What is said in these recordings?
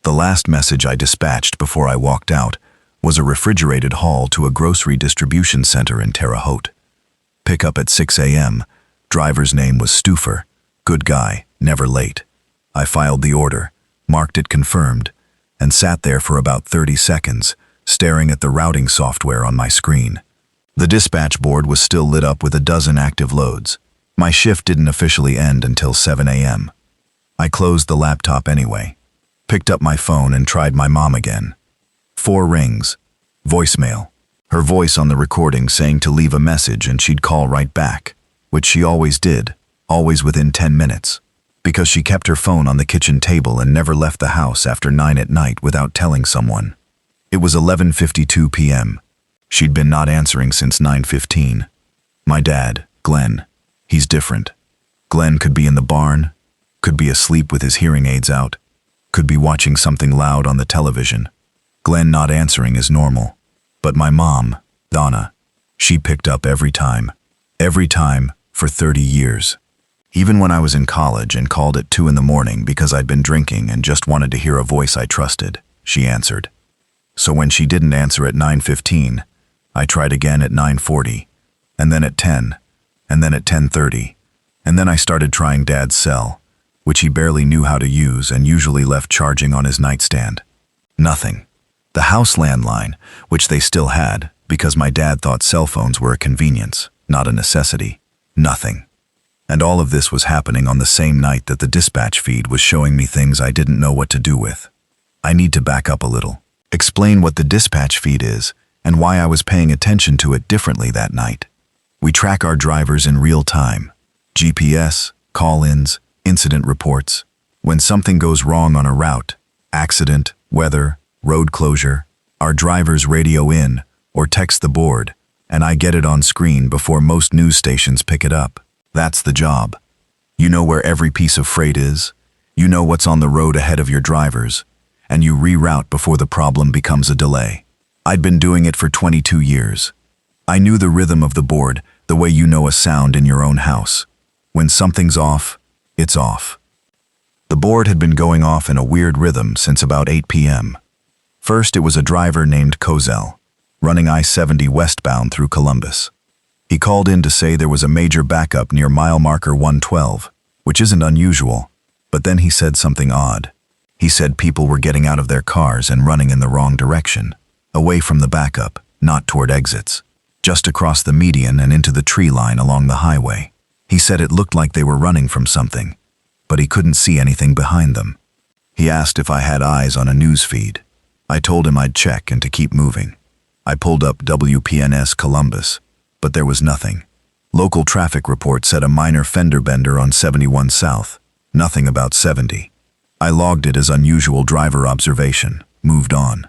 The last message I dispatched before I walked out was a refrigerated haul to a grocery distribution center in Terre Haute. Pick up at 6 a.m. Driver's name was Stuffer. Good guy, never late. I filed the order, marked it confirmed, and sat there for about 30 seconds, staring at the routing software on my screen. The dispatch board was still lit up with a dozen active loads. My shift didn't officially end until 7 a.m. I closed the laptop anyway, picked up my phone and tried my mom again. 4 rings. Voicemail. Her voice on the recording saying to leave a message and she'd call right back, which she always did, always within 10 minutes, because she kept her phone on the kitchen table and never left the house after 9 at night without telling someone. It was 11:52 p.m. She'd been not answering since 9:15. My dad, Glenn, he's different. Glenn could be in the barn, could be asleep with his hearing aids out, could be watching something loud on the television. Glenn not answering is normal. But my mom, Donna, she picked up every time for 30 years. Even when I was in college and called at 2 in the morning because I'd been drinking and just wanted to hear a voice I trusted, she answered. So when she didn't answer at 9:15, I tried again at 9:40, and then at 10, and then at 10:30, and then I started trying Dad's cell, which he barely knew how to use and usually left charging on his nightstand. Nothing. The house landline, which they still had, because my dad thought cell phones were a convenience, not a necessity. Nothing. And all of this was happening on the same night that the dispatch feed was showing me things I didn't know what to do with. I need to back up a little, explain what the dispatch feed is, and why I was paying attention to it differently that night. We track our drivers in real time. GPS, call-ins, incident reports. When something goes wrong on a route, accident, weather, road closure, our drivers radio in or text the board, and I get it on screen before most news stations pick it up. That's the job. You know where every piece of freight is, you know what's on the road ahead of your drivers, and you reroute before the problem becomes a delay. I'd been doing it for 22 years. I knew the rhythm of the board, the way you know a sound in your own house. When something's off, it's off. The board had been going off in a weird rhythm since about 8 p.m. First, it was a driver named Kozel, running I-70 westbound through Columbus. He called in to say there was a major backup near mile marker 112, which isn't unusual, but then he said something odd. He said people were getting out of their cars and running in the wrong direction, away from the backup, not toward exits, just across the median and into the tree line along the highway. He said it looked like they were running from something, but he couldn't see anything behind them. He asked if I had eyes on a news feed. I told him I'd check and to keep moving. I pulled up WPNS Columbus, but there was nothing. Local traffic report said a minor fender bender on 71 South, nothing about 70. I logged it as unusual driver observation, moved on.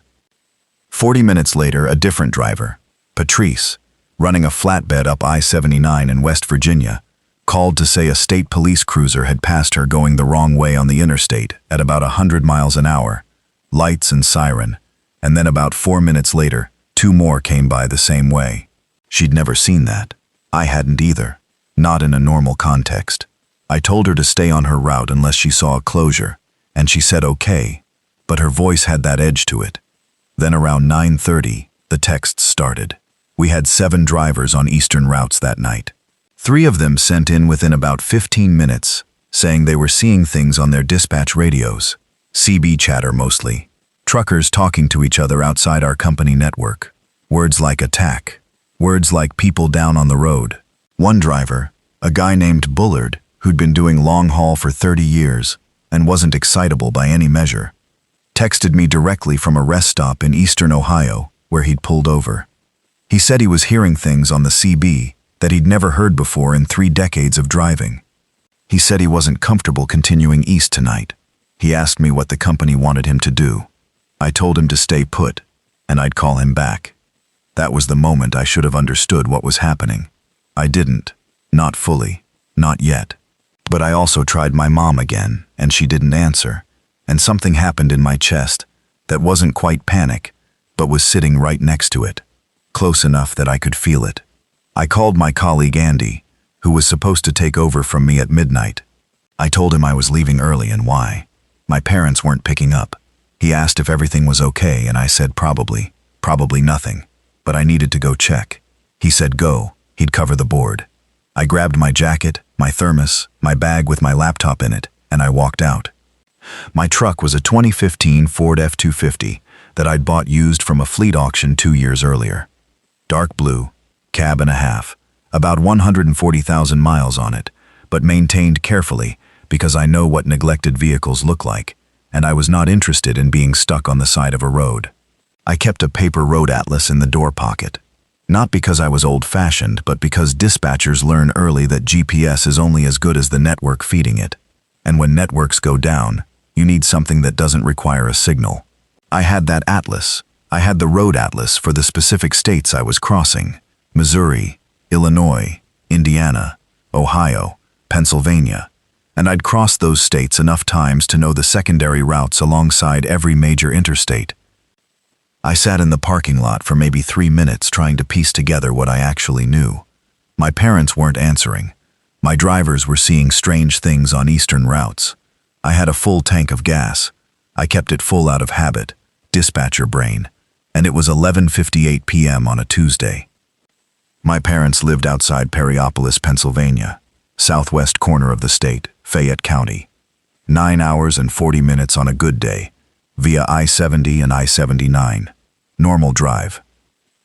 40 minutes later, a different driver, Patrice, running a flatbed up I-79 in West Virginia, called to say a state police cruiser had passed her going the wrong way on the interstate at about 100 miles an hour. Lights and siren, and then about 4 minutes later, 2 more came by the same way. She'd never seen that. I hadn't either, not in a normal context. I told her to stay on her route unless she saw a closure, and she said okay, but her voice had that edge to it. Then around 9:30, the texts started. We had 7 drivers on eastern routes that night. 3 of them sent in within about 15 minutes, saying they were seeing things on their dispatch radios. CB chatter mostly. Truckers talking to each other outside our company network. Words like attack. Words like people down on the road. One driver, a guy named Bullard, who'd been doing long haul for 30 years and wasn't excitable by any measure, texted me directly from a rest stop in eastern Ohio where he'd pulled over. He said he was hearing things on the CB that he'd never heard before in 3 decades of driving. He said he wasn't comfortable continuing east tonight. He asked me what the company wanted him to do. I told him to stay put, and I'd call him back. That was the moment I should have understood what was happening. I didn't. Not fully. Not yet. But I also tried my mom again, and she didn't answer, and something happened in my chest that wasn't quite panic, but was sitting right next to it, close enough that I could feel it. I called my colleague Andy, who was supposed to take over from me at midnight. I told him I was leaving early and why. My parents weren't picking up. He asked if everything was okay, and I said probably nothing, but I needed to go check. He said go, he'd cover the board. I grabbed my jacket, my thermos, my bag with my laptop in it, and I walked out. My truck was a 2015 Ford F-250 that I'd bought used from a fleet auction 2 years earlier. Dark blue, cab and a half, about 140,000 miles on it, but maintained carefully because I know what neglected vehicles look like, and I was not interested in being stuck on the side of a road. I kept a paper road atlas in the door pocket. Not because I was old-fashioned, but because dispatchers learn early that GPS is only as good as the network feeding it. And when networks go down, you need something that doesn't require a signal. I had that atlas. I had the road atlas for the specific states I was crossing: Missouri, Illinois, Indiana, Ohio, Pennsylvania. And I'd crossed those states enough times to know the secondary routes alongside every major interstate. I sat in the parking lot for maybe 3 minutes trying to piece together what I actually knew. My parents weren't answering. My drivers were seeing strange things on eastern routes. I had a full tank of gas. I kept it full out of habit, dispatcher brain, and it was 11:58 p.m. on a Tuesday. My parents lived outside Perryopolis, Pennsylvania, southwest corner of the state, Fayette County. 9 hours and 40 minutes on a good day, via I-70 and I-79. Normal drive.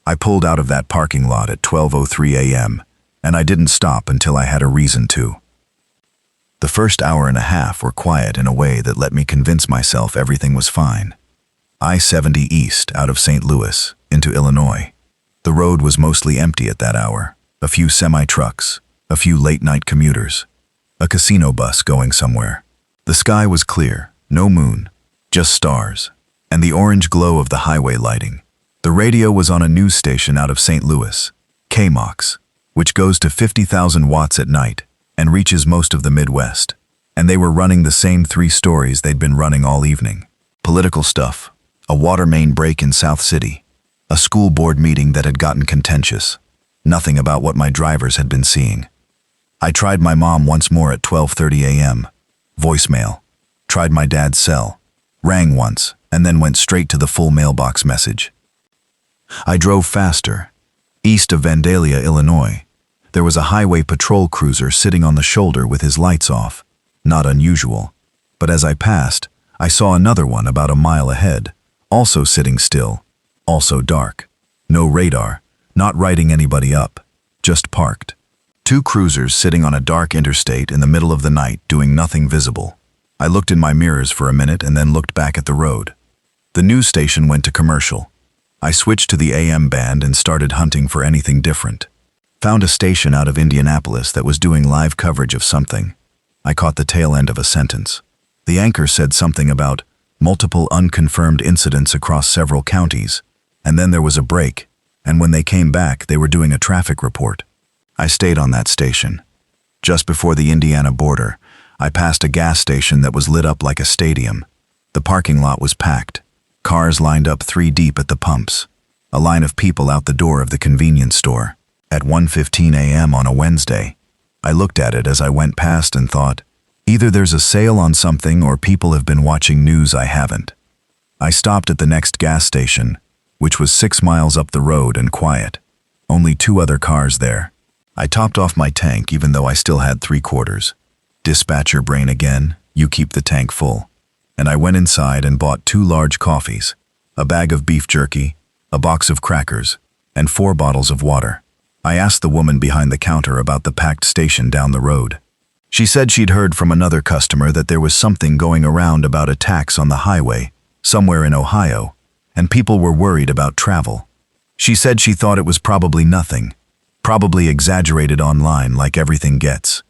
I pulled out of that parking lot at 12:03 a.m., and I didn't stop until I had a reason to. The first hour and a half were quiet in a way that let me convince myself everything was fine. I-70 east out of St. Louis into Illinois. The road was mostly empty at that hour. A few semi-trucks, a few late-night commuters, a casino bus going somewhere. The sky was clear, no moon, just stars, and the orange glow of the highway lighting. The radio was on a news station out of St. Louis, KMOX, which goes to 50,000 watts at night and reaches most of the Midwest. And they were running the same 3 stories they'd been running all evening. Political stuff, a water main break in South City, a school board meeting that had gotten contentious. Nothing about what my drivers had been seeing. I tried my mom once more at 12:30 a.m. Voicemail. Tried my dad's cell. Rang once, and then went straight to the full mailbox message. I drove faster. East of Vandalia, Illinois. There was a highway patrol cruiser sitting on the shoulder with his lights off. Not unusual. But as I passed, I saw another one about a mile ahead, also sitting still, also dark. No radar, not writing anybody up, just parked. 2 cruisers sitting on a dark interstate in the middle of the night doing nothing visible. I looked in my mirrors for a minute and then looked back at the road. The news station went to commercial. I switched to the AM band and started hunting for anything different. Found a station out of Indianapolis that was doing live coverage of something. I caught the tail end of a sentence. The anchor said something about multiple unconfirmed incidents across several counties, and then there was a break, and when they came back, they were doing a traffic report. I stayed on that station. Just before the Indiana border, I passed a gas station that was lit up like a stadium. The parking lot was packed. Cars lined up 3 deep at the pumps. A line of people out the door of the convenience store. At 1:15 a.m. on a Wednesday, I looked at it as I went past and thought, either there's a sale on something or people have been watching news I haven't. I stopped at the next gas station, which was 6 miles up the road and quiet. Only 2 other cars there. I topped off my tank even though I still had 3/4. Dispatcher brain again, you keep the tank full. And I went inside and bought 2 large coffees, a bag of beef jerky, a box of crackers, and 4 bottles of water. I asked the woman behind the counter about the packed station down the road. She said she'd heard from another customer that there was something going around about attacks on the highway, somewhere in Ohio, and people were worried about travel. She said she thought it was probably nothing, probably exaggerated online like everything gets.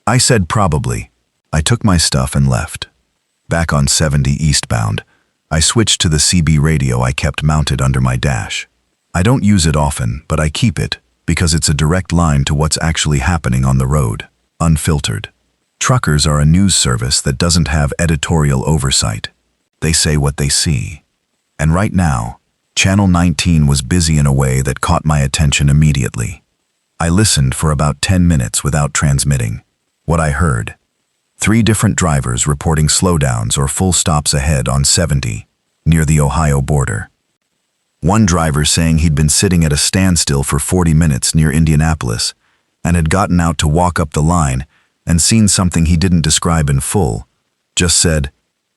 I said probably. I took my stuff and left. Back on 70 eastbound, I switched to the CB radio I kept mounted under my dash. I don't use it often, but I keep it because it's a direct line to what's actually happening on the road, unfiltered. Truckers are a news service that doesn't have editorial oversight. They say what they see. And right now, Channel 19 was busy in a way that caught my attention immediately. I listened for about 10 minutes without transmitting. What I heard: 3 different drivers reporting slowdowns or full stops ahead on 70. near the Ohio border. One driver saying he'd been sitting at a standstill for 40 minutes near Indianapolis and had gotten out to walk up the line and seen something he didn't describe in full, just said,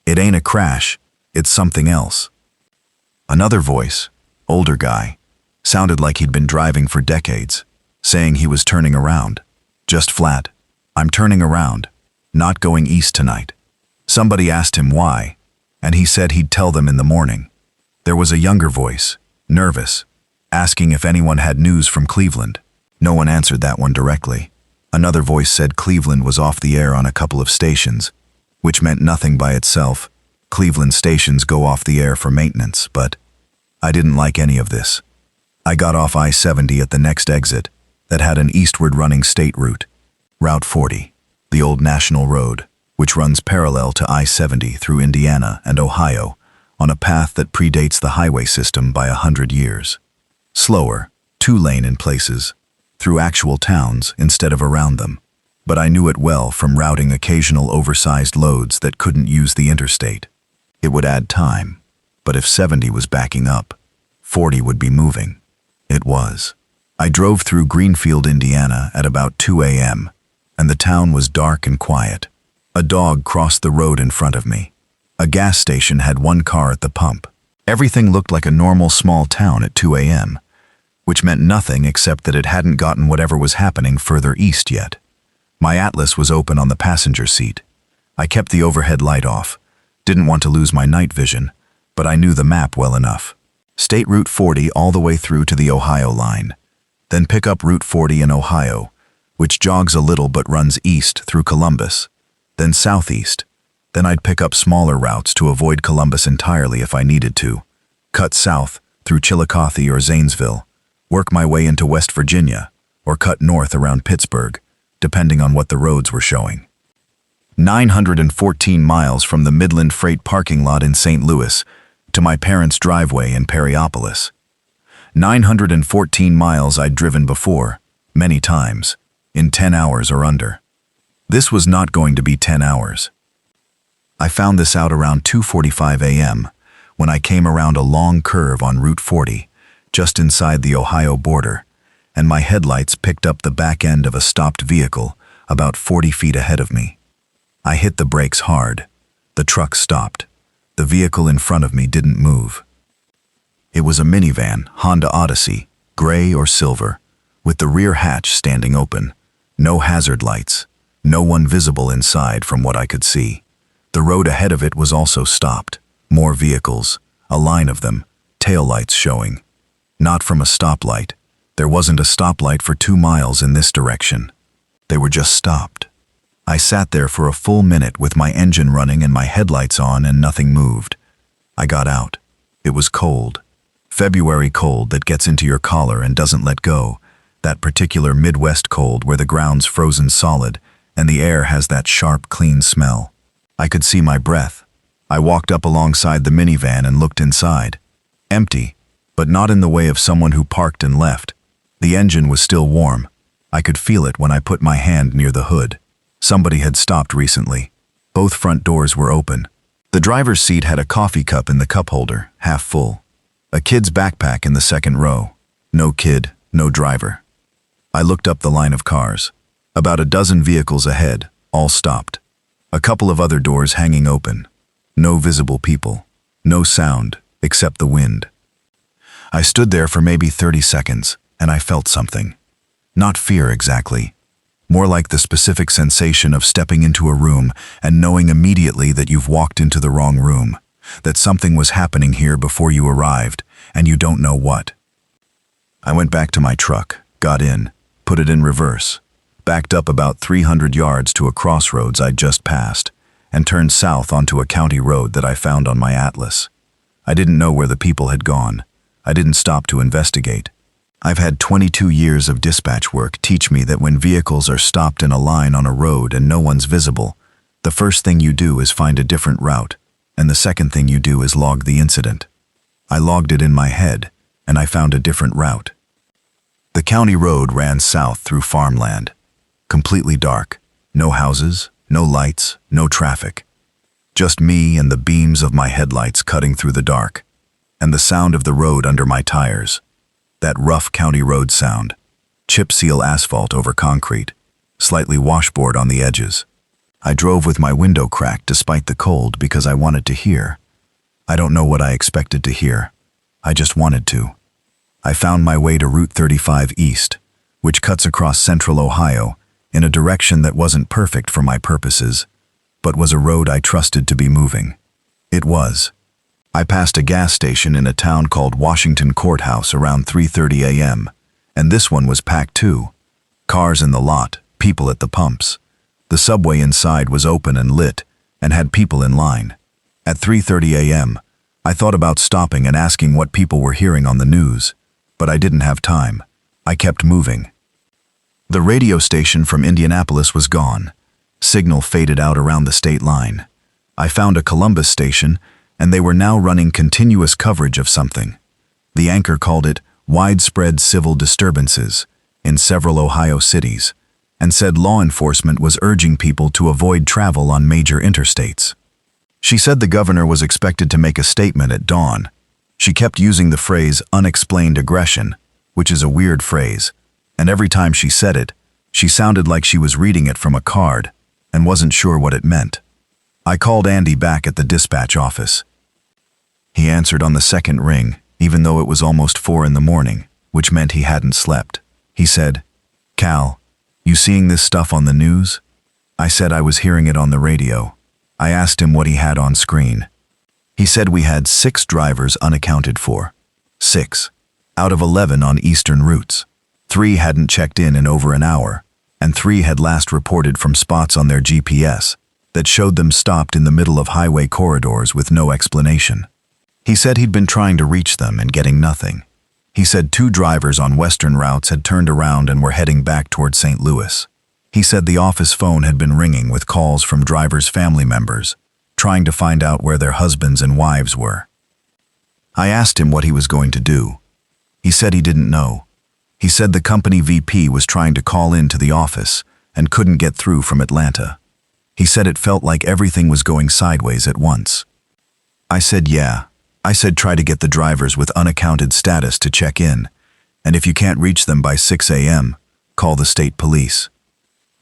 "It ain't a crash, it's something else." Another voice, older guy, sounded like he'd been driving for decades, saying he was turning around. Just flat, "I'm turning around, not going east tonight." Somebody asked him why, and he said he'd tell them in the morning. There was a younger voice, nervous, asking if anyone had news from Cleveland. No one answered that one directly. Another voice said Cleveland was off the air on a couple of stations, which meant nothing by itself. Cleveland stations go off the air for maintenance, but I didn't like any of this. I got off I-70 at the next exit that had an eastward running state route, Route 40, the old national road, which runs parallel to I-70 through Indiana and Ohio on a path that predates the highway system by 100 years. Slower, 2-lane in places, through actual towns instead of around them. But I knew it well from routing occasional oversized loads that couldn't use the interstate. It would add time, but if 70 was backing up, 40 would be moving. It was. I drove through Greenfield, Indiana at about 2 a.m., and the town was dark and quiet. A dog crossed the road in front of me. A gas station had one car at the pump. Everything looked like a normal small town at 2 a.m., which meant nothing except that it hadn't gotten whatever was happening further east yet. My atlas was open on the passenger seat. I kept the overhead light off. Didn't want to lose my night vision, but I knew the map well enough. State Route 40 all the way through to the Ohio line. Then pick up Route 40 in Ohio, which jogs a little but runs east through Columbus, then southeast. Then I'd pick up smaller routes to avoid Columbus entirely if I needed to. Cut south through Chillicothe or Zanesville, work my way into West Virginia, or cut north around Pittsburgh, depending on what the roads were showing. 914 miles from the Midland Freight parking lot in St. Louis to my parents' driveway in Perryopolis. 914 miles I'd driven before, many times, in 10 hours or under. This was not going to be 10 hours. I found this out around 2:45 a.m. when I came around a long curve on Route 40, just inside the Ohio border, and my headlights picked up the back end of a stopped vehicle about 40 feet ahead of me. I hit the brakes hard. The truck stopped. The vehicle in front of me didn't move. It was a minivan, Honda Odyssey, gray or silver, with the rear hatch standing open. No hazard lights. No one visible inside from what I could see. The road ahead of it was also stopped. More vehicles, a line of them, taillights showing. Not from a stoplight. There wasn't a stoplight for 2 miles in this direction. They were just stopped. I sat there for a full minute with my engine running and my headlights on and nothing moved. I got out. It was cold. February cold that gets into your collar and doesn't let go. That particular Midwest cold where the ground's frozen solid and the air has that sharp, clean smell. I could see my breath. I walked up alongside the minivan and looked inside. Empty, but not in the way of someone who parked and left. The engine was still warm. I could feel it when I put my hand near the hood. Somebody had stopped recently. Both front doors were open. The driver's seat had a coffee cup in the cup holder, half full. A kid's backpack in the second row. No kid, no driver. I looked up the line of cars. About a dozen vehicles ahead, all stopped. A couple of other doors hanging open. No visible people. No sound, except the wind. I stood there for maybe 30 seconds, and I felt something. Not fear exactly. More like the specific sensation of stepping into a room and knowing immediately that you've walked into the wrong room, that something was happening here before you arrived, and you don't know what. I went back to my truck, got in, put it in reverse, backed up about 300 yards to a crossroads I'd just passed, and turned south onto a county road that I found on my atlas. I didn't know where the people had gone. I didn't stop to investigate. I've had 22 years of dispatch work teach me that when vehicles are stopped in a line on a road and no one's visible, the first thing you do is find a different route, and the second thing you do is log the incident. I logged it in my head, and I found a different route. The county road ran south through farmland. Completely dark. No houses, no lights, no traffic. Just me and the beams of my headlights cutting through the dark, and the sound of the road under my tires. That rough county road sound. Chip seal asphalt over concrete, slightly washboard on the edges. I drove with my window cracked despite the cold because I wanted to hear. I don't know what I expected to hear. I just wanted to. I found my way to Route 35 East, which cuts across central Ohio in a direction that wasn't perfect for my purposes, but was a road I trusted to be moving. It was. I passed a gas station in a town called Washington Courthouse around 3:30 a.m., and this one was packed too. Cars in the lot, people at the pumps. The subway inside was open and lit, and had people in line. At 3:30 a.m., I thought about stopping and asking what people were hearing on the news, but I didn't have time. I kept moving. The radio station from Indianapolis was gone. Signal faded out around the state line. I found a Columbus station, and they were now running continuous coverage of something. The anchor called it widespread civil disturbances in several Ohio cities, and said law enforcement was urging people to avoid travel on major interstates. She said the governor was expected to make a statement at dawn. She kept using the phrase unexplained aggression, which is a weird phrase, and every time she said it, she sounded like she was reading it from a card and wasn't sure what it meant. I called Andy back at the dispatch office. He answered on the second ring, even though it was almost 4 in the morning, which meant he hadn't slept. He said, "Cal, you seeing this stuff on the news?" I said I was hearing it on the radio. I asked him what he had on screen. He said we had 6 drivers unaccounted for. 6. Out of 11 on eastern routes. 3 hadn't checked in over an hour, and 3 had last reported from spots on their GPS that showed them stopped in the middle of highway corridors with no explanation. He said he'd been trying to reach them and getting nothing. He said 2 drivers on western routes had turned around and were heading back toward St. Louis. He said the office phone had been ringing with calls from drivers' family members, trying to find out where their husbands and wives were. I asked him what he was going to do. He said he didn't know. He said the company VP was trying to call in to the office and couldn't get through from Atlanta. He said it felt like everything was going sideways at once. I said, yeah. I said try to get the drivers with unaccounted status to check in, and if you can't reach them by 6 a.m., call the state police.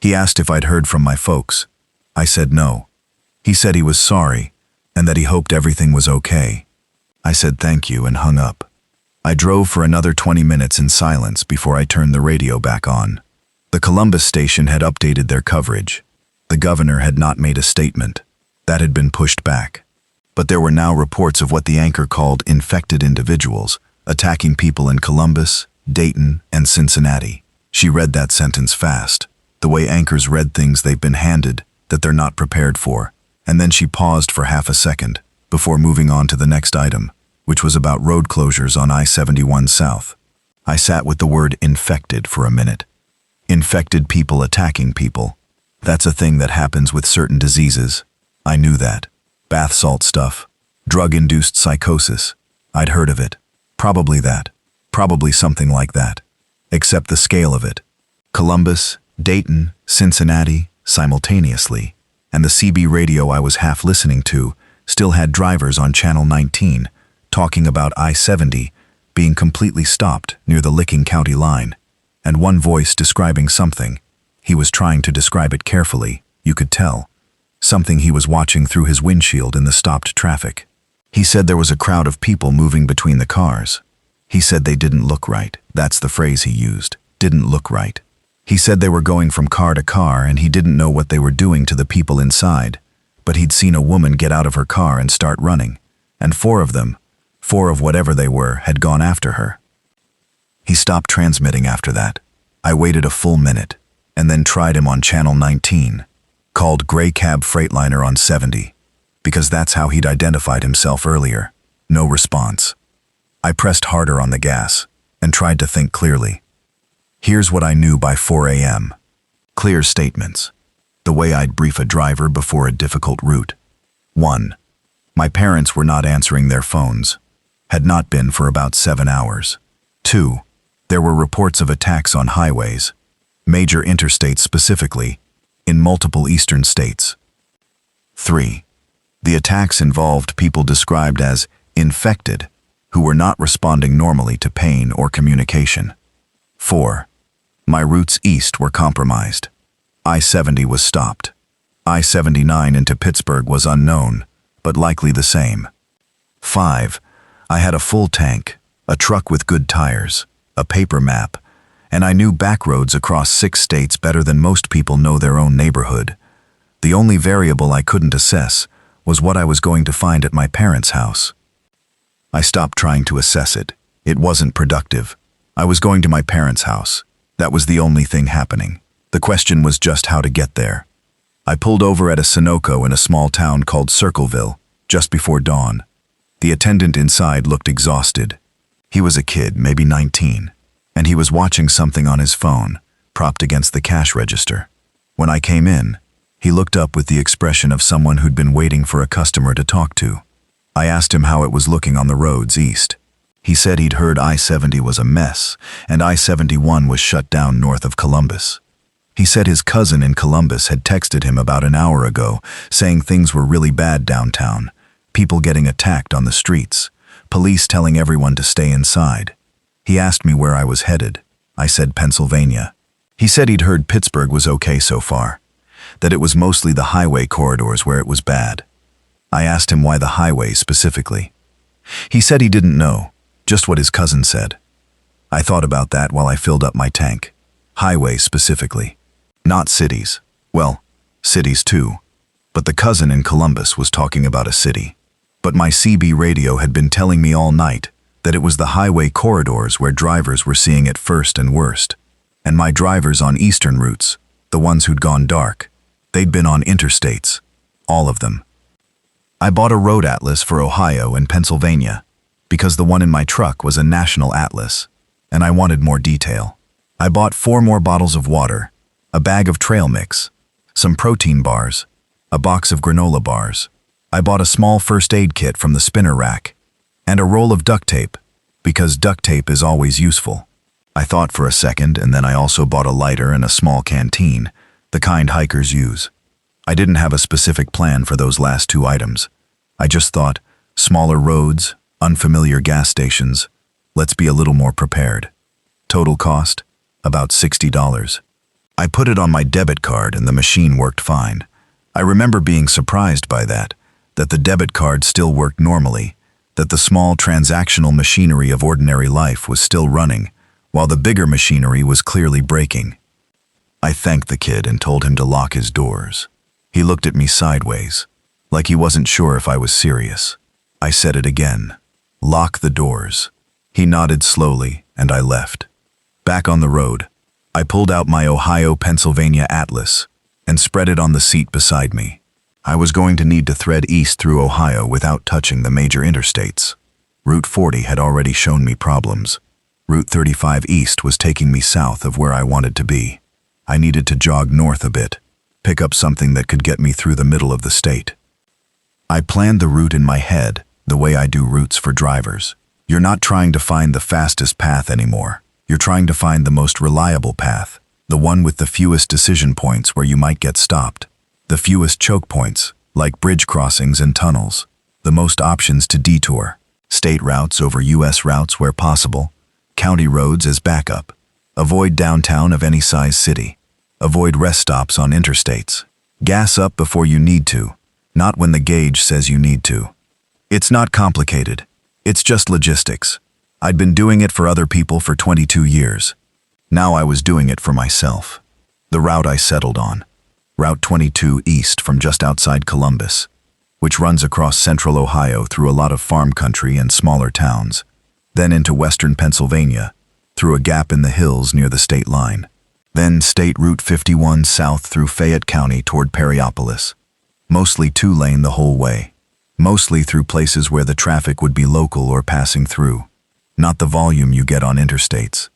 He asked if I'd heard from my folks. I said no. He said he was sorry and that he hoped everything was okay. I said thank you and hung up. I drove for another 20 minutes in silence before I turned the radio back on. The Columbus station had updated their coverage. The governor had not made a statement. That had been pushed back. But there were now reports of what the anchor called infected individuals attacking people in Columbus, Dayton, and Cincinnati. She read that sentence fast, the way anchors read things they've been handed that they're not prepared for, and then she paused for half a second before moving on to the next item, which was about road closures on I-71 South. I sat with the word infected for a minute. Infected people attacking people. That's a thing that happens with certain diseases. I knew that. Bath salt stuff. Drug-induced psychosis. I'd heard of it. Probably that. Probably something like that. Except the scale of it. Columbus, Dayton, Cincinnati, simultaneously. And the CB radio I was half listening to still had drivers on Channel 19 talking about I-70 being completely stopped near the Licking County line, and one voice describing something. He was trying to describe it carefully, you could tell. Something he was watching through his windshield in the stopped traffic. He said there was a crowd of people moving between the cars. He said they didn't look right. That's the phrase he used. Didn't look right. He said they were going from car to car and he didn't know what they were doing to the people inside, but he'd seen a woman get out of her car and start running, and 4 of them, 4 of whatever they were, had gone after her. He stopped transmitting after that. I waited a full minute, and then tried him on Channel 19. Called Gray Cab Freightliner on 70, because that's how he'd identified himself earlier. No response. I pressed harder on the gas and tried to think clearly. Here's what I knew by 4 a.m. Clear statements. The way I'd brief a driver before a difficult route. 1. My parents were not answering their phones. Had not been for about 7 hours. 2. There were reports of attacks on highways, major interstates specifically, in multiple eastern states. 3. The attacks involved people described as infected, who were not responding normally to pain or communication. 4. My routes east were compromised. I-70 was stopped. I-79 into Pittsburgh was unknown, but likely the same. 5. I had a full tank, a truck with good tires, a paper map, and I knew back roads across 6 states better than most people know their own neighborhood. The only variable I couldn't assess was what I was going to find at my parents' house. I stopped trying to assess it. It wasn't productive. I was going to my parents' house. That was the only thing happening. The question was just how to get there. I pulled over at a Sunoco in a small town called Circleville, just before dawn. The attendant inside looked exhausted. He was a kid, maybe 19, and he was watching something on his phone, propped against the cash register. When I came in, he looked up with the expression of someone who'd been waiting for a customer to talk to. I asked him how it was looking on the roads east. He said he'd heard I-70 was a mess, and I-71 was shut down north of Columbus. He said his cousin in Columbus had texted him about an hour ago, saying things were really bad downtown, people getting attacked on the streets, police telling everyone to stay inside. He asked me where I was headed. I said Pennsylvania. He said he'd heard Pittsburgh was okay so far, that it was mostly the highway corridors where it was bad. I asked him why the highway specifically. He said he didn't know, just what his cousin said. I thought about that while I filled up my tank. Highways specifically. Not cities. Well, cities too. But the cousin in Columbus was talking about a city. But my CB radio had been telling me all night that it was the highway corridors where drivers were seeing it first and worst. And my drivers on eastern routes, the ones who'd gone dark, they'd been on interstates. All of them. I bought a road atlas for Ohio and Pennsylvania, because the one in my truck was a national atlas, and I wanted more detail. I bought 4 more bottles of water, a bag of trail mix, some protein bars, a box of granola bars. I bought a small first aid kit from the spinner rack, and a roll of duct tape, because duct tape is always useful. I thought for a second, and then I also bought a lighter and a small canteen, the kind hikers use. I didn't have a specific plan for those last 2 items. I just thought, smaller roads, unfamiliar gas stations, let's be a little more prepared. Total cost? About $60. I put it on my debit card and the machine worked fine. I remember being surprised by that the debit card still worked normally, that the small transactional machinery of ordinary life was still running, while the bigger machinery was clearly breaking. I thanked the kid and told him to lock his doors. He looked at me sideways, like he wasn't sure if I was serious. I said it again. Lock the doors. He nodded slowly, and I left. Back on the road, I pulled out my Ohio-Pennsylvania atlas and spread it on the seat beside me. I was going to need to thread east through Ohio without touching the major interstates. Route 40 had already shown me problems. Route 35 east was taking me south of where I wanted to be. I needed to jog north a bit, pick up something that could get me through the middle of the state. I planned the route in my head, the way I do routes for drivers. You're not trying to find the fastest path anymore. You're trying to find the most reliable path, the one with the fewest decision points where you might get stopped, the fewest choke points, like bridge crossings and tunnels, the most options to detour, state routes over U.S. routes where possible, county roads as backup. Avoid downtown of any size city. Avoid rest stops on interstates. Gas up before you need to, not when the gauge says you need to. It's not complicated. It's just logistics. I'd been doing it for other people for 22 years. Now I was doing it for myself. The route I settled on, Route 22 east from just outside Columbus, which runs across central Ohio through a lot of farm country and smaller towns, then into western Pennsylvania, through a gap in the hills near the state line, then State Route 51 south through Fayette County toward Perryopolis, mostly 2-lane the whole way, mostly through places where the traffic would be local or passing through, not the volume you get on interstates.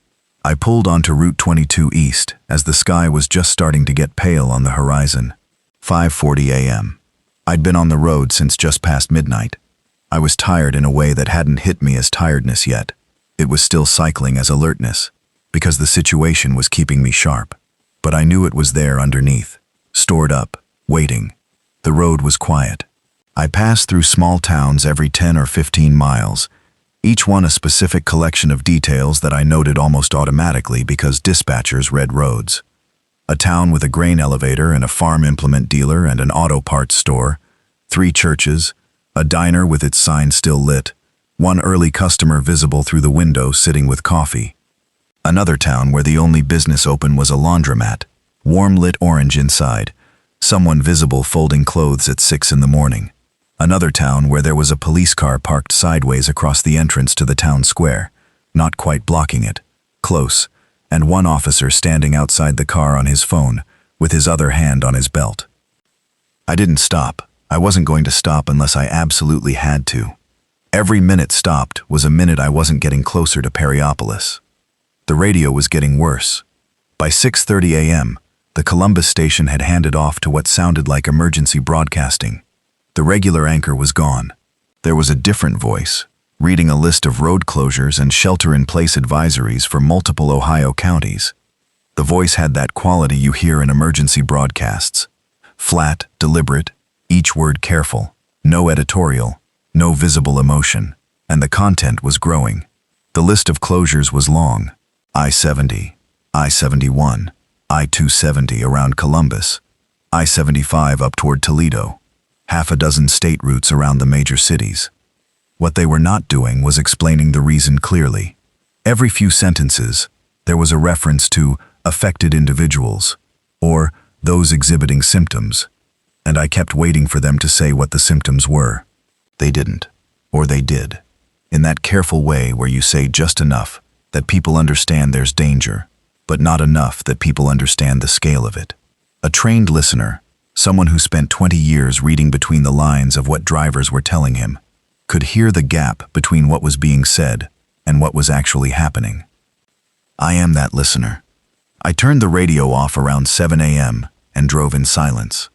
I pulled onto Route 22 east as the sky was just starting to get pale on the horizon. 5:40 a.m. I'd been on the road since just past midnight. I was tired in a way that hadn't hit me as tiredness yet. It was still cycling as alertness, because the situation was keeping me sharp. But I knew it was there underneath, stored up, waiting. The road was quiet. I passed through small towns every 10 or 15 miles, each one a specific collection of details that I noted almost automatically because dispatchers read roads. A town with a grain elevator and a farm implement dealer and an auto parts store, 3 churches, a diner with its sign still lit, one early customer visible through the window sitting with coffee. Another town where the only business open was a laundromat, warm lit orange inside, someone visible folding clothes at 6 in the morning. Another town where there was a police car parked sideways across the entrance to the town square, not quite blocking it, close, and one officer standing outside the car on his phone, with his other hand on his belt. I didn't stop. I wasn't going to stop unless I absolutely had to. Every minute stopped was a minute I wasn't getting closer to Periopolis. The radio was getting worse. By 6:30 a.m., the Columbus station had handed off to what sounded like emergency broadcasting. The regular anchor was gone. There was a different voice, reading a list of road closures and shelter-in-place advisories for multiple Ohio counties. The voice had that quality you hear in emergency broadcasts. Flat, deliberate, each word careful, no editorial, no visible emotion, and the content was growing. The list of closures was long. I-70, I-71, I-270 around Columbus, I-75 up toward Toledo, half a dozen state routes around the major cities. What they were not doing was explaining the reason clearly. Every few sentences, there was a reference to affected individuals, or those exhibiting symptoms, and I kept waiting for them to say what the symptoms were. They didn't, or they did, in that careful way where you say just enough that people understand there's danger, but not enough that people understand the scale of it. A trained listener, someone who spent 20 years reading between the lines of what drivers were telling him, could hear the gap between what was being said and what was actually happening. I am that listener. I turned the radio off around 7 a.m. and drove in silence.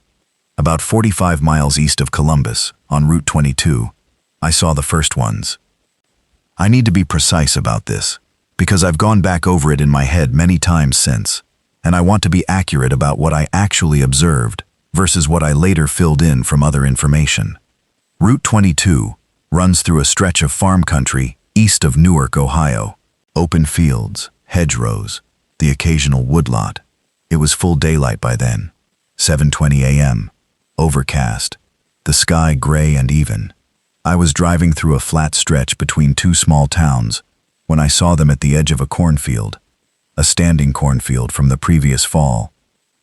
About 45 miles east of Columbus, on Route 22, I saw the first ones. I need to be precise about this, because I've gone back over it in my head many times since, and I want to be accurate about what I actually observed versus what I later filled in from other information. Route 22 runs through a stretch of farm country east of Newark, Ohio. Open fields, hedgerows, the occasional woodlot. It was full daylight by then. 7:20 a.m. Overcast. The sky gray and even. I was driving through a flat stretch between 2 small towns when I saw them at the edge of a cornfield. A standing cornfield from the previous fall.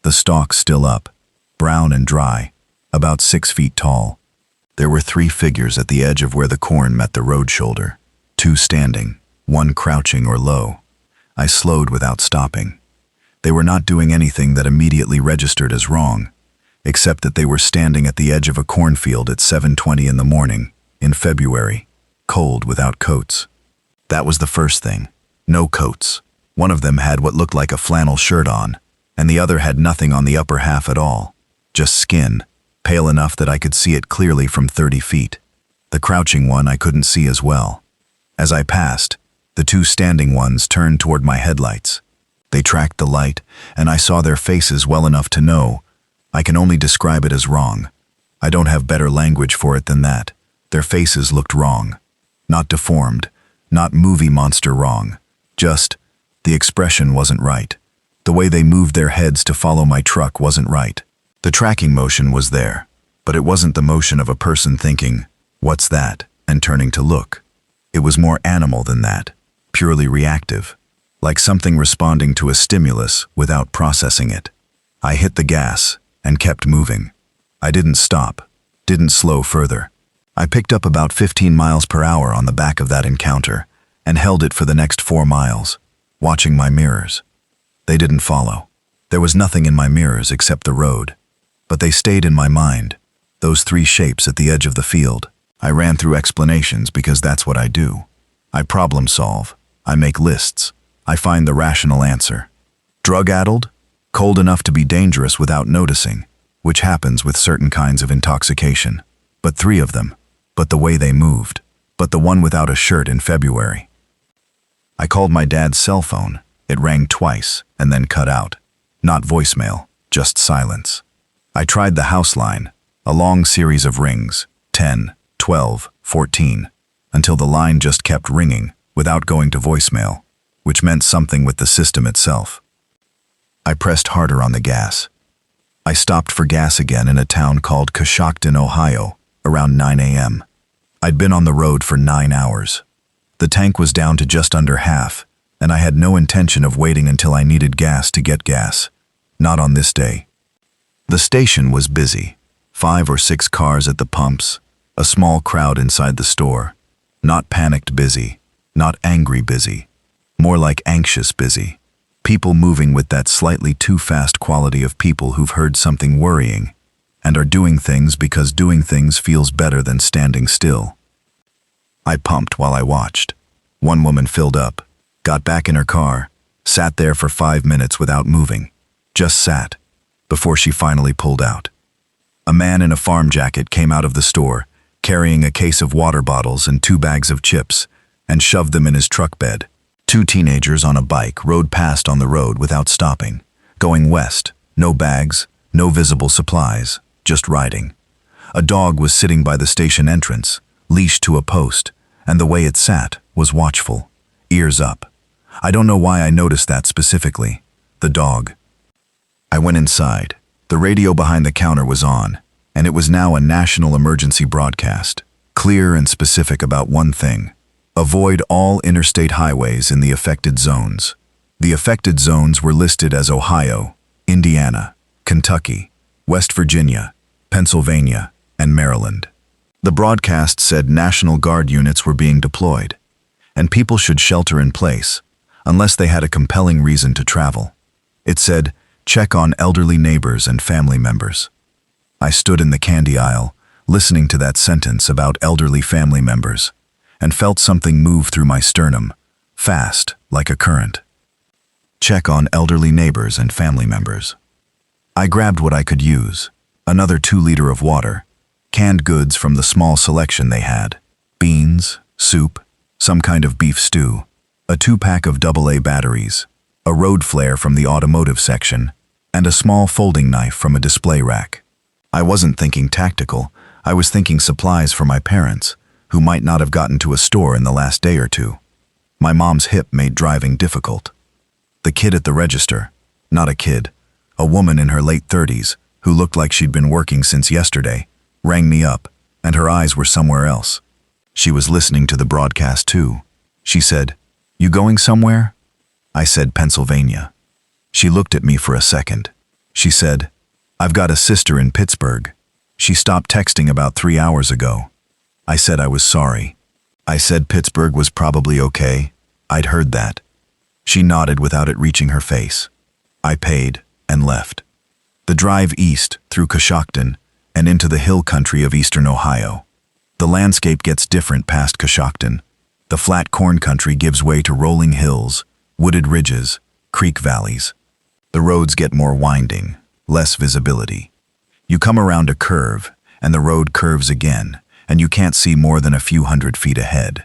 The stalks still up, brown and dry, about 6 feet tall. There were 3 figures at the edge of where the corn met the road shoulder. 2 standing, 1 crouching or low. I slowed without stopping. They were not doing anything that immediately registered as wrong, except that they were standing at the edge of a cornfield at 7:20 in the morning, in February, cold without coats. That was the first thing. No coats. One of them had what looked like a flannel shirt on, and the other had nothing on the upper half at all. Just skin, pale enough that I could see it clearly from 30 feet. The crouching one I couldn't see as well. As I passed, the 2 standing ones turned toward my headlights. They tracked the light, and I saw their faces well enough to know I can only describe it as wrong. I don't have better language for it than that. Their faces looked wrong. Not deformed, not movie monster wrong. Just, the expression wasn't right. The way they moved their heads to follow my truck wasn't right. The tracking motion was there, but it wasn't the motion of a person thinking, "What's that?" and turning to look. It was more animal than that, purely reactive, like something responding to a stimulus without processing it. I hit the gas and kept moving. I didn't stop, didn't slow further. I picked up about 15 miles per hour on the back of that encounter and held it for the next 4 miles, watching my mirrors. They didn't follow. There was nothing in my mirrors except the road. But they stayed in my mind, those 3 shapes at the edge of the field. I ran through explanations because that's what I do. I problem solve. I make lists. I find the rational answer. Drug-addled? Cold enough to be dangerous without noticing, which happens with certain kinds of intoxication. But 3 of them. But the way they moved. But the one without a shirt in February. I called my dad's cell phone. It rang twice and then cut out. Not voicemail, just silence. I tried the house line, a long series of rings, 10, 12, 14, until the line just kept ringing without going to voicemail, which meant something with the system itself. I pressed harder on the gas. I stopped for gas again in a town called Coshocton, Ohio, around 9 a.m. I'd been on the road for 9 hours. The tank was down to just under half, and I had no intention of waiting until I needed gas to get gas. Not on this day. The station was busy. 5 or 6 cars at the pumps, a small crowd inside the store. Not panicked busy, not angry busy, more like anxious busy. People moving with that slightly too fast quality of people who've heard something worrying and are doing things because doing things feels better than standing still. I pumped while I watched. One woman filled up, got back in her car, sat there for 5 minutes without moving, just sat, before she finally pulled out. A man in a farm jacket came out of the store, carrying a case of water bottles and 2 bags of chips, and shoved them in his truck bed. 2 teenagers on a bike rode past on the road without stopping, going west, no bags, no visible supplies, just riding. A dog was sitting by the station entrance, leashed to a post, and the way it sat was watchful, ears up. I don't know why I noticed that specifically. The dog. I went inside. The radio behind the counter was on, and it was now a national emergency broadcast, clear and specific about one thing. Avoid all interstate highways in the affected zones. The affected zones were listed as Ohio, Indiana, Kentucky, West Virginia, Pennsylvania, and Maryland. The broadcast said National Guard units were being deployed, and people should shelter in place, unless they had a compelling reason to travel. It said, check on elderly neighbors and family members. I stood in the candy aisle, listening to that sentence about elderly family members, and felt something move through my sternum, fast, like a current. Check on elderly neighbors and family members. I grabbed what I could use, another 2-liter of water, canned goods from the small selection they had, beans, soup, some kind of beef stew, a 2-pack of AA batteries, a road flare from the automotive section, and a small folding knife from a display rack. I wasn't thinking tactical, I was thinking supplies for my parents, who might not have gotten to a store in the last day or two. My mom's hip made driving difficult. The kid at the register, not a kid, a woman in her late 30s, who looked like she'd been working since yesterday, rang me up, and her eyes were somewhere else. She was listening to the broadcast too. She said, "You going somewhere?" I said, "Pennsylvania." She looked at me for a second. She said, "I've got a sister in Pittsburgh. She stopped texting about 3 hours ago." I said I was sorry. I said Pittsburgh was probably okay. I'd heard that. She nodded without it reaching her face. I paid and left. The drive east through Coshocton and into the hill country of eastern Ohio. The landscape gets different past Coshocton. The flat corn country gives way to rolling hills, wooded ridges, creek valleys. The roads get more winding, less visibility. You come around a curve, and the road curves again, and you can't see more than a few 100 feet ahead.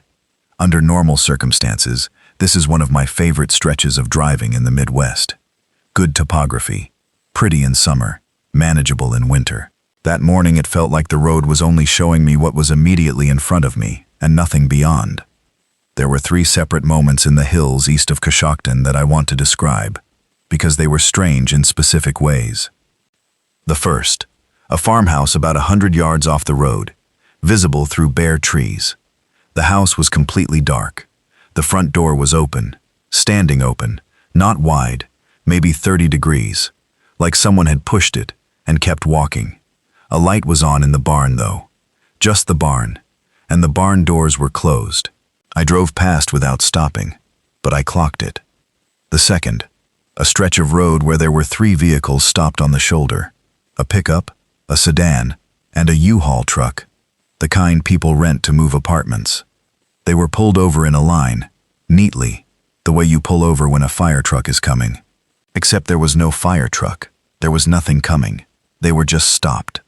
Under normal circumstances, this is one of my favorite stretches of driving in the Midwest. Good topography, pretty in summer, manageable in winter. That morning it felt like the road was only showing me what was immediately in front of me, and nothing beyond. There were 3 separate moments in the hills east of Coshocton that I want to describe, because they were strange in specific ways. The first, a farmhouse about 100 yards off the road, visible through bare trees. The house was completely dark. The front door was open, standing open, not wide, maybe 30 degrees, like someone had pushed it and kept walking. A light was on in the barn though, just the barn, and the barn doors were closed. I drove past without stopping, but I clocked it. The second, a stretch of road where there were 3 vehicles stopped on the shoulder, a pickup, a sedan, and a U-Haul truck, the kind people rent to move apartments. They were pulled over in a line, neatly, the way you pull over when a fire truck is coming. Except there was no fire truck. There was nothing coming. They were just stopped.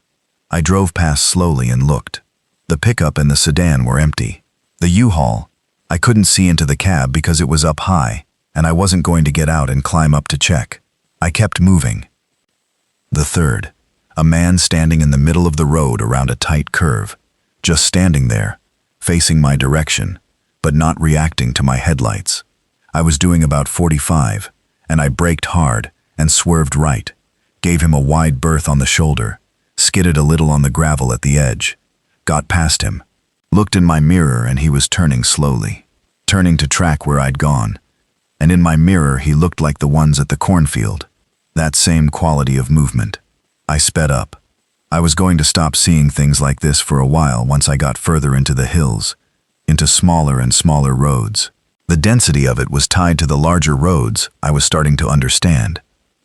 I drove past slowly and looked. The pickup and the sedan were empty. The U-Haul, I couldn't see into the cab because it was up high, and I wasn't going to get out and climb up to check. I kept moving. The third, a man standing in the middle of the road around a tight curve, just standing there, facing my direction, but not reacting to my headlights. I was doing about 45, and I braked hard and swerved right, gave him a wide berth on the shoulder, skidded a little on the gravel at the edge, got past him, looked in my mirror and he was turning slowly, turning to track where I'd gone, and in my mirror he looked like the ones at the cornfield, that same quality of movement. I sped up. I was going to stop seeing things like this for a while once I got further into the hills, into smaller and smaller roads. The density of it was tied to the larger roads I was starting to understand.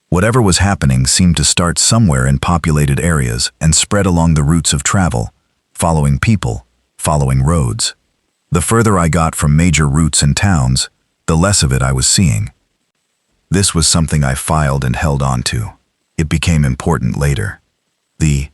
Whatever was happening seemed to start somewhere in populated areas and spread along the routes of travel, following people, following roads. The further I got from major routes and towns, the less of it I was seeing. This was something I filed and held on to. It became important later. The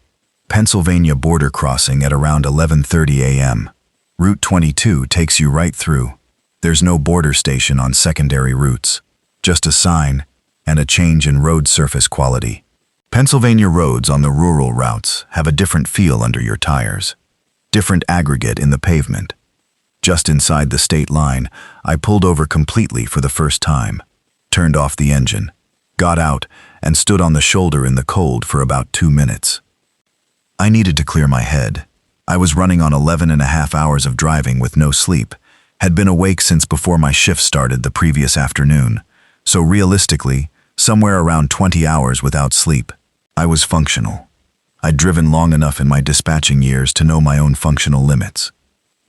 Pennsylvania border crossing at around 11:30 a.m. Route 22 takes you right through. There's no border station on secondary routes, just a sign and a change in road surface quality. Pennsylvania roads on the rural routes have a different feel under your tires, different aggregate in the pavement. Just inside the state line, I pulled over completely for the first time, turned off the engine, got out, and stood on the shoulder in the cold for about 2 minutes. I needed to clear my head. I was running on 11.5 hours of driving with no sleep, had been awake since before my shift started the previous afternoon, so realistically, somewhere around 20 hours without sleep. I was functional. I'd driven long enough in my dispatching years to know my own functional limits,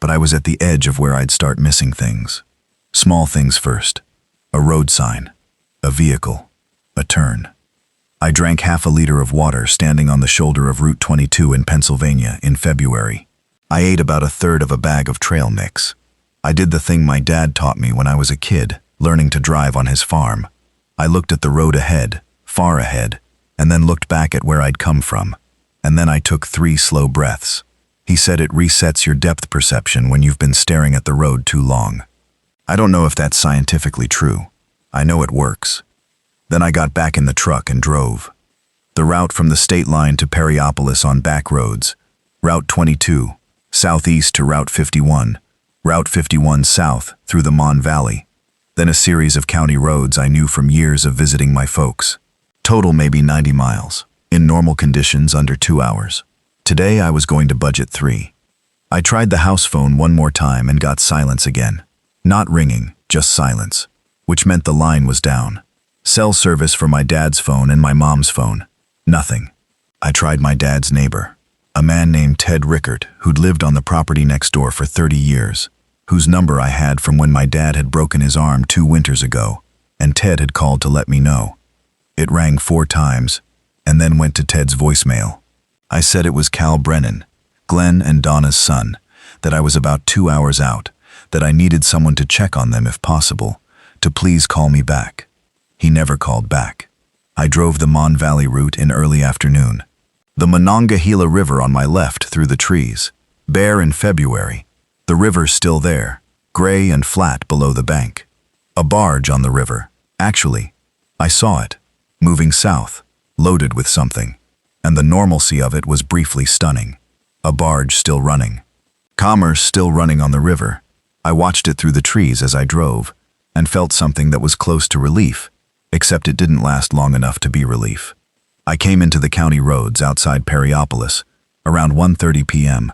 but I was at the edge of where I'd start missing things. Small things first. A road sign, a vehicle, a turn. I drank half a liter of water standing on the shoulder of Route 22 in Pennsylvania in February. I ate about a third of a bag of trail mix. I did the thing my dad taught me when I was a kid, learning to drive on his farm. I looked at the road ahead, far ahead, and then looked back at where I'd come from. And then I took 3 slow breaths. He said it resets your depth perception when you've been staring at the road too long. I don't know if that's scientifically true. I know it works. Then I got back in the truck and drove. The route from the state line to Perryopolis on back roads, Route 22, southeast to Route 51, Route 51 south through the Mon Valley, then a series of county roads I knew from years of visiting my folks. Total maybe 90 miles, in normal conditions under 2 hours. Today I was going to budget 3. I tried the house phone one more time and got silence again. Not ringing, just silence, which meant the line was down. Cell service for my dad's phone and my mom's phone. Nothing. I tried my dad's neighbor, a man named Ted Rickert, who'd lived on the property next door for 30 years, whose number I had from when my dad had broken his arm 2 winters ago, and Ted had called to let me know. It rang 4 times, and then went to Ted's voicemail. I said it was Cal Brennan, Glenn and Donna's son, that I was about 2 hours out, that I needed someone to check on them if possible, to please call me back. He never called back. I drove the Mon Valley route in early afternoon. The Monongahela River on my left through the trees, bare in February. The river's still there, gray and flat below the bank. A barge on the river, actually. I saw it, moving south, loaded with something, and the normalcy of it was briefly stunning. A barge still running. Commerce still running on the river. I watched it through the trees as I drove, and felt something that was close to relief, except it didn't last long enough to be relief. I came into the county roads outside Perryopolis, around 1:30 p.m.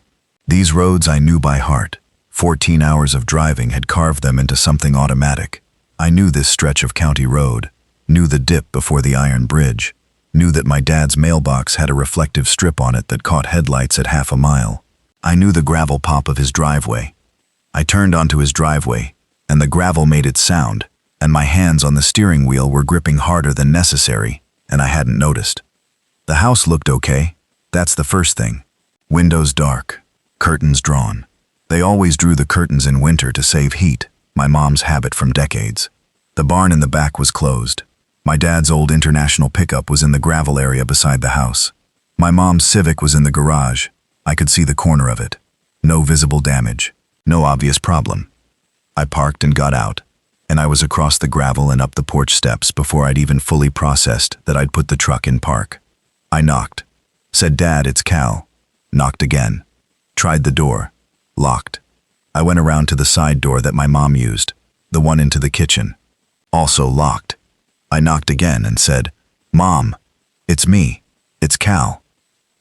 These roads I knew by heart. 14 hours of driving had carved them into something automatic. I knew this stretch of county road, knew the dip before the iron bridge, knew that my dad's mailbox had a reflective strip on it that caught headlights at half a mile. I knew the gravel pop of his driveway. I turned onto his driveway, and the gravel made its sound, and my hands on the steering wheel were gripping harder than necessary, and I hadn't noticed. The house looked okay. That's the first thing. Windows dark, curtains drawn. They always drew the curtains in winter to save heat, my mom's habit from decades. The barn in the back was closed. My dad's old International pickup was in the gravel area beside the house. My mom's Civic was in the garage. I could see the corner of it. No visible damage. No obvious problem. I parked and got out, and I was across the gravel and up the porch steps before I'd even fully processed that I'd put the truck in park. I knocked. Said, "Dad, it's Cal." Knocked again. Tried the door. Locked. I went around to the side door that my mom used, the one into the kitchen. Also locked. I knocked again and said, "Mom, it's me. It's Cal."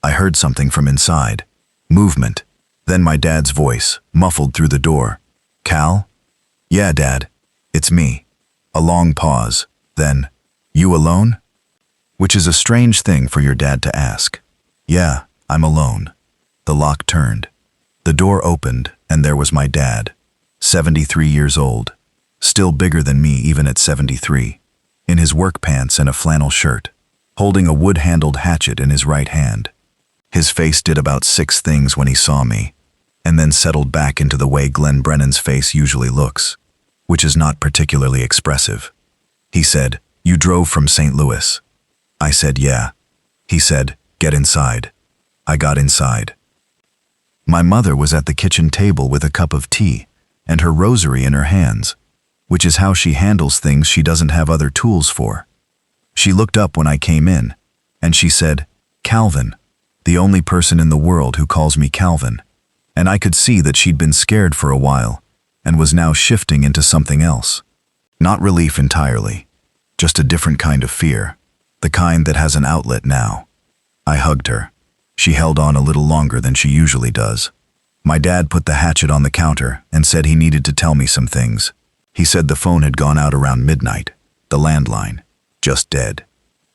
I heard something from inside. Movement. Then my dad's voice, muffled through the door. "Cal?" "Yeah, Dad. It's me." A long pause. Then, "You alone?" Which is a strange thing for your dad to ask. "Yeah, I'm alone." The lock turned. The door opened, and there was my dad, 73 years old, still bigger than me even at 73, in his work pants and a flannel shirt, holding a wood-handled hatchet in his right hand. His face did about 6 things when he saw me, and then settled back into the way Glenn Brennan's face usually looks, which is not particularly expressive. He said, "You drove from St. Louis." I said, "Yeah." He said, "Get inside." I got inside. My mother was at the kitchen table with a cup of tea and her rosary in her hands, which is how she handles things she doesn't have other tools for. She looked up when I came in, and she said, "Calvin," the only person in the world who calls me Calvin, and I could see that she'd been scared for a while and was now shifting into something else. Not relief entirely, just a different kind of fear, the kind that has an outlet now. I hugged her. She held on a little longer than she usually does. My dad put the hatchet on the counter and said he needed to tell me some things. He said the phone had gone out around midnight, the landline, just dead.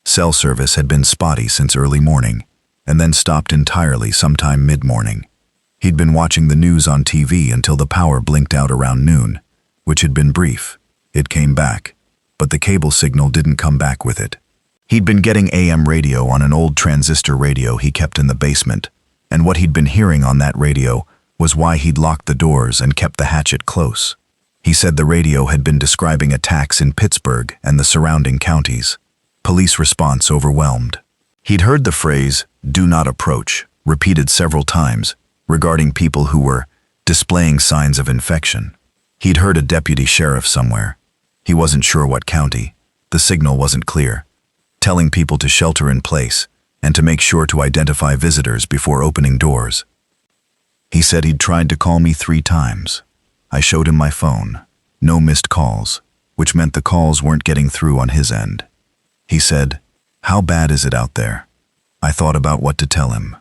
Cell service had been spotty since early morning, and then stopped entirely sometime mid-morning. He'd been watching the news on TV until the power blinked out around noon, which had been brief. It came back, but the cable signal didn't come back with it. He'd been getting AM radio on an old transistor radio he kept in the basement, and what he'd been hearing on that radio was why he'd locked the doors and kept the hatchet close. He said the radio had been describing attacks in Pittsburgh and the surrounding counties. Police response overwhelmed. He'd heard the phrase, "Do not approach," repeated several times, regarding people who were displaying signs of infection. He'd heard a deputy sheriff somewhere. He wasn't sure what county. The signal wasn't clear. Telling people to shelter in place and to make sure to identify visitors before opening doors. He said he'd tried to call me 3 times. I showed him my phone. No missed calls, which meant the calls weren't getting through on his end. He said, "How bad is it out there?" I thought about what to tell him.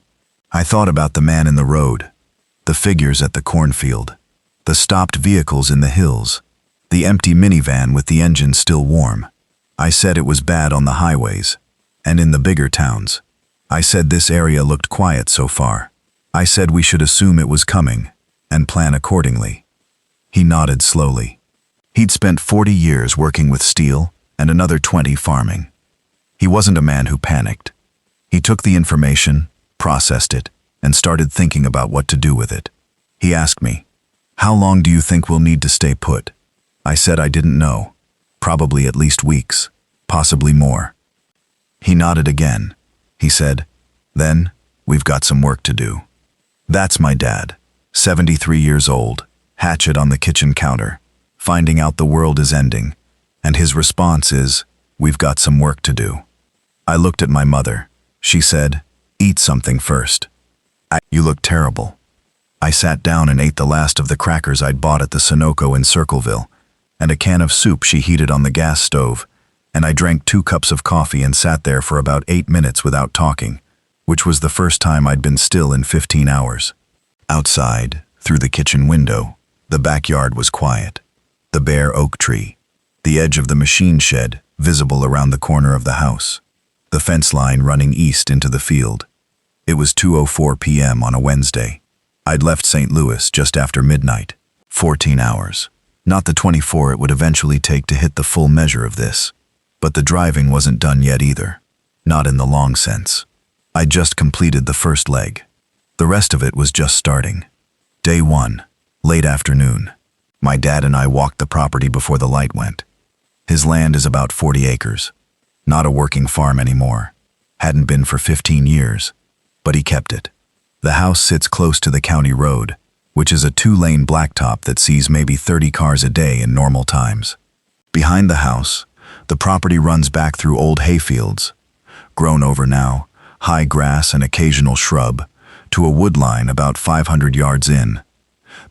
I thought about the man in the road, the figures at the cornfield, the stopped vehicles in the hills, the empty minivan with the engine still warm. I said it was bad on the highways, and in the bigger towns. I said this area looked quiet so far. I said we should assume it was coming, and plan accordingly. He nodded slowly. He'd spent 40 years working with steel, and another 20 farming. He wasn't a man who panicked. He took the information, processed it, and started thinking about what to do with it. He asked me, "How long do you think we'll need to stay put?" I said I didn't know. Probably at least weeks, possibly more. He nodded again. He said, "Then, we've got some work to do." That's my dad, 73 years old, hatchet on the kitchen counter, finding out the world is ending, and his response is, "We've got some work to do." I looked at my mother. She said, "Eat something first." "You look terrible." I sat down and ate the last of the crackers I'd bought at the Sunoco in Circleville, and a can of soup she heated on the gas stove, and I drank 2 cups of coffee and sat there for about 8 minutes without talking, which was the first time I'd been still in 15 hours. Outside, through the kitchen window, the backyard was quiet. The bare oak tree, the edge of the machine shed visible around the corner of the house, the fence line running east into the field. It was 2:04 p.m. on a Wednesday. I'd left St. Louis just after midnight, 14 hours. Not the 24 it would eventually take to hit the full measure of this. But the driving wasn't done yet either. Not in the long sense. I'd just completed the first leg. The rest of it was just starting. Day 1, late afternoon. My dad and I walked the property before the light went. His land is about 40 acres. Not a working farm anymore. Hadn't been for 15 years. But he kept it. The house sits close to the county road, which is a 2-lane blacktop that sees maybe 30 cars a day in normal times. Behind the house, the property runs back through old hayfields, grown over now, high grass and occasional shrub, to a wood line about 500 yards in.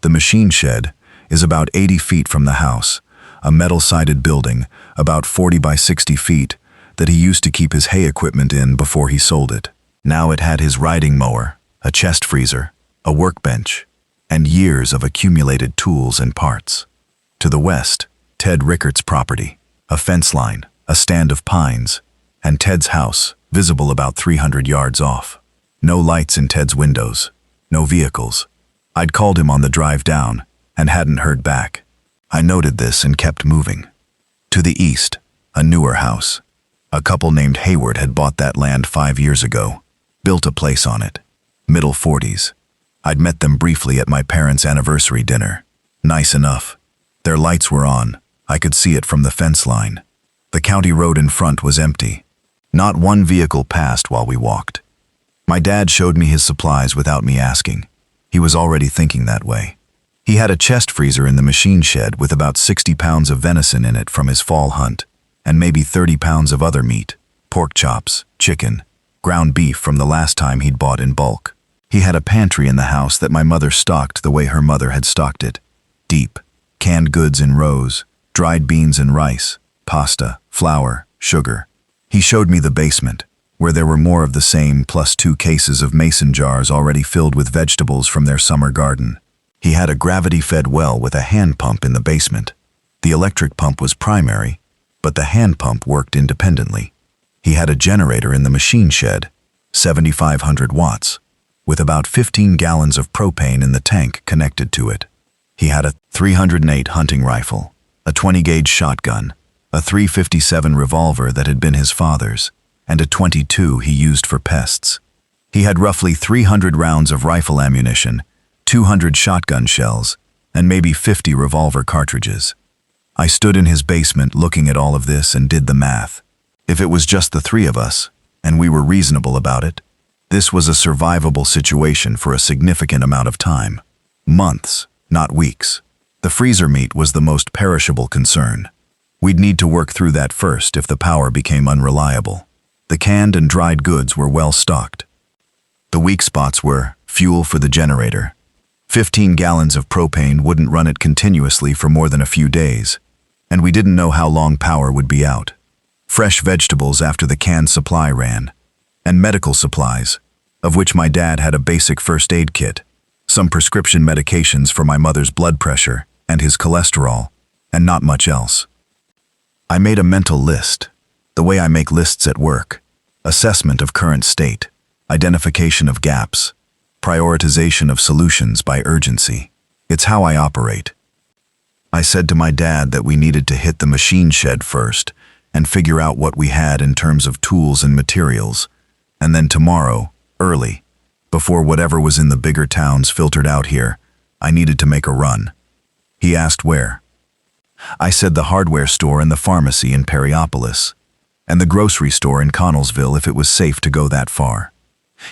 The machine shed is about 80 feet from the house, a metal-sided building about 40 by 60 feet that he used to keep his hay equipment in before he sold it. Now it had his riding mower, a chest freezer, a workbench, and years of accumulated tools and parts. To the west, Ted Rickart's property, a fence line, a stand of pines, and Ted's house, visible about 300 yards off. No lights in Ted's windows, no vehicles. I'd called him on the drive down and hadn't heard back. I noted this and kept moving. To the east, a newer house. A couple named Hayward had bought that land 5 years ago, built a place on it. Middle 40s. I'd met them briefly at my parents' anniversary dinner. Nice enough. Their lights were on. I could see it from the fence line. The county road in front was empty. Not one vehicle passed while we walked. My dad showed me his supplies without me asking. He was already thinking that way. He had a chest freezer in the machine shed with about 60 pounds of venison in it from his fall hunt, and maybe 30 pounds of other meat, pork chops, chicken, ground beef from the last time he'd bought in bulk. He had a pantry in the house that my mother stocked the way her mother had stocked it. Deep, canned goods in rows, dried beans and rice, pasta, flour, sugar. He showed me the basement, where there were more of the same plus 2 cases of mason jars already filled with vegetables from their summer garden. He had a gravity-fed well with a hand pump in the basement. The electric pump was primary, but the hand pump worked independently. He had a generator in the machine shed, 7,500 watts, with about 15 gallons of propane in the tank connected to it. He had a .308 hunting rifle, a 20-gauge shotgun, a .357 revolver that had been his father's, and a .22 he used for pests. He had roughly 300 rounds of rifle ammunition, 200 shotgun shells, and maybe 50 revolver cartridges. I stood in his basement looking at all of this and did the math. If it was just the 3 of us, and we were reasonable about it, this was a survivable situation for a significant amount of time. Months, not weeks. The freezer meat was the most perishable concern. We'd need to work through that first if the power became unreliable. The canned and dried goods were well stocked. The weak spots were fuel for the generator. 15 gallons of propane wouldn't run it continuously for more than a few days, and we didn't know how long power would be out. Fresh vegetables after the canned supply ran, and medical supplies, of which my dad had a basic first aid kit, some prescription medications for my mother's blood pressure and his cholesterol, and not much else. I made a mental list, the way I make lists at work: assessment of current state, identification of gaps, prioritization of solutions by urgency. It's how I operate. I said to my dad that we needed to hit the machine shed first and figure out what we had in terms of tools and materials, and then tomorrow, early, before whatever was in the bigger towns filtered out here, I needed to make a run. He asked where. I said the hardware store and the pharmacy in Perryopolis, and the grocery store in Connellsville if it was safe to go that far.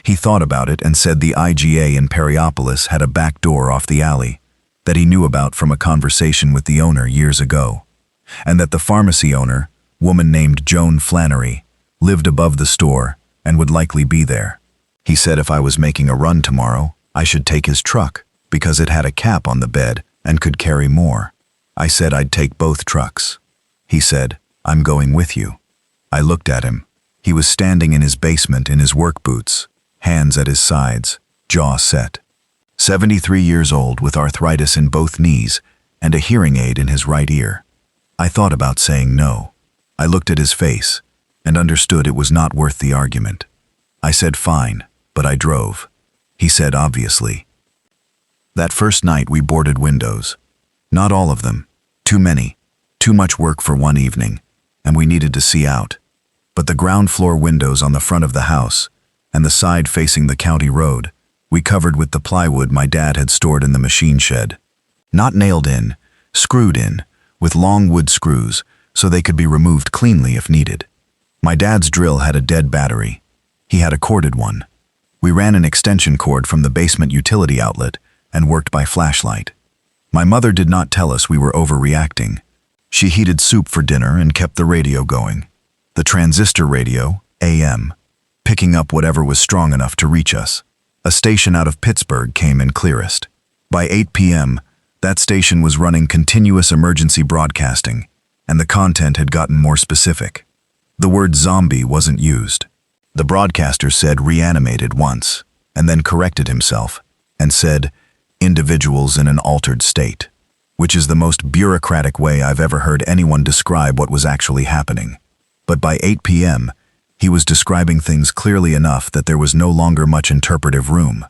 He thought about it and said the IGA in Perryopolis had a back door off the alley that he knew about from a conversation with the owner years ago, and that the pharmacy owner, woman named Joan Flannery, lived above the store and would likely be there. He said if I was making a run tomorrow, I should take his truck because it had a cap on the bed and could carry more. I said I'd take both trucks. He said, "I'm going with you." I looked at him. He was standing in his basement in his work boots, hands at his sides, jaw set. 73 years old with arthritis in both knees and a hearing aid in his right ear. I thought about saying no. I looked at his face and understood it was not worth the argument. I said fine, but I drove. He said obviously. That first night we boarded windows. Not all of them. Too many. Too much work for one evening, and we needed to see out. But the ground floor windows on the front of the house and the side facing the county road, we covered with the plywood my dad had stored in the machine shed. Not nailed in, screwed in, with long wood screws so they could be removed cleanly if needed. My dad's drill had a dead battery. He had a corded one. We ran an extension cord from the basement utility outlet and worked by flashlight. My mother did not tell us we were overreacting. She heated soup for dinner and kept the radio going. The transistor radio, AM, picking up whatever was strong enough to reach us. A A station out of Pittsburgh came in clearest. By 8 p.m., that station was running continuous emergency broadcasting, and the content had gotten more specific. The word zombie wasn't used. The broadcaster said reanimated once, and then corrected himself, and said individuals in an altered state, which is the most bureaucratic way I've ever heard anyone describe what was actually happening. But by 8 p.m., he was describing things clearly enough that there was no longer much interpretive room.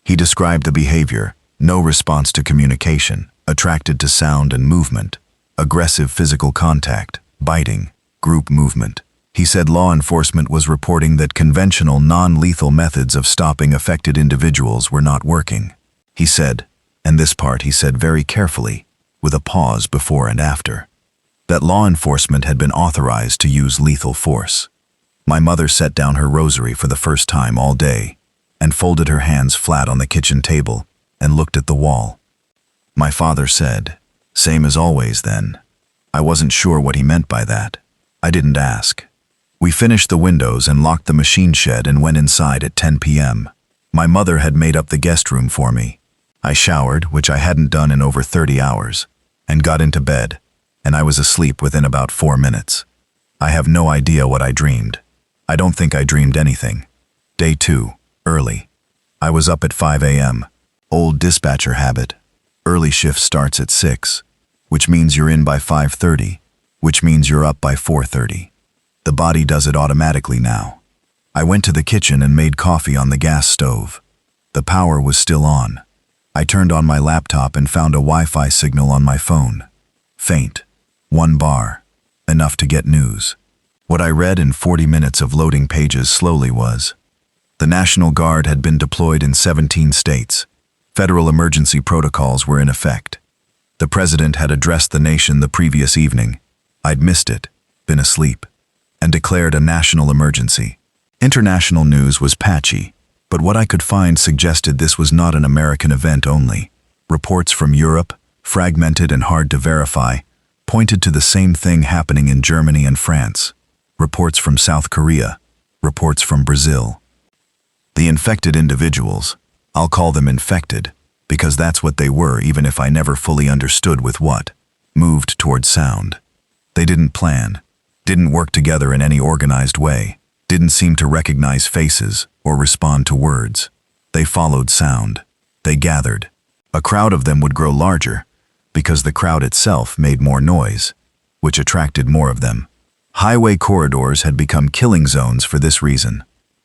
He described the behavior: no response to communication, attracted to sound and movement, aggressive physical contact, biting, group movement. He said law enforcement was reporting that conventional non-lethal methods of stopping affected individuals were not working. He said, and this part he said very carefully, with a pause before and after, that law enforcement had been authorized to use lethal force. My mother set down her rosary for the first time all day and folded her hands flat on the kitchen table and looked at the wall. My father said, "Same as always then." I wasn't sure what he meant by that. I didn't ask. We finished the windows and locked the machine shed and went inside at 10 p.m. My mother had made up the guest room for me. I showered, which I hadn't done in over 30 hours, and got into bed, and I was asleep within about 4 minutes. I have no idea what I dreamed. I don't think I dreamed anything. Day 2, early. I was up at 5 a.m. Old dispatcher habit. Early shift starts at 6, which means you're in by 5:30, which means you're up by 4:30. The body does it automatically now. I went to the kitchen and made coffee on the gas stove. The power was still on. I turned on my laptop and found a Wi-Fi signal on my phone. Faint. 1 bar. Enough to get news. What I read in 40 minutes of loading pages slowly was: the National Guard had been deployed in 17 states. Federal emergency protocols were in effect. The president had addressed the nation the previous evening. I'd missed it, been asleep, and declared a national emergency. International news was patchy, but what I could find suggested this was not an American event only. Reports from Europe, fragmented and hard to verify, pointed to the same thing happening in Germany and France. Reports from South Korea, reports from Brazil. The infected individuals, I'll call them infected, because that's what they were even if I never fully understood with what, moved toward sound. They didn't plan, didn't work together in any organized way, didn't seem to recognize faces or respond to words. They followed sound. They gathered. A crowd of them would grow larger, because the crowd itself made more noise, which attracted more of them. Highway corridors had become killing zones for this reason.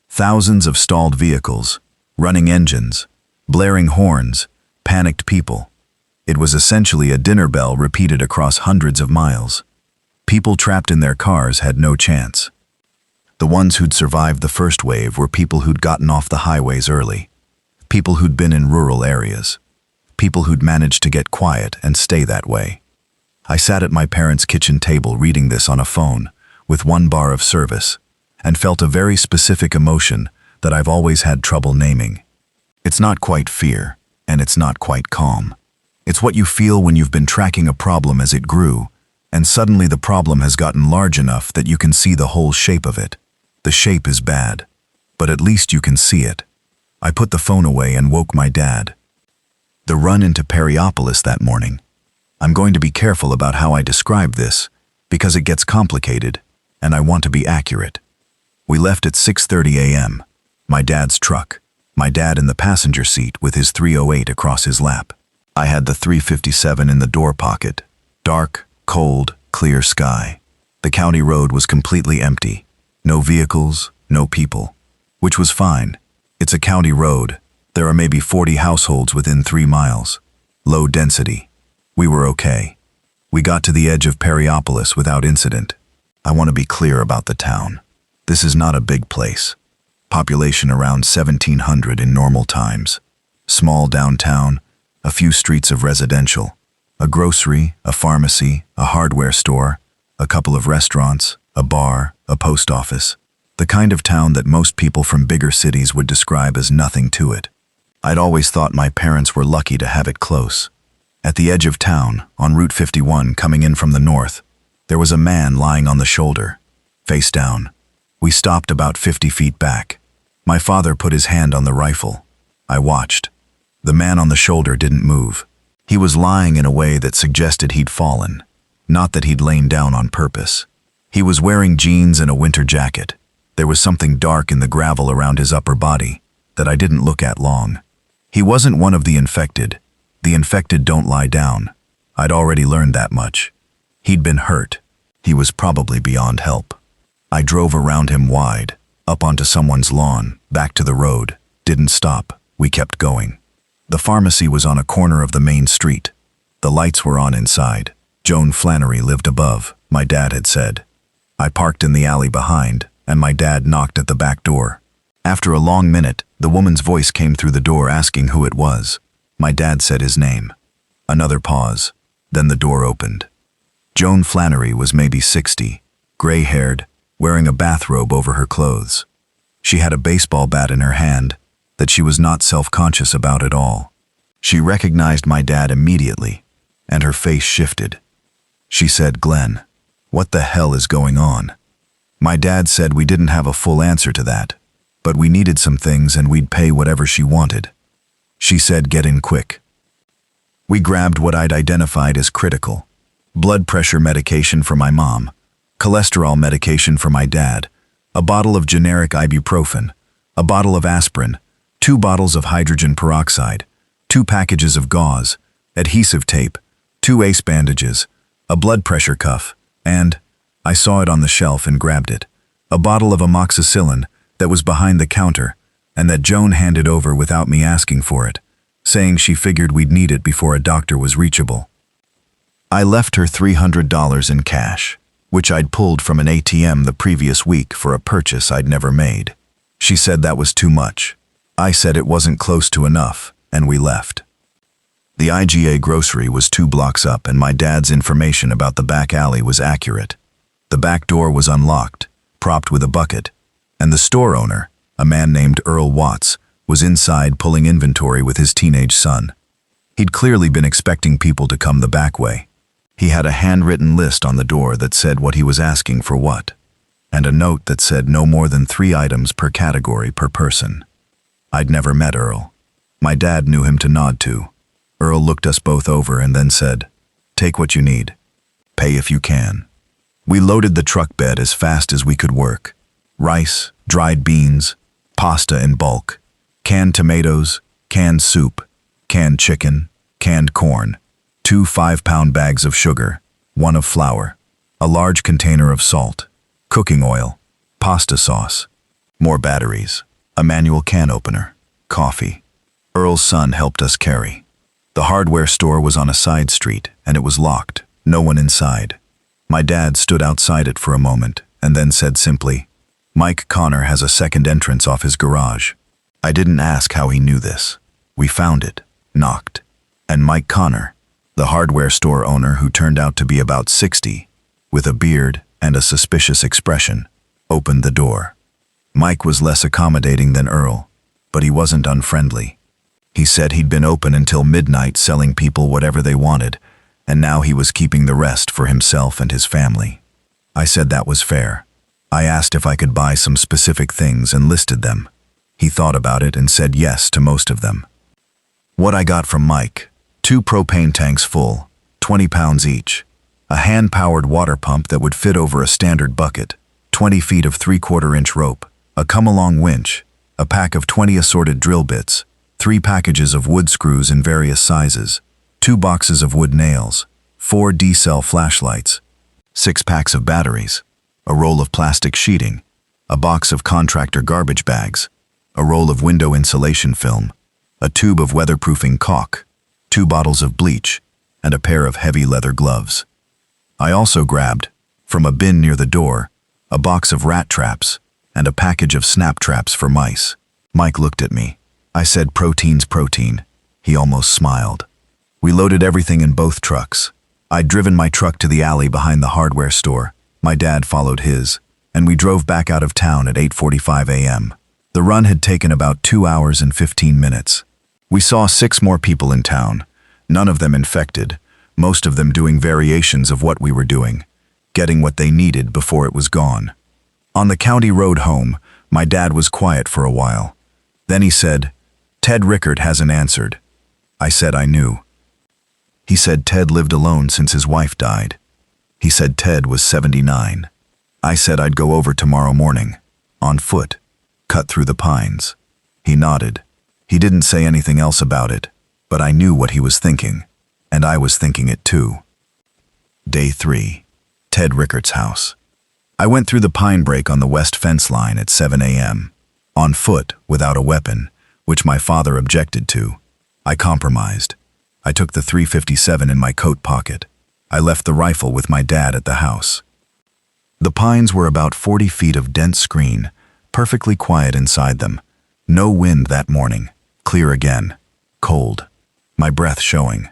Thousands of stalled vehicles, running engines, blaring horns, panicked people. It was essentially a dinner bell repeated across hundreds of miles. People trapped in their cars had no chance. The ones who'd survived the first wave were people who'd gotten off the highways early, people who'd been in rural areas, people who'd managed to get quiet and stay that way. I sat at my parents' kitchen table reading this on a phone, with 1 bar of service, and felt a very specific emotion that I've always had trouble naming. It's not quite fear, and it's not quite calm. It's what you feel when you've been tracking a problem as it grew, and suddenly the problem has gotten large enough that you can see the whole shape of it. The shape is bad, but at least you can see it. I put the phone away and woke my dad. The run into Periopolis that morning. I'm going to be careful about how I describe this, because it gets complicated, and I want to be accurate. We left at 6:30 a.m. My dad's truck. My dad in the passenger seat with his 308 across his lap. I had the 357 in the door pocket. Dark, cold, clear sky. The county road was completely empty. No vehicles, no people. Which was fine. It's a county road. There are maybe 40 households within 3 miles. Low density. We were okay. We got to the edge of Periopolis without incident. I want to be clear about the town. This is not a big place. Population around 1,700 in normal times. Small downtown, a few streets of residential, a grocery, a pharmacy, a hardware store, a couple of restaurants, a bar, a post office. The kind of town that most people from bigger cities would describe as nothing to it. I'd always thought my parents were lucky to have it close. At the edge of town, on Route 51 coming in from the north, there was a man lying on the shoulder, face down. We stopped about 50 feet back. My father put his hand on the rifle. I watched. The man on the shoulder didn't move. He was lying in a way that suggested he'd fallen, not that he'd lain down on purpose. He was wearing jeans and a winter jacket. There was something dark in the gravel around his upper body that I didn't look at long. He wasn't one of the infected. The infected don't lie down. I'd already learned that much. He'd been hurt. He was probably beyond help. I drove around him wide, up onto someone's lawn, back to the road. Didn't stop. We kept going. The pharmacy was on a corner of the main street. The lights were on inside. Joan Flannery lived above, my dad had said. I parked in the alley behind, and my dad knocked at the back door. After a long minute, the woman's voice came through the door asking who it was. My dad said his name. Another pause. Then the door opened. Joan Flannery was maybe 60, gray-haired, wearing a bathrobe over her clothes. She had a baseball bat in her hand that she was not self-conscious about at all. She recognized my dad immediately, and her face shifted. She said, "Glenn, what the hell is going on?" My dad said we didn't have a full answer to that, but we needed some things and we'd pay whatever she wanted. She said, "Get in quick." We grabbed what I'd identified as critical: blood pressure medication for my mom, cholesterol medication for my dad, a bottle of generic ibuprofen, a bottle of aspirin, 2 bottles of hydrogen peroxide, 2 packages of gauze, adhesive tape, 2 ace bandages, a blood pressure cuff, and, I saw it on the shelf and grabbed it, a bottle of amoxicillin that was behind the counter and that Joan handed over without me asking for it, saying she figured we'd need it before a doctor was reachable. I left her $300 in cash, which I'd pulled from an ATM the previous week for a purchase I'd never made. She said that was too much. I said it wasn't close to enough, and we left. The IGA grocery was 2 blocks up, and my dad's information about the back alley was accurate. The back door was unlocked, propped with a bucket, and the store owner, a man named Earl Watts, was inside pulling inventory with his teenage son. He'd clearly been expecting people to come the back way. He had a handwritten list on the door that said what he was asking for what, and a note that said no more than 3 items per category per person. I'd never met Earl. My dad knew him to nod to. Earl looked us both over and then said, "Take what you need. Pay if you can." We loaded the truck bed as fast as we could work. Rice, dried beans, pasta in bulk, canned tomatoes, canned soup, canned chicken, canned corn, 2 5-pound bags of sugar, 1 of flour, a large container of salt, cooking oil, pasta sauce, more batteries, a manual can opener, coffee. Earl's son helped us carry. The hardware store was on a side street, and it was locked, no one inside. My dad stood outside it for a moment, and then said simply, "Mike Connor has a second entrance off his garage." I didn't ask how he knew this. We found it, knocked, and Mike Connor, the hardware store owner who turned out to be about 60, with a beard and a suspicious expression, opened the door. Mike was less accommodating than Earl, but he wasn't unfriendly. He said he'd been open until midnight selling people whatever they wanted, and now he was keeping the rest for himself and his family. I said that was fair. I asked if I could buy some specific things and listed them. He thought about it and said yes to most of them. What I got from Mike: 2 propane tanks full, 20 pounds each, a hand-powered water pump that would fit over a standard bucket, 20 feet of 3/4-inch rope, a come-along winch, a pack of 20 assorted drill bits, 3 packages of wood screws in various sizes, 2 boxes of wood nails, 4 D-cell flashlights, 6 packs of batteries, a roll of plastic sheeting, a box of contractor garbage bags, a roll of window insulation film, a tube of weatherproofing caulk, 2 bottles of bleach, and a pair of heavy leather gloves. I also grabbed, from a bin near the door, a box of rat traps and a package of snap traps for mice. Mike looked at me. I said, "Protein's protein." He almost smiled. We loaded everything in both trucks. I'd driven my truck to the alley behind the hardware store. My dad followed his, and we drove back out of town at 8:45 a.m. The run had taken about 2 hours and 15 minutes. We saw 6 more people in town, none of them infected, most of them doing variations of what we were doing, getting what they needed before it was gone. On the county road home, my dad was quiet for a while. Then he said, Ted Rickard hasn't answered. I said I knew. He said Ted lived alone since his wife died. He said Ted was 79. I said I'd go over tomorrow morning, on foot, cut through the pines. He nodded. He didn't say anything else about it, but I knew what he was thinking, and I was thinking it too. Day 3. Ted Rickard's house. I went through the pine break on the west fence line at 7 a.m., on foot, without a weapon, which my father objected to. I compromised. I took the .357 in my coat pocket. I left the rifle with my dad at the house. The pines were about 40 feet of dense screen, perfectly quiet inside them. No wind that morning, clear again, cold, my breath showing.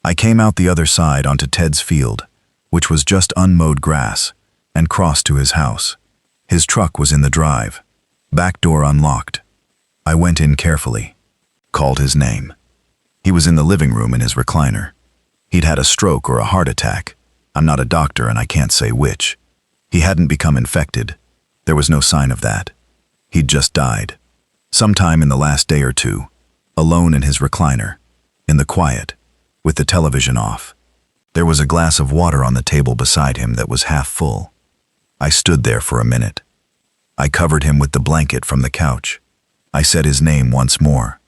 I came out the other side onto Ted's field, which was just unmowed grass, and crossed to his house. His truck was in the drive, back door unlocked. I went in carefully, called his name. He was in the living room in his recliner. He'd had a stroke or a heart attack. I'm not a doctor and I can't say which. He hadn't become infected. There was no sign of that. He'd just died. Sometime in the last day or two, alone in his recliner, in the quiet, with the television off. There was a glass of water on the table beside him that was half full. I stood there for a minute. I covered him with the blanket from the couch. I said his name once more.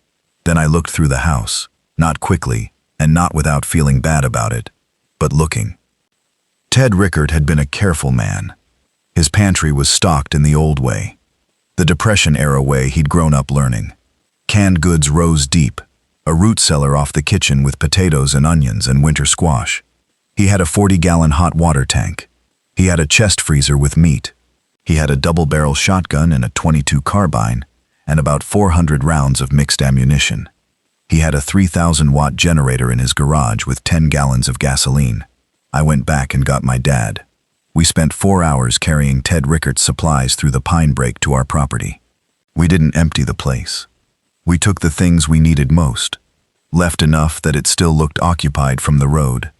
Then I looked through the house, not quickly and not without feeling bad about it, but looking. Ted Rickard had been a careful man. His pantry was stocked in the old way, the Depression-era way he'd grown up learning. Canned goods rose deep, a root cellar off the kitchen with potatoes and onions and winter squash. He had a 40-gallon hot water tank. He had a chest freezer with meat. He had a double-barrel shotgun and a .22 carbine, and about 400 rounds of mixed ammunition. He had a 3,000-watt generator in his garage with 10 gallons of gasoline. I went back and got my dad. We spent 4 hours carrying Ted Rickard's supplies through the pine break to our property. We didn't empty the place. We took the things we needed most, left enough that it still looked occupied from the road,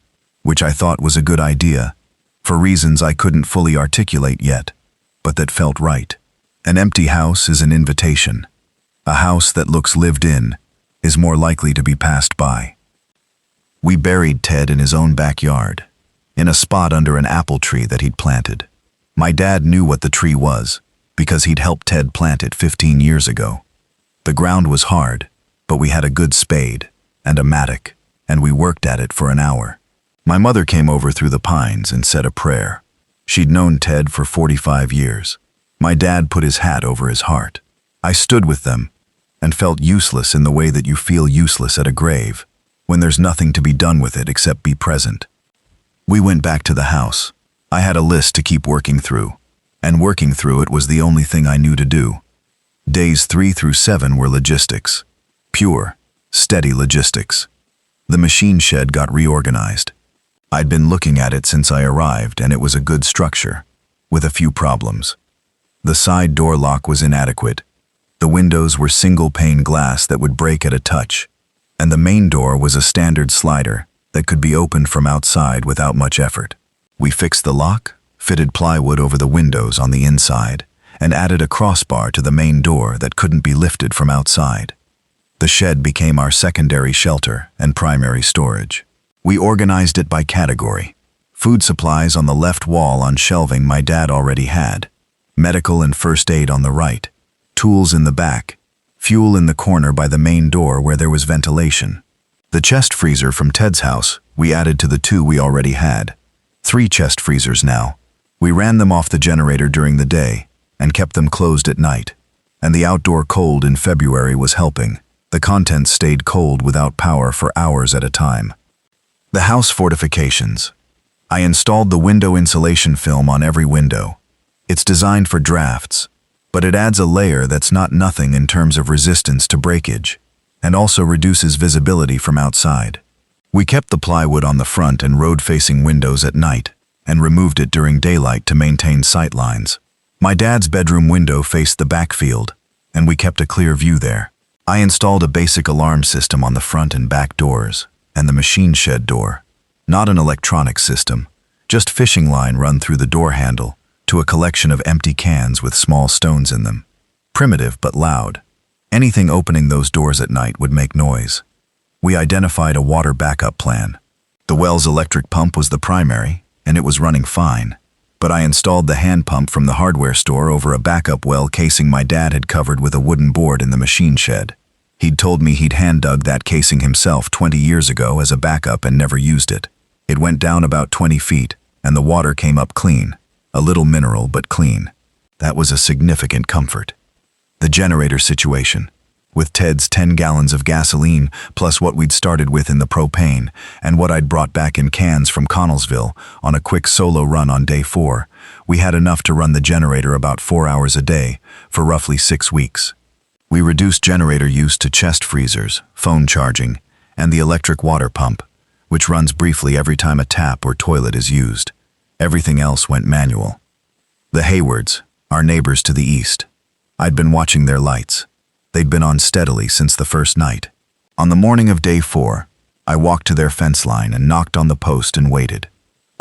which I thought was a good idea, for reasons I couldn't fully articulate yet, but that felt right. An empty house is an invitation. A house that looks lived in is more likely to be passed by. We buried Ted in his own backyard, in a spot under an apple tree that he'd planted. My dad knew what the tree was, because he'd helped Ted plant it 15 years ago. The ground was hard, but we had a good spade and a mattock, and we worked at it for an hour. My mother came over through the pines and said a prayer. She'd known Ted for 45 years. My dad put his hat over his heart. I stood with them and felt useless in the way that you feel useless at a grave, when there's nothing to be done with it except be present. We went back to the house. I had a list to keep working through, and working through it was the only thing I knew to do. Days 3 through 7 were logistics. Pure, steady logistics. The machine shed got reorganized. I'd been looking at it since I arrived, and it was a good structure, with a few problems. The side door lock was inadequate. The windows were single-pane glass that would break at a touch, and the main door was a standard slider that could be opened from outside without much effort. We fixed the lock, fitted plywood over the windows on the inside, and added a crossbar to the main door that couldn't be lifted from outside. The shed became our secondary shelter and primary storage. We organized it by category. Food supplies on the left wall on shelving my dad already had, medical and first aid on the right, tools in the back, fuel in the corner by the main door where there was ventilation. The chest freezer from Ted's house we added to the 2 we already had. 3 chest freezers now. We ran them off the generator during the day and kept them closed at night. And the outdoor cold in February was helping. The contents stayed cold without power for hours at a time. The house fortifications. I installed the window insulation film on every window. It's designed for drafts, but it adds a layer that's not nothing in terms of resistance to breakage, and also reduces visibility from outside. We kept the plywood on the front and road-facing windows at night, and removed it during daylight to maintain sight lines. My dad's bedroom window faced the backfield, and we kept a clear view there. I installed a basic alarm system on the front and back doors, and the machine shed door. Not an electronic system, just fishing line run through the door handle to a collection of empty cans with small stones in them. Primitive but loud. Anything opening those doors at night would make noise. We identified a water backup plan. The well's electric pump was the primary, and it was running fine. But I installed the hand pump from the hardware store over a backup well casing my dad had covered with a wooden board in the machine shed. He'd told me he'd hand-dug that casing himself 20 years ago as a backup and never used it. It went down about 20 feet, and the water came up clean. A little mineral, but clean. That was a significant comfort. The generator situation. With Ted's 10 gallons of gasoline, plus what we'd started with in the propane, and what I'd brought back in cans from Connellsville on a quick solo run on day 4, we had enough to run the generator about 4 hours a day for roughly 6 weeks. We reduced generator use to chest freezers, phone charging, and the electric water pump, which runs briefly every time a tap or toilet is used. Everything else went manual. The Haywards, our neighbors to the east. I'd been watching their lights. They'd been on steadily since the first night. On the morning of day 4, I walked to their fence line and knocked on the post and waited.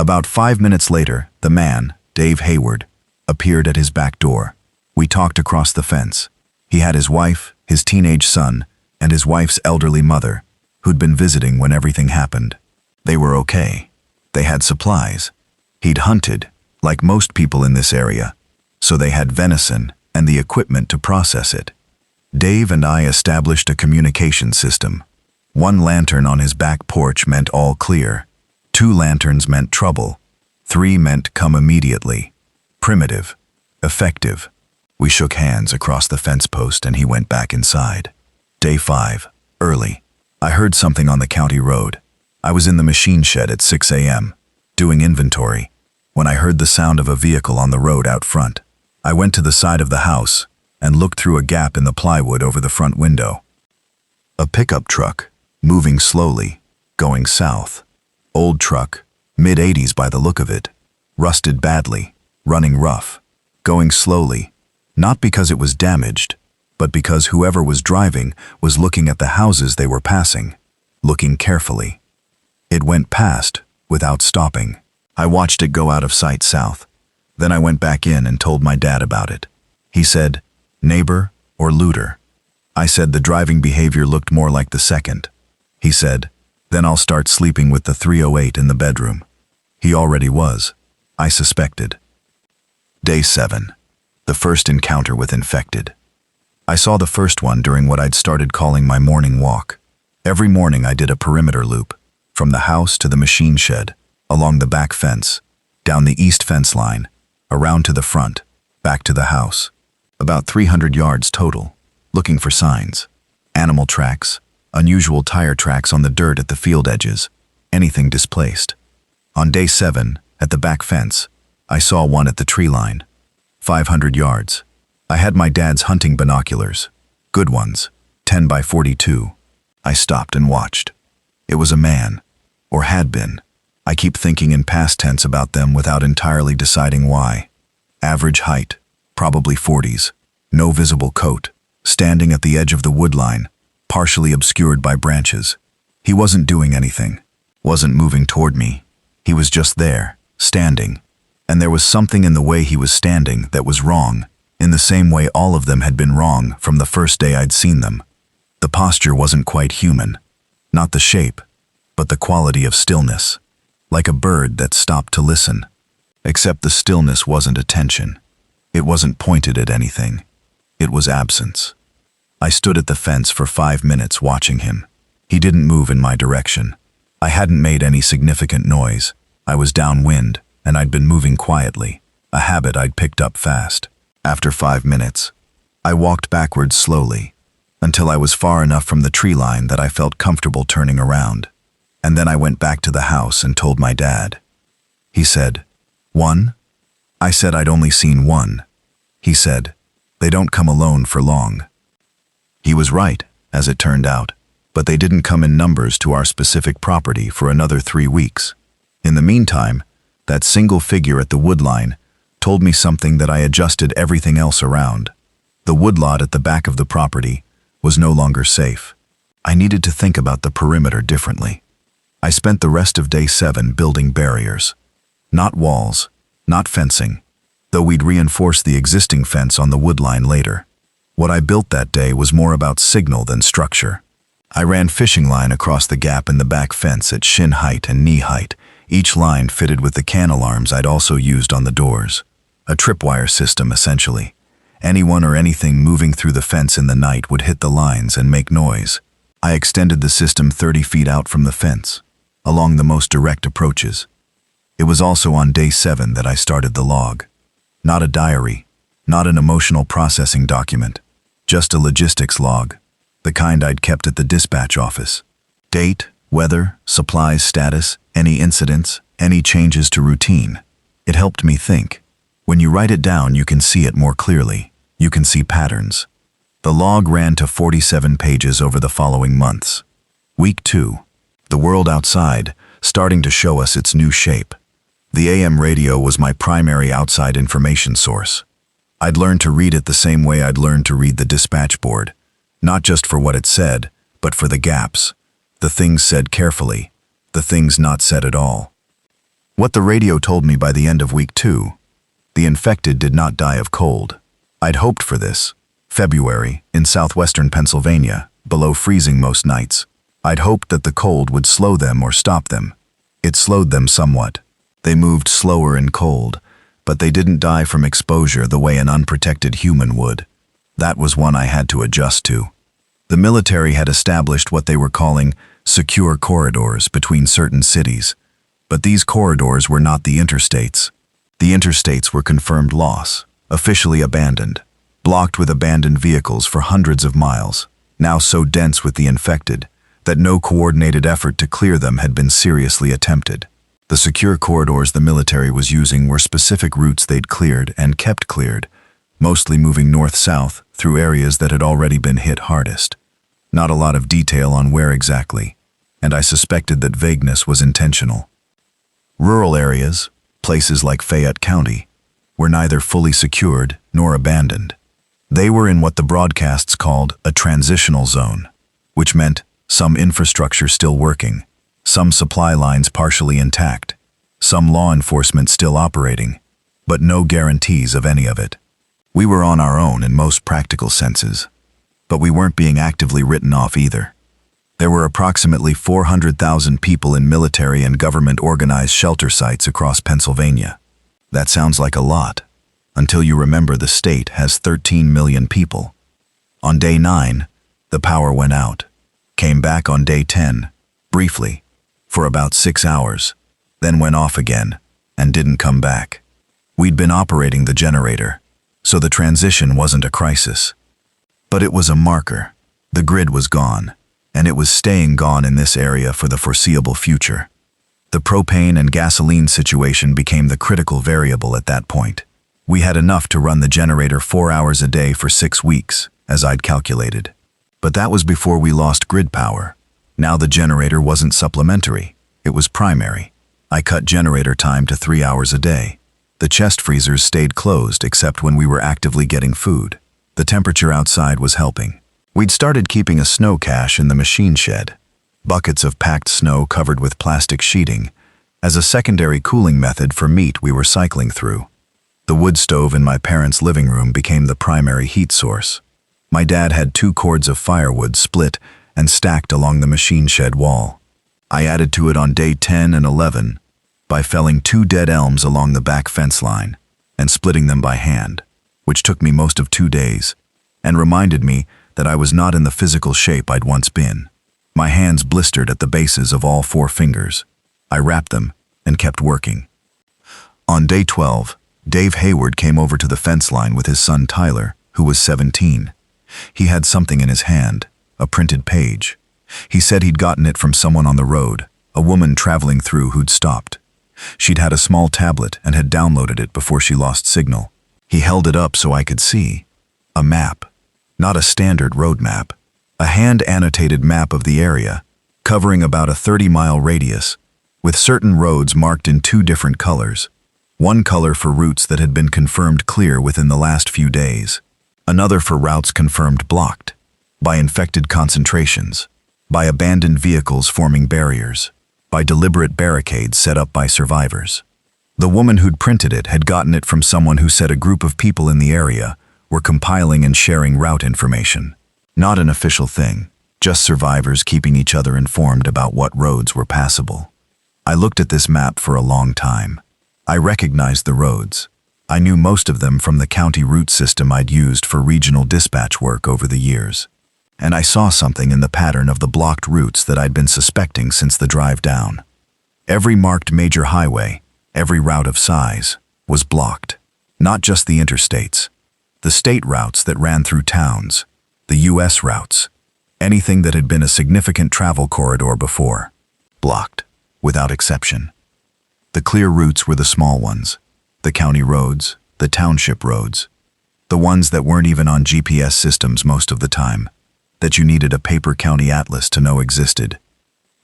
About 5 minutes later, the man, Dave Hayward, appeared at his back door. We talked across the fence. He had his wife, his teenage son, and his wife's elderly mother, who'd been visiting when everything happened. They were okay. They had supplies. He'd hunted, like most people in this area, so they had venison and the equipment to process it. Dave and I established a communication system. 1 lantern on his back porch meant all clear. 2 lanterns meant trouble. 3 meant come immediately. Primitive. Effective. We shook hands across the fence post and he went back inside. Day 5. Early. I heard something on the county road. I was in the machine shed at 6 a.m., doing inventory, when I heard the sound of a vehicle on the road out front. I went to the side of the house and looked through a gap in the plywood over the front window. A pickup truck, moving slowly, going south. Old truck, mid-80s by the look of it, rusted badly, running rough, going slowly, not because it was damaged, but because whoever was driving was looking at the houses they were passing, looking carefully. It went past, without stopping. I watched it go out of sight south. Then I went back in and told my dad about it. He said, neighbor or looter? I said the driving behavior looked more like the second. He said, then I'll start sleeping with the 308 in the bedroom. He already was. I suspected. Day 7. The first encounter with infected. I saw the first one during what I'd started calling my morning walk. Every morning I did a perimeter loop, from the house to the machine shed, along the back fence, down the east fence line, around to the front, back to the house. About 300 yards total, looking for signs. Animal tracks, unusual tire tracks on the dirt at the field edges, anything displaced. On day 7, at the back fence, I saw one at the tree line. 500 yards. I had my dad's hunting binoculars. Good ones, 10 by 42. I stopped and watched. It was a man, or had been. I keep thinking in past tense about them without entirely deciding why. Average height, probably 40s, no visible coat, standing at the edge of the wood line, partially obscured by branches. He wasn't doing anything, wasn't moving toward me. He was just there, standing. And there was something in the way he was standing that was wrong, in the same way all of them had been wrong from the first day I'd seen them. The posture wasn't quite human. Not the shape, but the quality of stillness. Like a bird that stopped to listen. Except the stillness wasn't attention. It wasn't pointed at anything. It was absence. I stood at the fence for 5 minutes watching him. He didn't move in my direction. I hadn't made any significant noise. I was downwind, and I'd been moving quietly, a habit I'd picked up fast. After 5 minutes, I walked backwards slowly, until I was far enough from the tree line that I felt comfortable turning around. And then I went back to the house and told my dad. He said, "One?" I said I'd only seen one. He said, "They don't come alone for long." He was right, as it turned out, but they didn't come in numbers to our specific property for another 3 weeks. In the meantime, that single figure at the wood line told me something that I adjusted everything else around. The woodlot at the back of the property was no longer safe. I needed to think about the perimeter differently. I spent the rest of day 7 building barriers. Not walls, not fencing, though we'd reinforce the existing fence on the wood line later. What I built that day was more about signal than structure. I ran fishing line across the gap in the back fence at shin height and knee height, each line fitted with the can alarms I'd also used on the doors. A tripwire system, essentially. Anyone or anything moving through the fence in the night would hit the lines and make noise. I extended the system 30 feet out from the fence, along the most direct approaches. It was also on day 7 that I started the log. Not a diary, not an emotional processing document, just a logistics log, the kind I'd kept at the dispatch office. Date, weather, supplies status, any incidents, any changes to routine. It helped me think. When you write it down, you can see it more clearly. You can see patterns. The log ran to 47 pages over the following months. Week 2. The world outside, starting to show us its new shape. The AM radio was my primary outside information source. I'd learned to read it the same way I'd learned to read the dispatch board, not just for what it said, but for the gaps, the things said carefully, the things not said at all. What the radio told me by the end of week 2, the infected did not die of cold. I'd hoped for this. February, in southwestern Pennsylvania, below freezing most nights. I'd hoped that the cold would slow them or stop them. It slowed them somewhat. They moved slower and cold, but they didn't die from exposure the way an unprotected human would. That was one I had to adjust to. The military had established what they were calling secure corridors between certain cities, but these corridors were not the interstates. The interstates were confirmed loss, officially abandoned, blocked with abandoned vehicles for hundreds of miles, now so dense with the infected that no coordinated effort to clear them had been seriously attempted. The secure corridors the military was using were specific routes they'd cleared and kept cleared, mostly moving north-south through areas that had already been hit hardest. Not a lot of detail on where exactly, and I suspected that vagueness was intentional. Rural areas, places like Fayette County, were neither fully secured nor abandoned. They were in what the broadcasts called a transitional zone, which meant some infrastructure still working, some supply lines partially intact, some law enforcement still operating, but no guarantees of any of it. We were on our own in most practical senses, but we weren't being actively written off either. There were approximately 400,000 people in military and government-organized shelter sites across Pennsylvania. That sounds like a lot, until you remember the state has 13 million people. On day 9, the power went out, came back on day 10, briefly, for about 6 hours, then went off again, and didn't come back. We'd been operating the generator, so the transition wasn't a crisis. But it was a marker. The grid was gone, and it was staying gone in this area for the foreseeable future. The propane and gasoline situation became the critical variable at that point. We had enough to run the generator 4 hours a day for 6 weeks, as I'd calculated. But that was before we lost grid power. Now the generator wasn't supplementary, it was primary. I cut generator time to 3 hours a day. The chest freezers stayed closed except when we were actively getting food. The temperature outside was helping. We'd started keeping a snow cache in the machine shed, buckets of packed snow covered with plastic sheeting, as a secondary cooling method for meat we were cycling through. The wood stove in my parents' living room became the primary heat source. My dad had 2 cords of firewood split and stacked along the machine shed wall. I added to it on day 10 and 11 by felling 2 dead elms along the back fence line and splitting them by hand, which took me most of 2 days, and reminded me that I was not in the physical shape I'd once been. My hands blistered at the bases of all 4 fingers. I wrapped them and kept working. On day 12, Dave Hayward came over to the fence line with his son Tyler, who was 17. He had something in his hand, a printed page. He said he'd gotten it from someone on the road, a woman traveling through who'd stopped. She'd had a small tablet and had downloaded it before she lost signal. He held it up so I could see. A map. Not a standard road map. A hand-annotated map of the area, covering about a 30-mile radius, with certain roads marked in 2 different colors. One color for routes that had been confirmed clear within the last few days. Another for routes confirmed blocked, by infected concentrations, by abandoned vehicles forming barriers, by deliberate barricades set up by survivors. The woman who'd printed it had gotten it from someone who said a group of people in the area were compiling and sharing route information. Not an official thing, just survivors keeping each other informed about what roads were passable. I looked at this map for a long time. I recognized the roads. I knew most of them from the county route system I'd used for regional dispatch work over the years. And I saw something in the pattern of the blocked routes that I'd been suspecting since the drive down. Every marked major highway, every route of size, was blocked. Not just the interstates. The state routes that ran through towns. The U.S. routes. Anything that had been a significant travel corridor before. Blocked, without exception. The clear routes were the small ones. The county roads, the township roads. The ones that weren't even on GPS systems most of the time. That you needed a paper county atlas to know existed.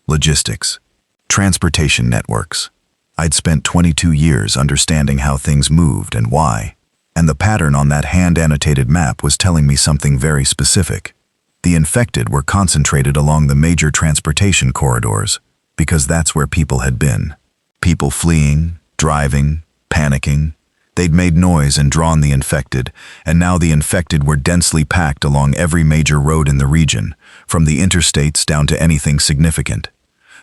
Logistics. Transportation networks. I'd spent 22 years understanding how things moved and why, and the pattern on that hand-annotated map was telling me something very specific. The infected were concentrated along the major transportation corridors, because that's where people had been. People fleeing, driving, panicking. They'd made noise and drawn the infected, and now the infected were densely packed along every major road in the region, from the interstates down to anything significant.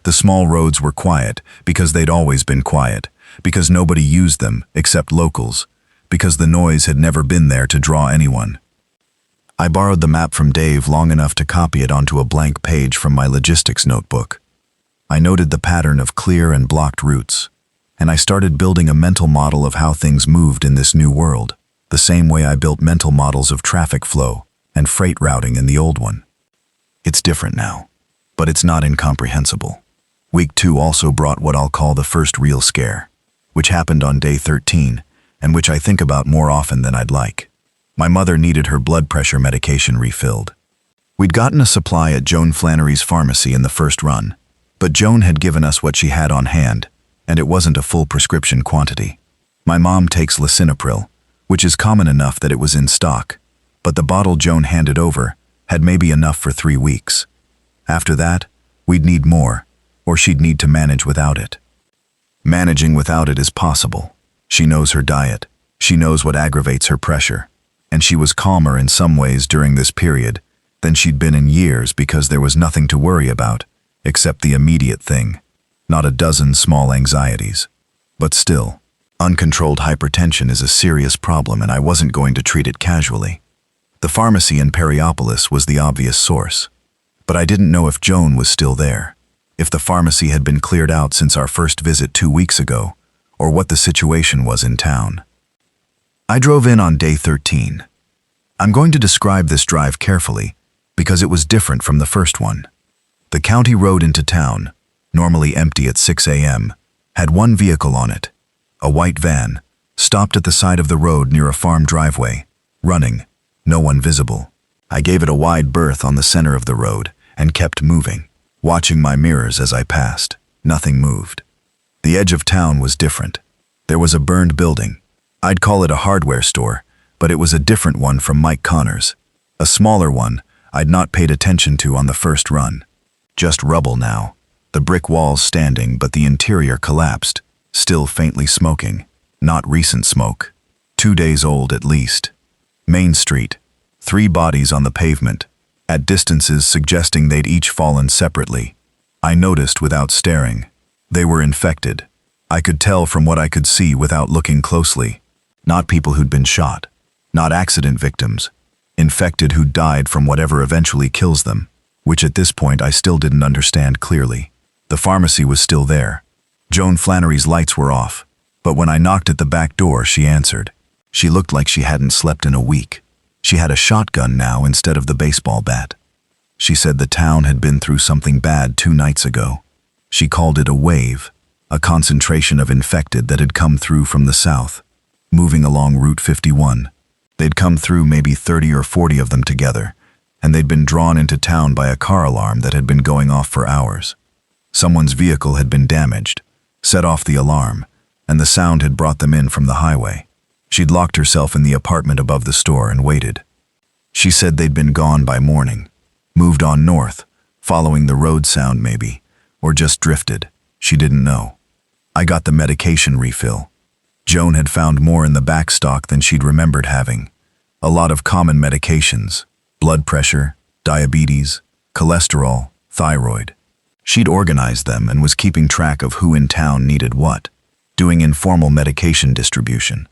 The small roads were quiet because they'd always been quiet, because nobody used them except locals, because the noise had never been there to draw anyone. I borrowed the map from Dave long enough to copy it onto a blank page from my logistics notebook. I noted the pattern of clear and blocked routes, and I started building a mental model of how things moved in this new world, the same way I built mental models of traffic flow and freight routing in the old one. It's different now, but it's not incomprehensible. Week 2 also brought what I'll call the first real scare, which happened on day 13, and which I think about more often than I'd like. My mother needed her blood pressure medication refilled. We'd gotten a supply at Joan Flannery's pharmacy in the first run, but Joan had given us what she had on hand, and it wasn't a full prescription quantity. My mom takes lisinopril, which is common enough that it was in stock, but the bottle Joan handed over had maybe enough for 3 weeks. After that, we'd need more, or she'd need to manage without it. Managing without it is possible. She knows her diet. She knows what aggravates her pressure. And she was calmer in some ways during this period than she'd been in years because there was nothing to worry about, except the immediate thing, not a dozen small anxieties. But still, uncontrolled hypertension is a serious problem and I wasn't going to treat it casually. The pharmacy in Periopolis was the obvious source, but I didn't know if Joan was still there, if the pharmacy had been cleared out since our first visit 2 weeks ago, or what the situation was in town. I drove in on day 13. I'm going to describe this drive carefully because it was different from the first one. The county road into town, normally empty at 6 a.m., had one vehicle on it, a white van, stopped at the side of the road near a farm driveway, running, no one visible. I gave it a wide berth on the center of the road and kept moving, watching my mirrors as I passed. Nothing moved. The edge of town was different. There was a burned building. I'd call it a hardware store, but it was a different one from Mike Connor's. A smaller one I'd not paid attention to on the first run. Just rubble now. The brick walls standing, but the interior collapsed, still faintly smoking. Not recent smoke. 2 days old at least. Main Street. 3 bodies on the pavement, at distances suggesting they'd each fallen separately. I noticed without staring. They were infected. I could tell from what I could see without looking closely. Not people who'd been shot. Not accident victims. Infected who died from whatever eventually kills them, which at this point I still didn't understand clearly. The pharmacy was still there. Joan Flannery's lights were off, but when I knocked at the back door, she answered. She looked like she hadn't slept in a week. She had a shotgun now instead of the baseball bat. She said the town had been through something bad 2 nights ago. She called it a wave, a concentration of infected that had come through from the south, moving along Route 51. They'd come through maybe 30 or 40 of them together, and they'd been drawn into town by a car alarm that had been going off for hours. Someone's vehicle had been damaged, set off the alarm, and the sound had brought them in from the highway. She'd locked herself in the apartment above the store and waited. She said they'd been gone by morning, moved on north, following the road sound maybe, or just drifted. She didn't know. I got the medication refill. Joan had found more in the back stock than she'd remembered having. A lot of common medications: blood pressure, diabetes, cholesterol, thyroid. She'd organized them and was keeping track of who in town needed what, doing informal medication distribution.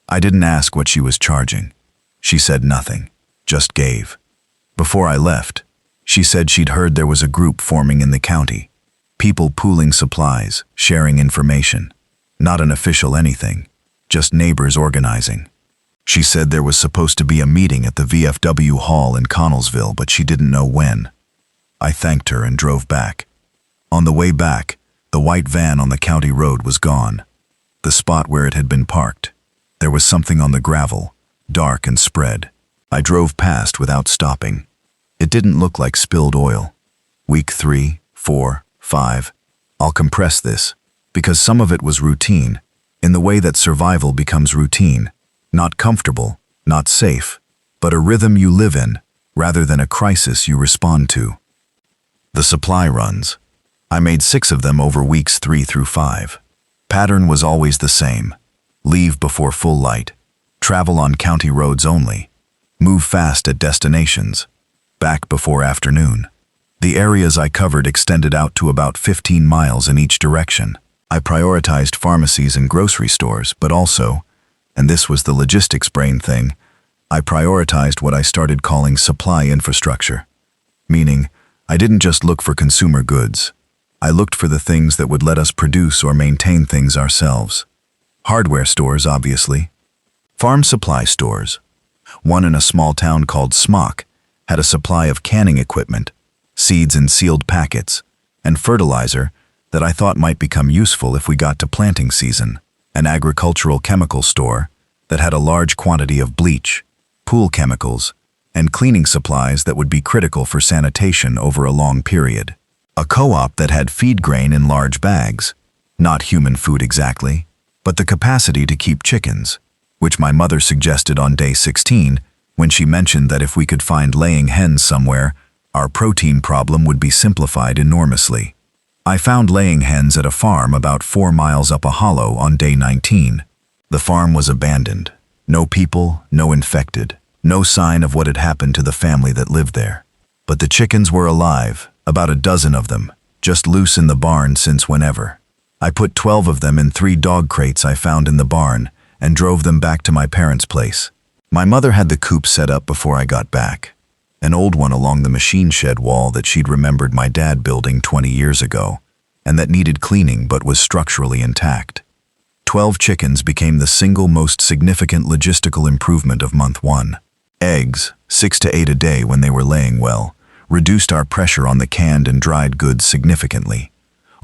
I didn't ask what she was charging. She said nothing, just gave. Before I left, she said she'd heard there was a group forming in the county, people pooling supplies, sharing information. Not an official anything, just neighbors organizing. She said there was supposed to be a meeting at the VFW hall in Connellsville, but she didn't know when. I thanked her and drove back. On the way back, the white van on the county road was gone. The spot where it had been parked. There was something on the gravel, dark and spread. I drove past without stopping. It didn't look like spilled oil. Week 3, 4, 5. I'll compress this, because some of it was routine, in the way that survival becomes routine. Not comfortable, not safe, but a rhythm you live in, rather than a crisis you respond to. The supply runs. I made 6 of them over weeks 3 through 5. Pattern was always the same. Leave before full light. Travel on county roads only. Move fast at destinations. Back before afternoon. The areas I covered extended out to about 15 miles in each direction. I prioritized pharmacies and grocery stores, but also, and this was the logistics brain thing, I prioritized what I started calling supply infrastructure. Meaning, I didn't just look for consumer goods. I looked for the things that would let us produce or maintain things ourselves. Hardware stores, obviously. Farm supply stores. One in a small town called Smock had a supply of canning equipment, seeds in sealed packets, and fertilizer that I thought might become useful if we got to planting season. An agricultural chemical store that had a large quantity of bleach, pool chemicals, and cleaning supplies that would be critical for sanitation over a long period. A co-op that had feed grain in large bags, not human food exactly, but the capacity to keep chickens, which my mother suggested on day 16 when she mentioned that if we could find laying hens somewhere, our protein problem would be simplified enormously. I found laying hens at a farm about 4 miles up a hollow on day 19. The farm was abandoned. No people, no infected, no sign of what had happened to the family that lived there. But the chickens were alive, about a dozen of them, just loose in the barn since whenever. I put 12 of them in 3 dog crates I found in the barn and drove them back to my parents' place. My mother had the coop set up before I got back. An old one along the machine shed wall that she'd remembered my dad building 20 years ago, and that needed cleaning but was structurally intact. 12 chickens became the single most significant logistical improvement of month 1. Eggs, 6 to 8 a day when they were laying well, reduced our pressure on the canned and dried goods significantly.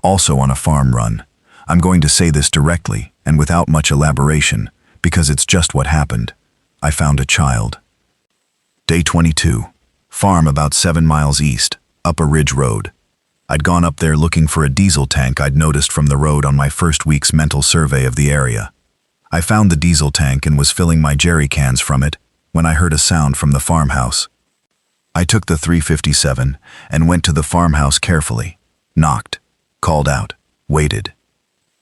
Also on a farm run. I'm going to say this directly and without much elaboration, because it's just what happened. I found a child. Day 22. Farm about 7 miles east, up a ridge road. I'd gone up there looking for a diesel tank I'd noticed from the road on my first week's mental survey of the area. I found the diesel tank and was filling my jerry cans from it when I heard a sound from the farmhouse. I took the 357 and went to the farmhouse carefully, knocked, called out, waited.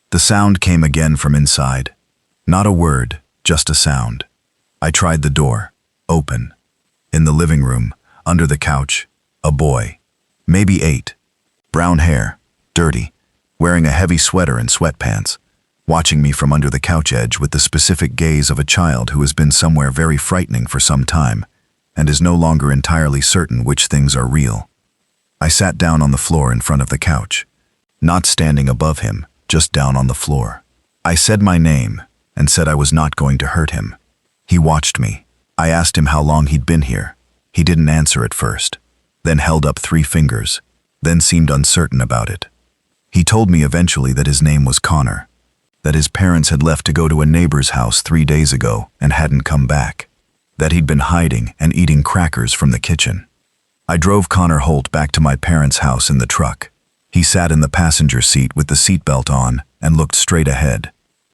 The sound came again from inside. Not a word, just a sound. I tried the door, open. In the living room, under the couch, a boy, maybe 8, brown hair, dirty, wearing a heavy sweater and sweatpants, watching me from under the couch edge with the specific gaze of a child who has been somewhere very frightening for some time and is no longer entirely certain which things are real. I sat down on the floor in front of the couch, not standing above him, just down on the floor. I said my name and said I was not going to hurt him. He watched me. I asked him how long he'd been here. He didn't answer at first, then held up 3 fingers, then seemed uncertain about it. He told me eventually that his name was Connor, that his parents had left to go to a neighbor's house 3 days ago and hadn't come back, that he'd been hiding and eating crackers from the kitchen. I drove Connor Holt back to my parents' house in the truck. He sat in the passenger seat with the seatbelt on and looked straight ahead.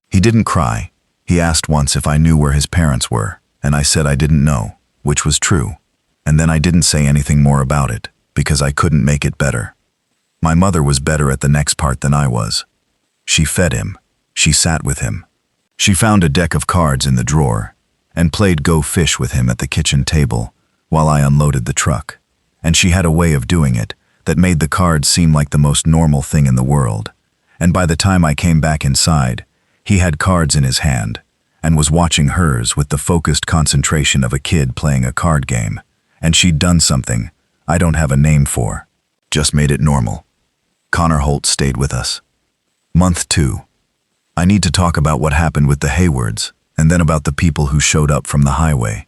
He didn't cry. He asked once if I knew where his parents were, and I said I didn't know, which was true. And then I didn't say anything more about it, because I couldn't make it better. My mother was better at the next part than I was. She fed him. She sat with him. She found a deck of cards in the drawer, and played Go Fish with him at the kitchen table while I unloaded the truck. And she had a way of doing it that made the cards seem like the most normal thing in the world. And by the time I came back inside, he had cards in his hand and was watching hers with the focused concentration of a kid playing a card game. And she'd done something I don't have a name for, just made it normal. Connor Holt stayed with us. Month 2. I need to talk about what happened with the Haywards, and then about the people who showed up from the highway.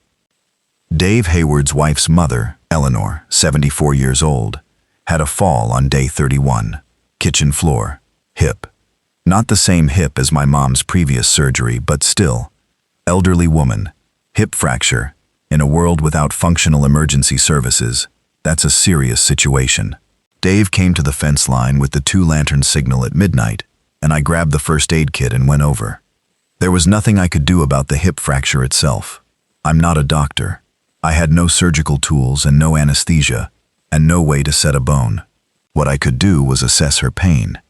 Dave Hayward's wife's mother, Eleanor, 74 years old, had a fall on day 31. Kitchen floor. Hip. Not the same hip as my mom's previous surgery, but still. Elderly woman. Hip fracture. In a world without functional emergency services, that's a serious situation. Dave came to the fence line with the 2-lantern signal at midnight, and I grabbed the first aid kit and went over. There was nothing I could do about the hip fracture itself. I'm not a doctor. I had no surgical tools and no anesthesia, and no way to set a bone. What I could do was assess her pain,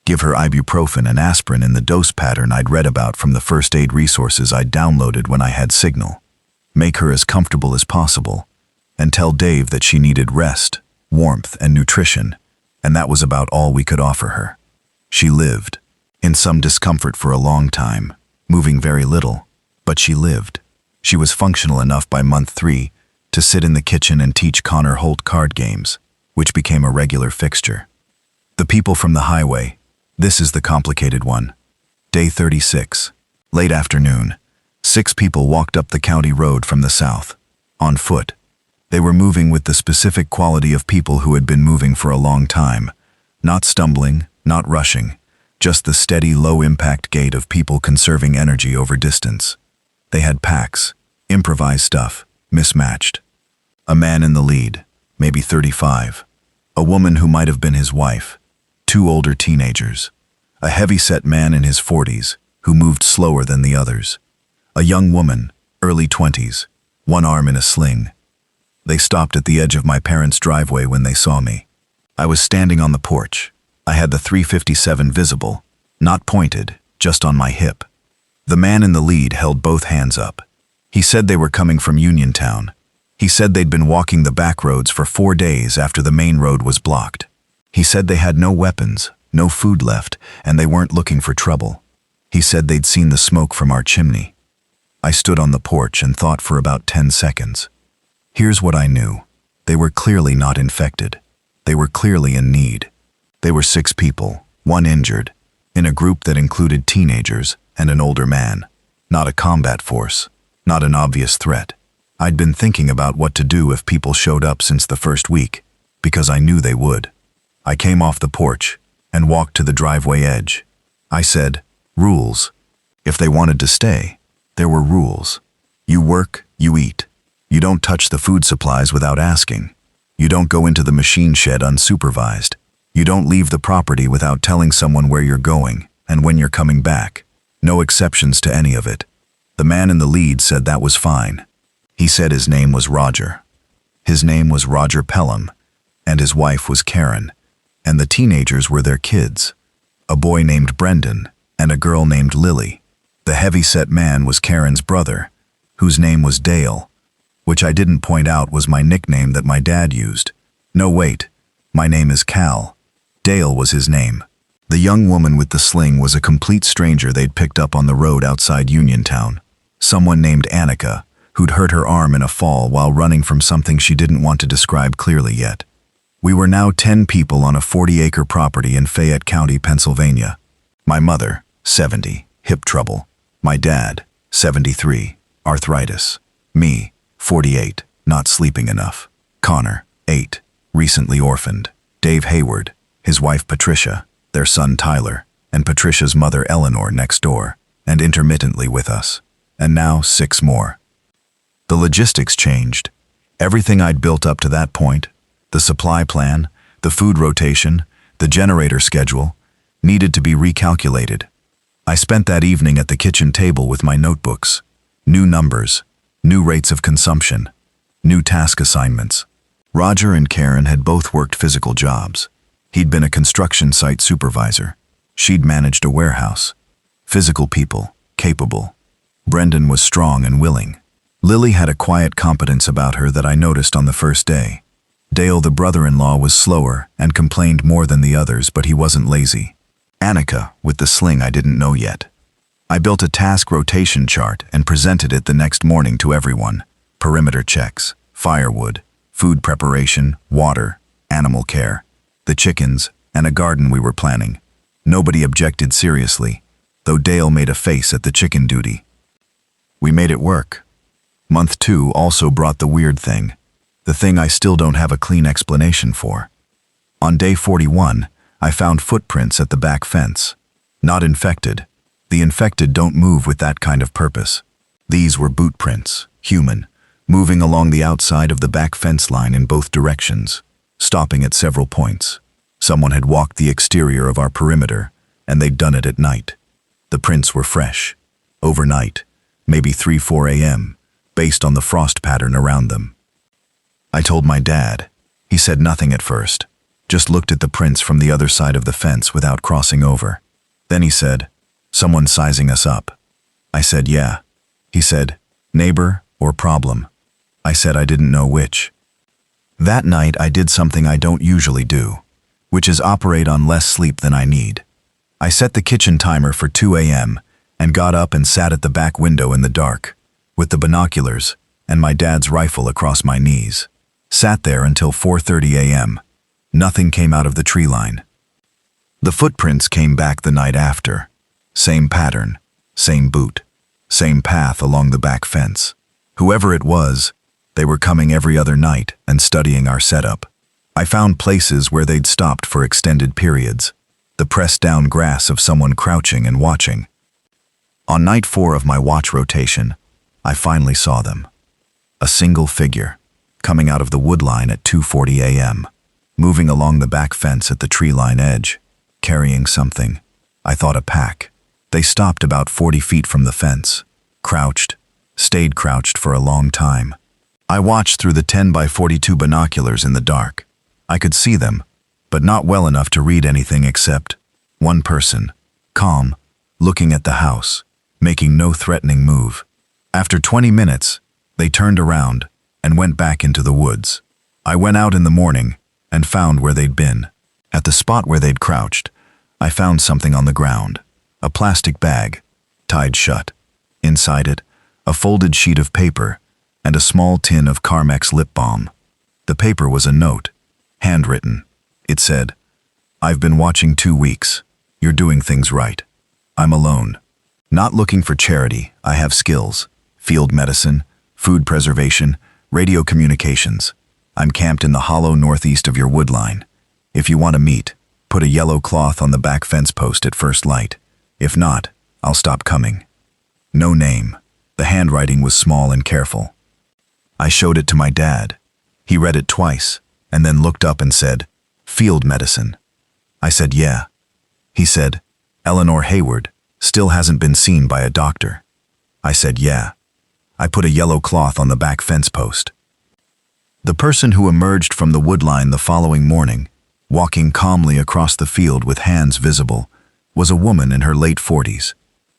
give her ibuprofen and aspirin in the dose pattern I'd read about from the first aid resources I'd downloaded when I had signal, make her as comfortable as possible, and tell Dave that she needed rest, warmth, and nutrition, and that was about all we could offer her. She lived, in some discomfort for a long time, moving very little, but she lived. She was functional enough by month 3 to sit in the kitchen and teach Connor Holt card games, which became a regular fixture. The people from the highway. This is the complicated one. Day 36. Late afternoon. 6 people walked up the county road from the south, on foot. They were moving with the specific quality of people who had been moving for a long time, not stumbling, not rushing, just the steady, low-impact gait of people conserving energy over distance. They had packs, improvised stuff, mismatched. A man in the lead, maybe 35. A woman who might have been his wife. 2 older teenagers. A heavy-set man in his 40s, who moved slower than the others. A young woman, early 20s, one arm in a sling. They stopped at the edge of my parents' driveway when they saw me. I was standing on the porch. I had the 357 visible, not pointed, just on my hip. The man in the lead held both hands up. He said they were coming from Uniontown. He said they'd been walking the back roads for 4 days after the main road was blocked. He said they had no weapons, no food left, and they weren't looking for trouble. He said they'd seen the smoke from our chimney. I stood on the porch and thought for about 10 seconds. Here's what I knew. They were clearly not infected. They were clearly in need. They were 6 people, 1 injured, in a group that included teenagers and an older man. Not a combat force, not an obvious threat. I'd been thinking about what to do if people showed up since the first week, because I knew they would. I came off the porch and walked to the driveway edge. I said, rules. If they wanted to stay, there were rules. You work, you eat. You don't touch the food supplies without asking. You don't go into the machine shed unsupervised. You don't leave the property without telling someone where you're going and when you're coming back. No exceptions to any of it. The man in the lead said that was fine. He said his name was Roger. His name was Roger Pelham, and his wife was Karen, and the teenagers were their kids. A boy named Brendan and a girl named Lily. The heavy-set man was Karen's brother, whose name was Dale, which I didn't point out was my nickname that my dad used. No, wait, my name is Cal. Dale was his name. The young woman with the sling was a complete stranger they'd picked up on the road outside Uniontown. Someone named Annika, who'd hurt her arm in a fall while running from something she didn't want to describe clearly yet. We were now 10 people on a 40-acre property in Fayette County, Pennsylvania. My mother, 70, hip trouble. My dad, 73, arthritis. Me, 48, not sleeping enough. Connor, 8, recently orphaned. Dave Hayward, his wife Patricia, their son Tyler, and Patricia's mother Eleanor next door, and intermittently with us. And now 6 more. The logistics changed. Everything I'd built up to that point, the supply plan, the food rotation, the generator schedule, needed to be recalculated. I spent that evening at the kitchen table with my notebooks. New numbers, new rates of consumption, new task assignments. Roger and Karen had both worked physical jobs. He'd been a construction site supervisor. She'd managed a warehouse. Physical people, capable. Brendan was strong and willing, Lily had a quiet competence about her that I noticed on the first day. Dale, the brother-in-law, was slower and complained more than the others, but he wasn't lazy. Annika, with the sling I didn't know yet. I built a task rotation chart and presented it the next morning to everyone. Perimeter checks, firewood, food preparation, water, animal care, the chickens, and a garden we were planning. Nobody objected seriously, though Dale made a face at the chicken duty. We made it work. Month 2 also brought the weird thing, the thing I still don't have a clean explanation for. On day 41, I found footprints at the back fence. Not infected. The infected don't move with that kind of purpose. These were boot prints, human, moving along the outside of the back fence line in both directions, stopping at several points. Someone had walked the exterior of our perimeter, and they'd done it at night. The prints were fresh, overnight, maybe 3-4 a.m., based on the frost pattern around them. I told my dad. He said nothing at first, just looked at the prints from the other side of the fence without crossing over. Then he said, "Someone sizing us up." I said, "Yeah." He said, "Neighbor or problem?" I said I didn't know which. That night I did something I don't usually do, which is operate on less sleep than I need. I set the kitchen timer for 2 a.m. and got up and sat at the back window in the dark, with the binoculars and my dad's rifle across my knees. Sat there until 4:30 a.m. Nothing came out of the tree line. The footprints came back the night after. Same pattern, same boot, same path along the back fence. Whoever it was, they were coming every other night and studying our setup. I found places where they'd stopped for extended periods, the pressed down grass of someone crouching and watching. On night 4 of my watch rotation, I finally saw them. A single figure, coming out of the wood line at 2:40 a.m., moving along the back fence at the tree line edge, carrying something. I thought a pack. They stopped about 40 feet from the fence, crouched, stayed crouched for a long time. I watched through the 10x42 binoculars in the dark. I could see them, but not well enough to read anything except one person, calm, looking at the house, making no threatening move. After 20 minutes, they turned around and went back into the woods. I went out in the morning and found where they'd been. At the spot where they'd crouched, I found something on the ground, a plastic bag, tied shut. Inside it, a folded sheet of paper and a small tin of Carmex lip balm. The paper was a note, handwritten. It said, "I've been watching 2 weeks. You're doing things right. I'm alone. Not looking for charity. I have skills. Field medicine, food preservation, radio communications. I'm camped in the hollow northeast of your wood line. If you want to meet, put a yellow cloth on the back fence post at first light. If not, I'll stop coming." No name. The handwriting was small and careful. I showed it to my dad. He read it twice, and then looked up and said, "Field medicine." I said, "Yeah." He said, "Eleanor Hayward still hasn't been seen by a doctor." I said, "Yeah." I put a yellow cloth on the back fence post. The person who emerged from the wood line the following morning, walking calmly across the field with hands visible, was a woman in her late 40s.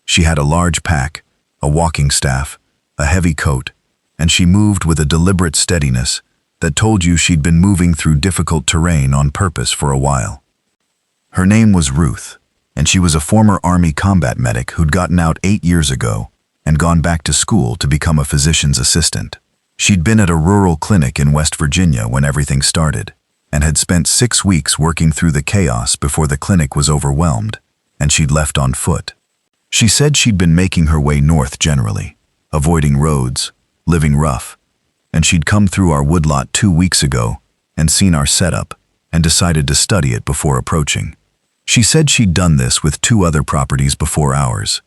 She had a large pack, a walking staff, a heavy coat, and she moved with a deliberate steadiness that told you she'd been moving through difficult terrain on purpose for a while. Her name was Ruth, and she was a former Army combat medic who'd gotten out 8 years ago and gone back to school to become a physician's assistant. She'd been at a rural clinic in West Virginia when everything started, and had spent 6 weeks working through the chaos before the clinic was overwhelmed, and she'd left on foot. She said she'd been making her way north generally, avoiding roads, living rough, and she'd come through our woodlot 2 weeks ago and seen our setup and decided to study it before approaching. She said she'd done this with 2 other properties before ours.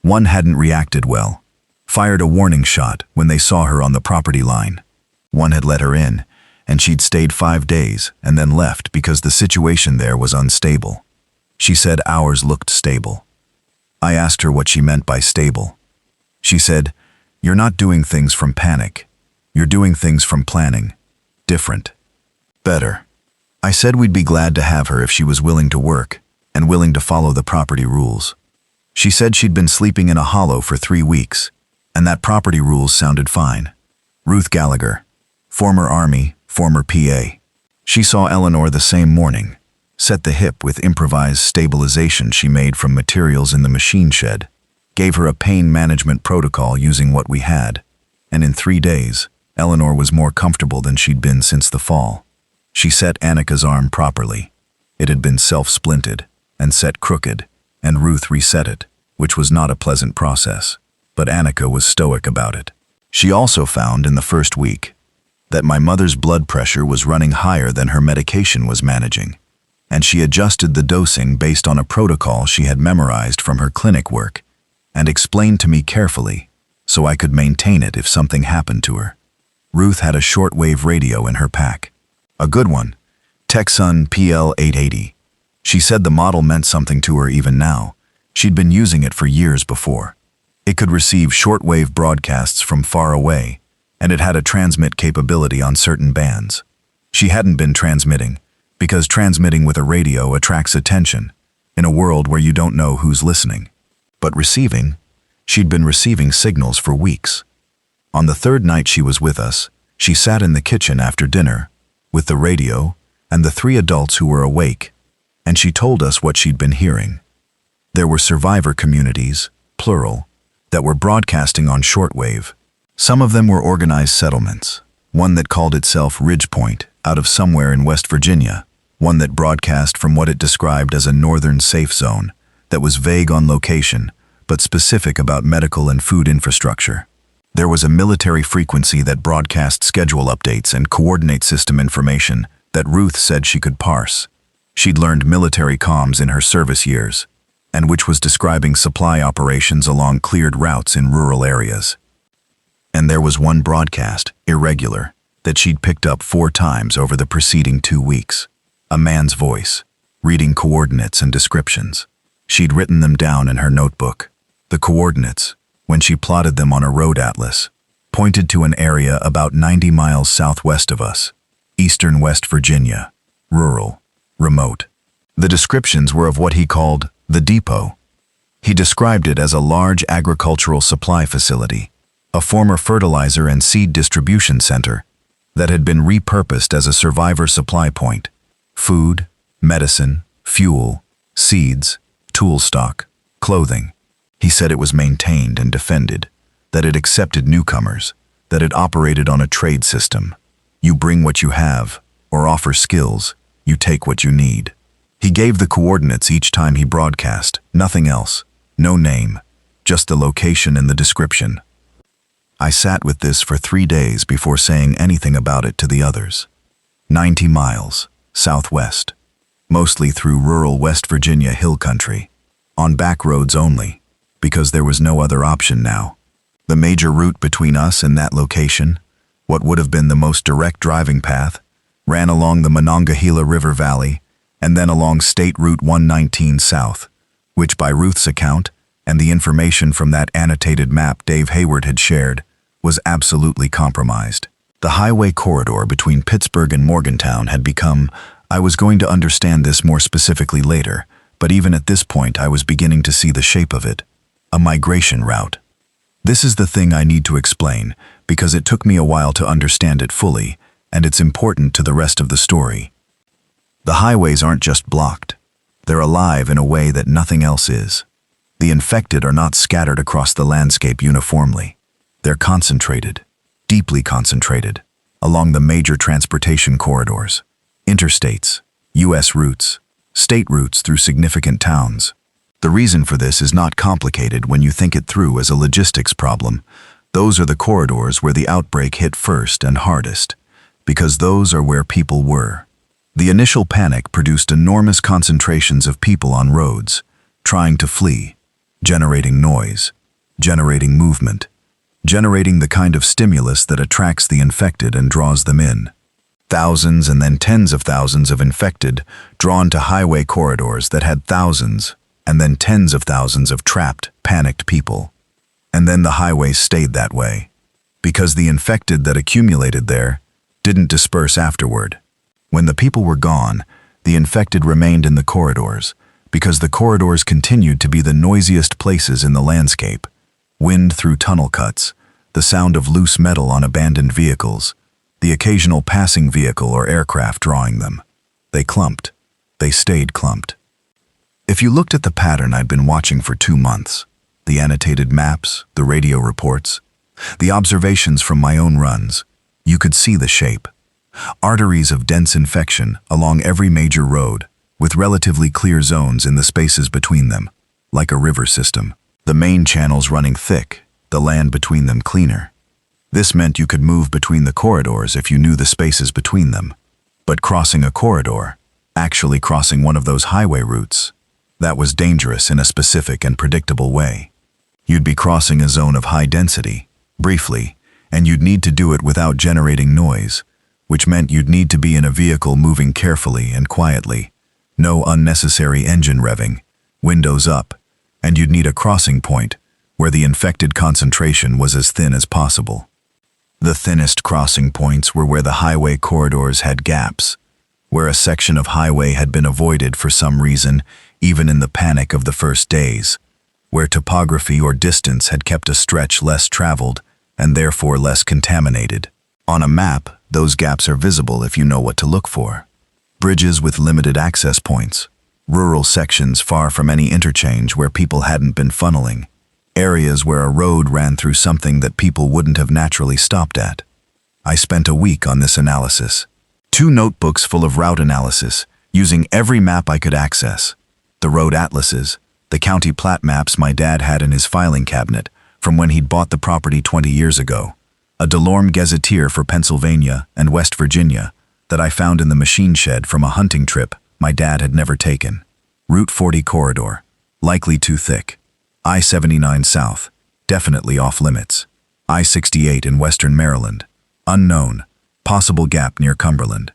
One hadn't reacted well, fired a warning shot when they saw her on the property line. One had let her in, and she'd stayed 5 days and then left because the situation there was unstable. She said ours looked stable. I asked her what she meant by stable. She said, "You're not doing things from panic. You're doing things from planning. Different. Better." I said we'd be glad to have her if she was willing to work and willing to follow the property rules. She said she'd been sleeping in a hollow for 3 weeks, And that property rules sounded fine. Ruth Gallagher, former Army, former PA. She saw Eleanor the same morning, set the hip with improvised stabilization she made from materials in the machine shed, gave her a pain management protocol using what we had, and in 3 days, Eleanor was more comfortable than she'd been since the fall. She set Annika's arm properly. It had been self-splinted and set crooked, and Ruth reset it, which was not a pleasant process, but Annika was stoic about it. She also found in the first week that my mother's blood pressure was running higher than her medication was managing, and she adjusted the dosing based on a protocol she had memorized from her clinic work and explained to me carefully so I could maintain it if something happened to her. Ruth had a shortwave radio in her pack. A good one, Texun PL880. She said the model meant something to her even now. She'd been using it for years before. It could receive shortwave broadcasts from far away, and it had a transmit capability on certain bands. She hadn't been transmitting, because transmitting with a radio attracts attention in a world where you don't know who's listening. But receiving, she'd been receiving signals for weeks. On the third night she was with us, she sat in the kitchen after dinner, with the radio and the 3 adults who were awake, and she told us what she'd been hearing. There were survivor communities, plural, that were broadcasting on shortwave. Some of them were organized settlements, one that called itself Ridgepoint out of somewhere in West Virginia, one that broadcast from what it described as a northern safe zone that was vague on location but specific about medical and food infrastructure. There was a military frequency that broadcast schedule updates and coordinate system information that Ruth said she could parse. She'd learned military comms in her service years, and which was describing supply operations along cleared routes in rural areas. And there was one broadcast, irregular, that she'd picked up 4 times over the preceding 2 weeks. A man's voice, reading coordinates and descriptions. She'd written them down in her notebook. The coordinates, when she plotted them on a road atlas, pointed to an area about 90 miles southwest of us, eastern West Virginia, rural, remote. The descriptions were of what he called the depot. He described it as a large agricultural supply facility, a former fertilizer and seed distribution center that had been repurposed as a survivor supply point. Food, medicine, fuel, seeds, tool stock, clothing. He said it was maintained and defended, that it accepted newcomers, that it operated on a trade system. You bring what you have, or offer skills, you take what you need. He gave the coordinates each time he broadcast, nothing else, no name, just the location and the description. I sat with this for 3 days before saying anything about it to the others. 90 miles, southwest, mostly through rural West Virginia hill country, on back roads only, because there was no other option now. The major route between us and that location, what would have been the most direct driving path, ran along the Monongahela River Valley and then along State Route 119 south, which by Ruth's account and the information from that annotated map Dave Hayward had shared was absolutely compromised. The highway corridor between Pittsburgh and Morgantown had become, I was going to understand this more specifically later, but even at this point I was beginning to see the shape of it, a migration route. This is the thing I need to explain because it took me a while to understand it fully, and it's important to the rest of the story. The highways aren't just blocked. They're alive in a way that nothing else is. The infected are not scattered across the landscape uniformly. They're concentrated, deeply concentrated, along the major transportation corridors, interstates, U.S. routes, state routes through significant towns. The reason for this is not complicated when you think it through as a logistics problem. Those are the corridors where the outbreak hit first and hardest, because those are where people were. The initial panic produced enormous concentrations of people on roads, trying to flee, generating noise, generating movement, generating the kind of stimulus that attracts the infected and draws them in. Thousands and then tens of thousands of infected drawn to highway corridors that had thousands and then tens of thousands of trapped, panicked people. And then the highways stayed that way, because the infected that accumulated there didn't disperse afterward. When the people were gone, the infected remained in the corridors, because the corridors continued to be the noisiest places in the landscape. Wind through tunnel cuts, the sound of loose metal on abandoned vehicles, the occasional passing vehicle or aircraft drawing them. They clumped. They stayed clumped. If you looked at the pattern I'd been watching for 2 months, the annotated maps, the radio reports, the observations from my own runs, you could see the shape. Arteries of dense infection along every major road, with relatively clear zones in the spaces between them, like a river system. The main channels running thick, the land between them cleaner. This meant you could move between the corridors if you knew the spaces between them. But crossing a corridor, actually crossing one of those highway routes, that was dangerous in a specific and predictable way. You'd be crossing a zone of high density, briefly, and you'd need to do it without generating noise, which meant you'd need to be in a vehicle moving carefully and quietly, no unnecessary engine revving, windows up, and you'd need a crossing point where the infected concentration was as thin as possible. The thinnest crossing points were where the highway corridors had gaps, where a section of highway had been avoided for some reason, even in the panic of the first days, where topography or distance had kept a stretch less traveled and therefore less contaminated. On a map, those gaps are visible if you know what to look for. Bridges with limited access points, rural sections far from any interchange where people hadn't been funneling, areas where a road ran through something that people wouldn't have naturally stopped at. I spent a week on this analysis. 2 notebooks full of route analysis, using every map I could access. The road atlases, the county plat maps my dad had in his filing cabinet from when he'd bought the property 20 years ago. A Delorme Gazetteer for Pennsylvania and West Virginia that I found in the machine shed from a hunting trip my dad had never taken. Route 40 corridor, likely too thick. I-79 south, definitely off limits. I-68 in western Maryland, unknown, possible gap near Cumberland.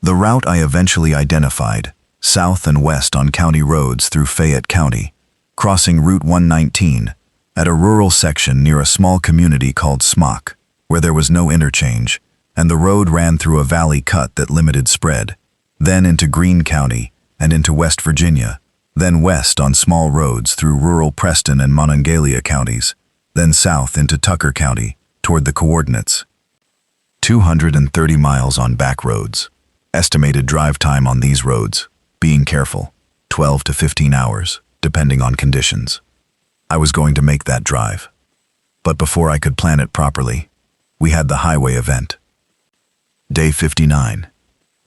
The route I eventually identified, south and west on county roads through Fayette County, crossing Route 119 at a rural section near a small community called Smock, where there was no interchange, and the road ran through a valley cut that limited spread, then into Greene County and into West Virginia, then west on small roads through rural Preston and Monongalia counties, then south into Tucker County toward the coordinates. 230 miles on back roads. Estimated drive time on these roads, being careful, 12 to 15 hours, depending on conditions. I was going to make that drive. But before I could plan it properly, we had the highway event. Day 59.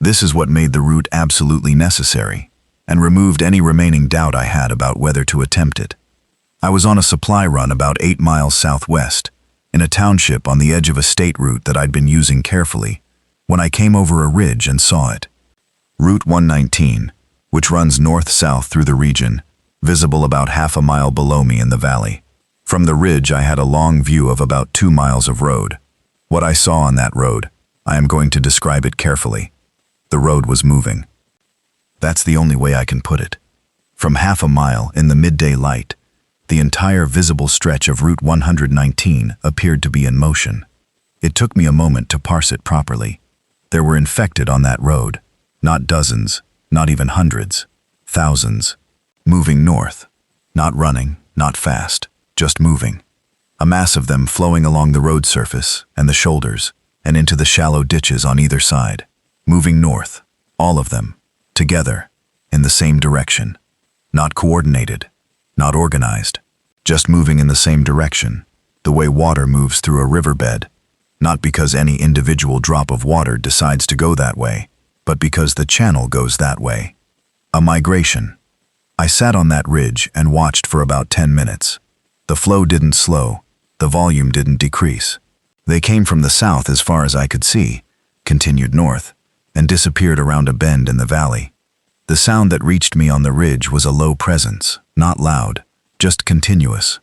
This is what made the route absolutely necessary, and removed any remaining doubt I had about whether to attempt it. I was on a supply run about 8 miles southwest, in a township on the edge of a state route that I'd been using carefully, when I came over a ridge and saw it. Route 119, which runs north-south through the region, visible about half a mile below me in the valley. From the ridge I had a long view of about 2 miles of road. What I saw on that road, I am going to describe it carefully. The road was moving. That's the only way I can put it. From half a mile in the midday light, the entire visible stretch of Route 119 appeared to be in motion. It took me a moment to parse it properly. There were infected on that road, not dozens, not even hundreds, thousands, moving north, not running, not fast, just moving. A mass of them flowing along the road surface and the shoulders and into the shallow ditches on either side, moving north, all of them, together, in the same direction. Not coordinated, not organized, just moving in the same direction, the way water moves through a riverbed, not because any individual drop of water decides to go that way, but because the channel goes that way. A migration. I sat on that ridge and watched for about 10 minutes. The flow didn't slow, the volume didn't decrease. They came from the south as far as I could see, continued north, and disappeared around a bend in the valley. The sound that reached me on the ridge was a low presence, not loud, just continuous.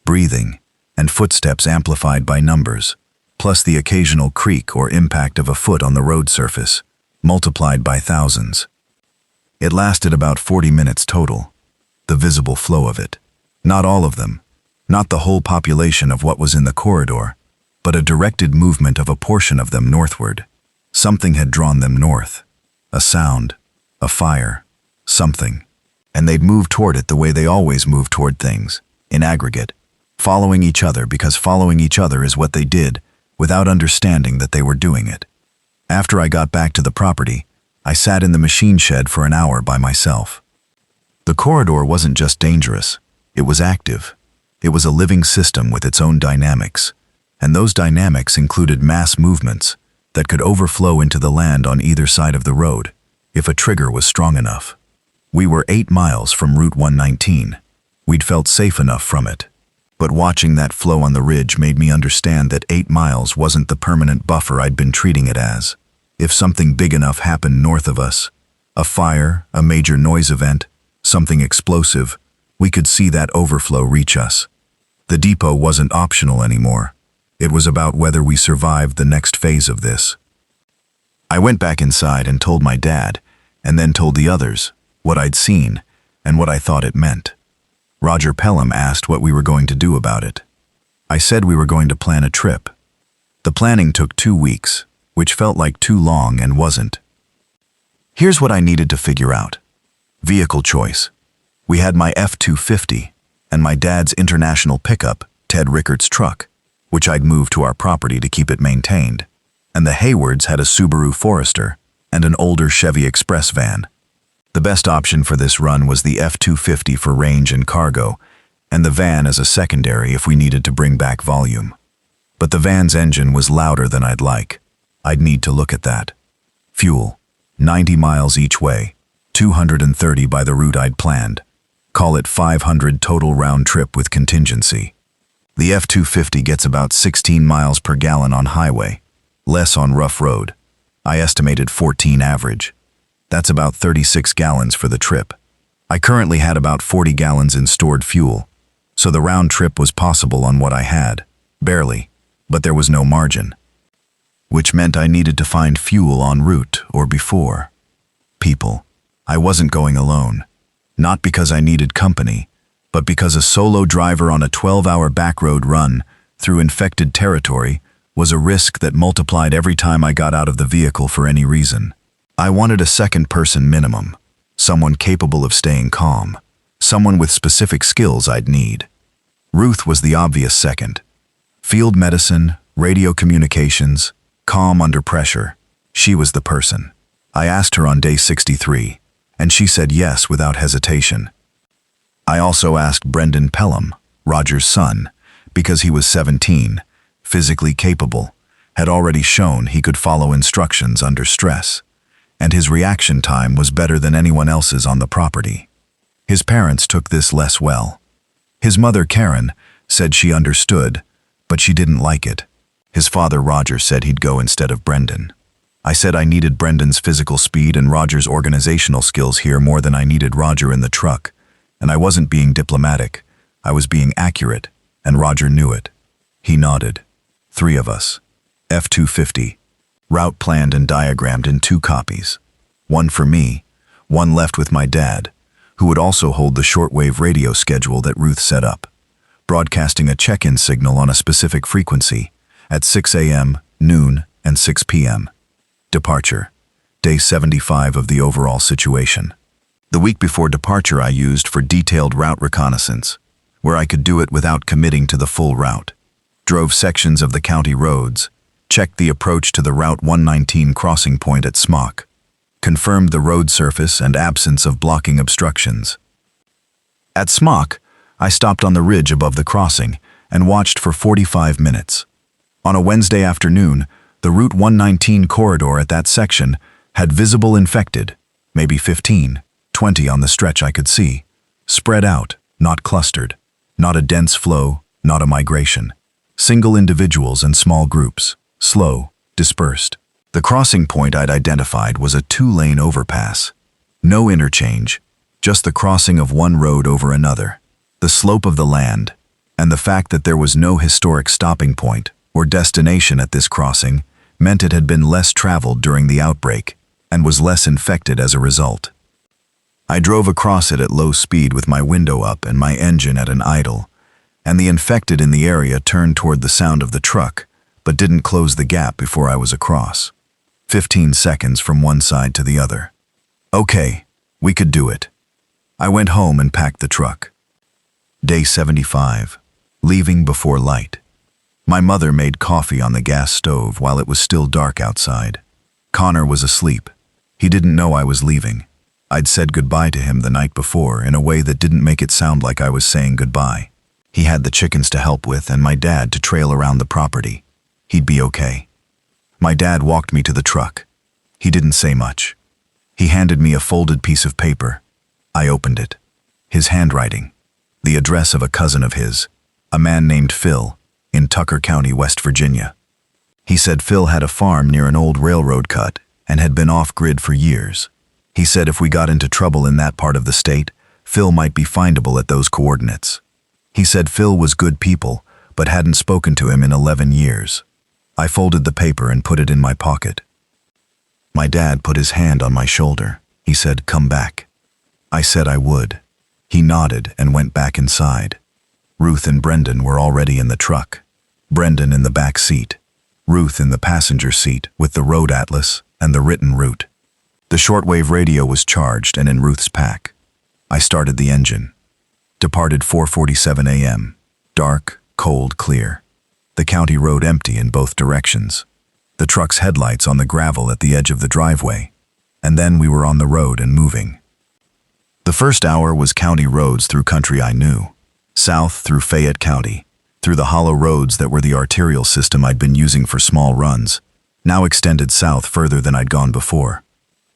Breathing, and footsteps amplified by numbers, plus the occasional creak or impact of a foot on the road surface, multiplied by thousands. It lasted about 40 minutes total, the visible flow of it. Not all of them, not the whole population of what was in the corridor, but a directed movement of a portion of them northward. Something had drawn them north. A sound, a fire, something. And they'd move toward it the way they always move toward things, in aggregate. Following each other because following each other is what they did, without understanding that they were doing it. After I got back to the property, I sat in the machine shed for an hour by myself. The corridor wasn't just dangerous, it was active. It was a living system with its own dynamics, and those dynamics included mass movements that could overflow into the land on either side of the road, if a trigger was strong enough. We were 8 miles from Route 119. We'd felt safe enough from it. But watching that flow on the ridge made me understand that 8 miles wasn't the permanent buffer I'd been treating it as. If something big enough happened north of us, a fire, a major noise event, something explosive, we could see that overflow reach us. The depot wasn't optional anymore. It was about whether we survived the next phase of this. I went back inside and told my dad, and then told the others, what I'd seen and what I thought it meant. Roger Pelham asked what we were going to do about it. I said we were going to plan a trip. The planning took 2 weeks, which felt like too long and wasn't. Here's what I needed to figure out. Vehicle choice. We had my F-250 and my dad's international pickup, Ted Rickart's truck, which I'd moved to our property to keep it maintained, and the Haywards had a Subaru Forester and an older Chevy Express van. The best option for this run was the F-250 for range and cargo, and the van as a secondary if we needed to bring back volume. But the van's engine was louder than I'd like. I'd need to look at that. Fuel, 90 miles each way, 230 by the route I'd planned. Call it 500 total round trip with contingency. The F-250 gets about 16 miles per gallon on highway, less on rough road. I estimated 14 average. That's about 36 gallons for the trip. I currently had about 40 gallons in stored fuel, so the round trip was possible on what I had. Barely, but there was no margin. Which meant I needed to find fuel en route or before. People. I wasn't going alone. Not because I needed company, but because a solo driver on a 12-hour backroad run through infected territory was a risk that multiplied every time I got out of the vehicle for any reason. I wanted a second-person minimum, someone capable of staying calm, someone with specific skills I'd need. Ruth was the obvious second. Field medicine, radio communications, calm under pressure. She was the person. I asked her on day 63, and she said yes without hesitation. I also asked Brendan Pelham, Roger's son, because he was 17, physically capable, had already shown he could follow instructions under stress, and his reaction time was better than anyone else's on the property. His parents took this less well. His mother, Karen, said she understood, but she didn't like it. His father, Roger, said he'd go instead of Brendan. I said I needed Brendan's physical speed and Roger's organizational skills here more than I needed Roger in the truck, and I wasn't being diplomatic. I was being accurate, and Roger knew it. He nodded. 3 of us. F-250. Route planned and diagrammed in 2 copies. 1 for me, 1 left with my dad, who would also hold the shortwave radio schedule that Ruth set up, broadcasting a check-in signal on a specific frequency at 6 a.m., noon, and 6 p.m. Departure. Day 75 of the overall situation. The week before departure I used for detailed route reconnaissance, where I could do it without committing to the full route. Drove sections of the county roads, checked the approach to the Route 119 crossing point at Smock, confirmed the road surface and absence of blocking obstructions. At Smock, I stopped on the ridge above the crossing and watched for 45 minutes. On a Wednesday afternoon, the Route 119 corridor at that section had visible infected, maybe 15, 20 on the stretch I could see, spread out, not clustered, not a dense flow, not a migration. Single individuals and small groups, slow, dispersed. The crossing point I'd identified was a 2-lane overpass. No interchange, just the crossing of one road over another. The slope of the land, and the fact that there was no historic stopping point or destination at this crossing meant it had been less traveled during the outbreak and was less infected as a result. I drove across it at low speed with my window up and my engine at an idle, and the infected in the area turned toward the sound of the truck, but didn't close the gap before I was across. 15 seconds from one side to the other. Okay, we could do it. I went home and packed the truck. Day 75. Leaving before light. My mother made coffee on the gas stove while it was still dark outside. Connor was asleep. He didn't know I was leaving. I'd said goodbye to him the night before in a way that didn't make it sound like I was saying goodbye. He had the chickens to help with and my dad to trail around the property. He'd be okay. My dad walked me to the truck. He didn't say much. He handed me a folded piece of paper. I opened it. His handwriting. The address of a cousin of his, a man named Phil, in Tucker County, West Virginia. He said Phil had a farm near an old railroad cut and had been off-grid for years. He said if we got into trouble in that part of the state, Phil might be findable at those coordinates. He said Phil was good people, but hadn't spoken to him in 11 years. I folded the paper and put it in my pocket. My dad put his hand on my shoulder. He said, "Come back." I said I would. He nodded and went back inside. Ruth and Brendan were already in the truck. Brendan in the back seat. Ruth in the passenger seat with the road atlas and the written route. The shortwave radio was charged and in Ruth's pack. I started the engine. Departed 4:47 a.m. Dark, cold, clear. The county road empty in both directions. The truck's headlights on the gravel at the edge of the driveway. And then we were on the road and moving. The first hour was county roads through country I knew. South through Fayette County, through the hollow roads that were the arterial system I'd been using for small runs, now extended south further than I'd gone before.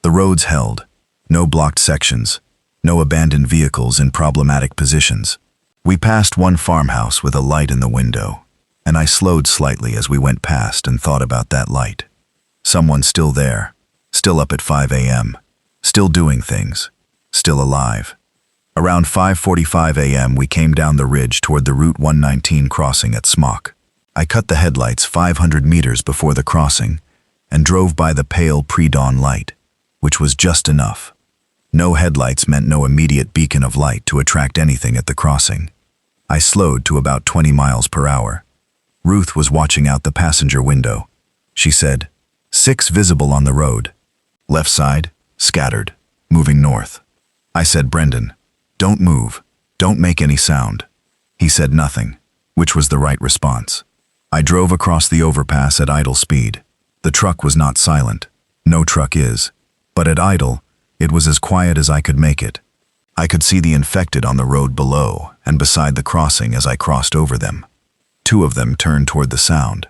The roads held. No blocked sections. No abandoned vehicles in problematic positions. We passed one farmhouse with a light in the window, and I slowed slightly as we went past and thought about that light. Someone still there, still up at 5 a.m., still doing things, still alive. Around 5:45 a.m. we came down the ridge toward the Route 119 crossing at Smock. I cut the headlights 500 meters before the crossing and drove by the pale pre-dawn light, which was just enough. No headlights meant no immediate beacon of light to attract anything at the crossing. I slowed to about 20 miles per hour. Ruth was watching out the passenger window. She said, 6 visible on the road. Left side, scattered, moving north. I said, Brendan, don't move, don't make any sound. He said nothing, which was the right response. I drove across the overpass at idle speed. The truck was not silent. No truck is. But at idle, it was as quiet as I could make it. I could see the infected on the road below and beside the crossing as I crossed over them. 2 of them turned toward the sound.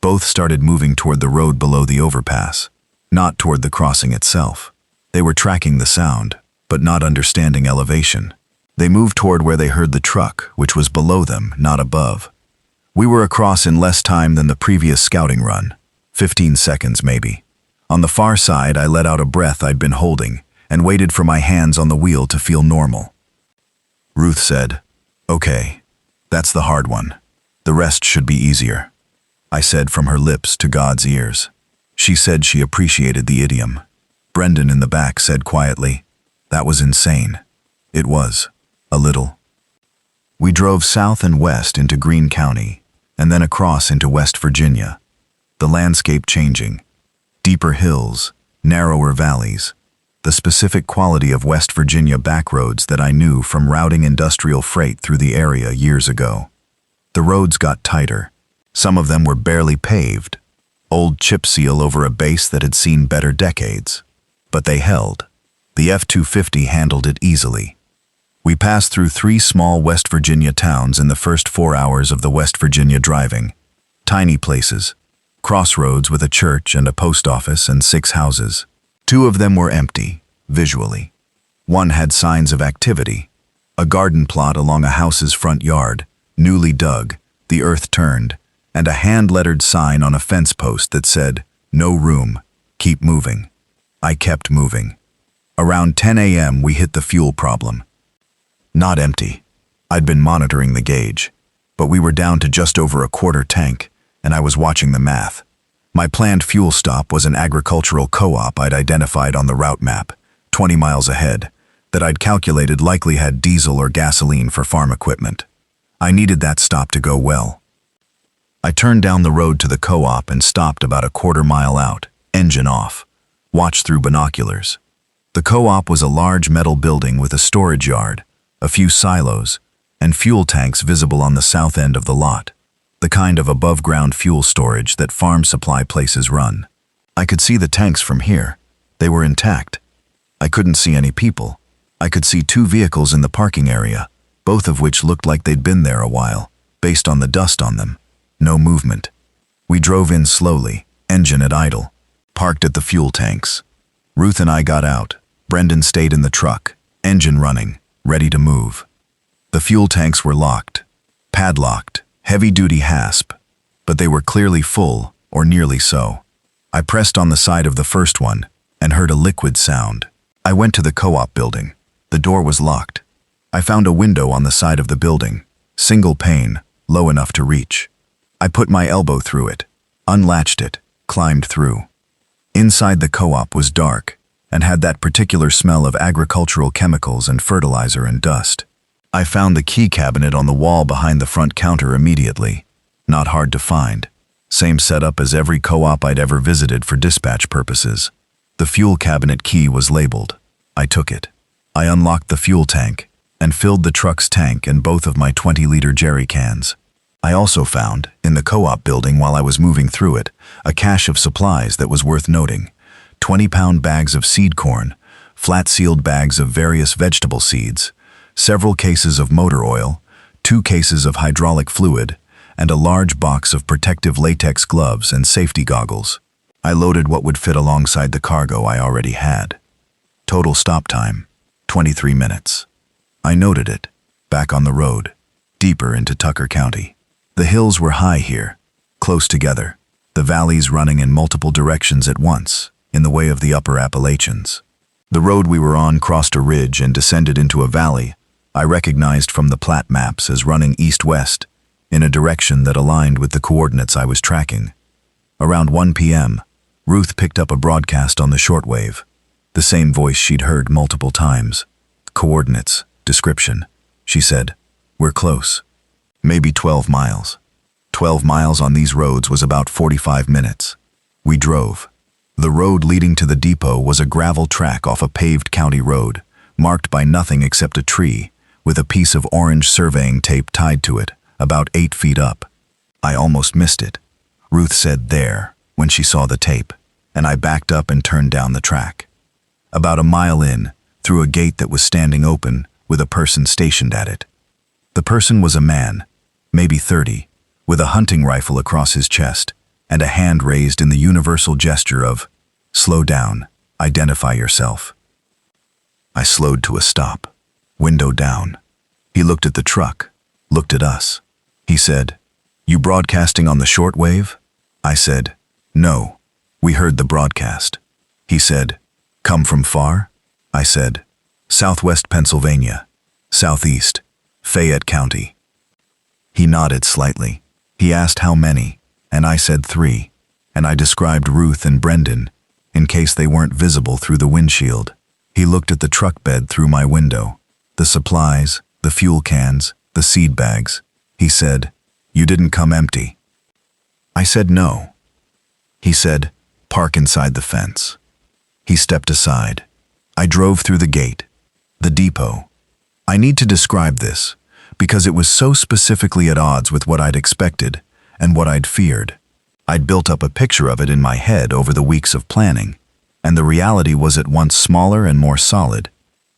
Both started moving toward the road below the overpass, not toward the crossing itself. They were tracking the sound, but not understanding elevation. They moved toward where they heard the truck, which was below them, not above. We were across in less time than the previous scouting run, 15 seconds maybe. On the far side, I let out a breath I'd been holding and waited for my hands on the wheel to feel normal. Ruth said, "Okay, that's the hard one. The rest should be easier." I said from her lips to God's ears. She said she appreciated the idiom. Brendan in the back said quietly, "That was insane." It was. A little. We drove south and west into Greene County, and then across into West Virginia. The landscape changing. Deeper hills, narrower valleys. The specific quality of West Virginia backroads that I knew from routing industrial freight through the area years ago. The roads got tighter. Some of them were barely paved. Old chip seal over a base that had seen better decades. But they held. The F-250 handled it easily. We passed through 3 small West Virginia towns in the first 4 hours of the West Virginia driving. Tiny places. Crossroads with a church and a post office and 6 houses. 2 of them were empty, visually. One had signs of activity. A garden plot along a house's front yard, newly dug, the earth turned, and a hand-lettered sign on a fence post that said, "No room, keep moving." I kept moving. Around 10 a.m. we hit the fuel problem. Not empty. I'd been monitoring the gauge, but we were down to just over a quarter tank, and I was watching the math. My planned fuel stop was an agricultural co-op I'd identified on the route map, 20 miles ahead, that I'd calculated likely had diesel or gasoline for farm equipment. I needed that stop to go well. I turned down the road to the co-op and stopped about a quarter mile out, engine off, watched through binoculars. The co-op was a large metal building with a storage yard, a few silos, and fuel tanks visible on the south end of the lot, the kind of above-ground fuel storage that farm supply places run. I could see the tanks from here. They were intact. I couldn't see any people. I could see 2 vehicles in the parking area, both of which looked like they'd been there a while, based on the dust on them. No movement. We drove in slowly, engine at idle, parked at the fuel tanks. Ruth and I got out. Brendan stayed in the truck, engine running, ready to move. The fuel tanks were locked, padlocked, heavy-duty hasp, but they were clearly full, or nearly so. I pressed on the side of the first one and heard a liquid sound. I went to the co-op building. The door was locked. I found a window on the side of the building, single pane, low enough to reach. I put my elbow through it, unlatched it, climbed through. Inside the co-op was dark and had that particular smell of agricultural chemicals and fertilizer and dust. I found the key cabinet on the wall behind the front counter immediately. Not hard to find. Same setup as every co-op I'd ever visited for dispatch purposes. The fuel cabinet key was labeled. I took it. I unlocked the fuel tank and filled the truck's tank and both of my 20-liter jerry cans. I also found, in the co-op building while I was moving through it, a cache of supplies that was worth noting. 20-pound bags of seed corn, flat-sealed bags of various vegetable seeds, several cases of motor oil, 2 cases of hydraulic fluid, and a large box of protective latex gloves and safety goggles. I loaded what would fit alongside the cargo I already had. Total stop time, 23 minutes. I noted it, back on the road, deeper into Tucker County. The hills were high here, close together, the valleys running in multiple directions at once, in the way of the upper Appalachians. The road we were on crossed a ridge and descended into a valley I recognized from the plat maps as running east-west, in a direction that aligned with the coordinates I was tracking. Around 1 p.m., Ruth picked up a broadcast on the shortwave, the same voice she'd heard multiple times. Coordinates, description. She said, "We're close. Maybe 12 miles. 12 miles on these roads was about 45 minutes. We drove. The road leading to the depot was a gravel track off a paved county road, marked by nothing except a tree, with a piece of orange surveying tape tied to it, about 8 feet up. I almost missed it. Ruth said there, when she saw the tape, and I backed up and turned down the track. About a mile in, through a gate that was standing open, with a person stationed at it. The person was a man, maybe 30, with a hunting rifle across his chest, and a hand raised in the universal gesture of, "Slow down, identify yourself." I slowed to a stop, window down. He looked at the truck, looked at us. He said, "You broadcasting on the shortwave?" I said, "No, we heard the broadcast." He said, "Come from far?" I said, "Southwest Pennsylvania, southeast, Fayette County." He nodded slightly. He asked how many, and I said 3, and I described Ruth and Brendan, in case they weren't visible through the windshield. He looked at the truck bed through my window, the supplies, the fuel cans, the seed bags. He said, "You didn't come empty." I said no. He said, "Park inside the fence." He stepped aside. I drove through the gate, the depot. I need to describe this, because it was so specifically at odds with what I'd expected and what I'd feared. I'd built up a picture of it in my head over the weeks of planning, and the reality was at once smaller and more solid.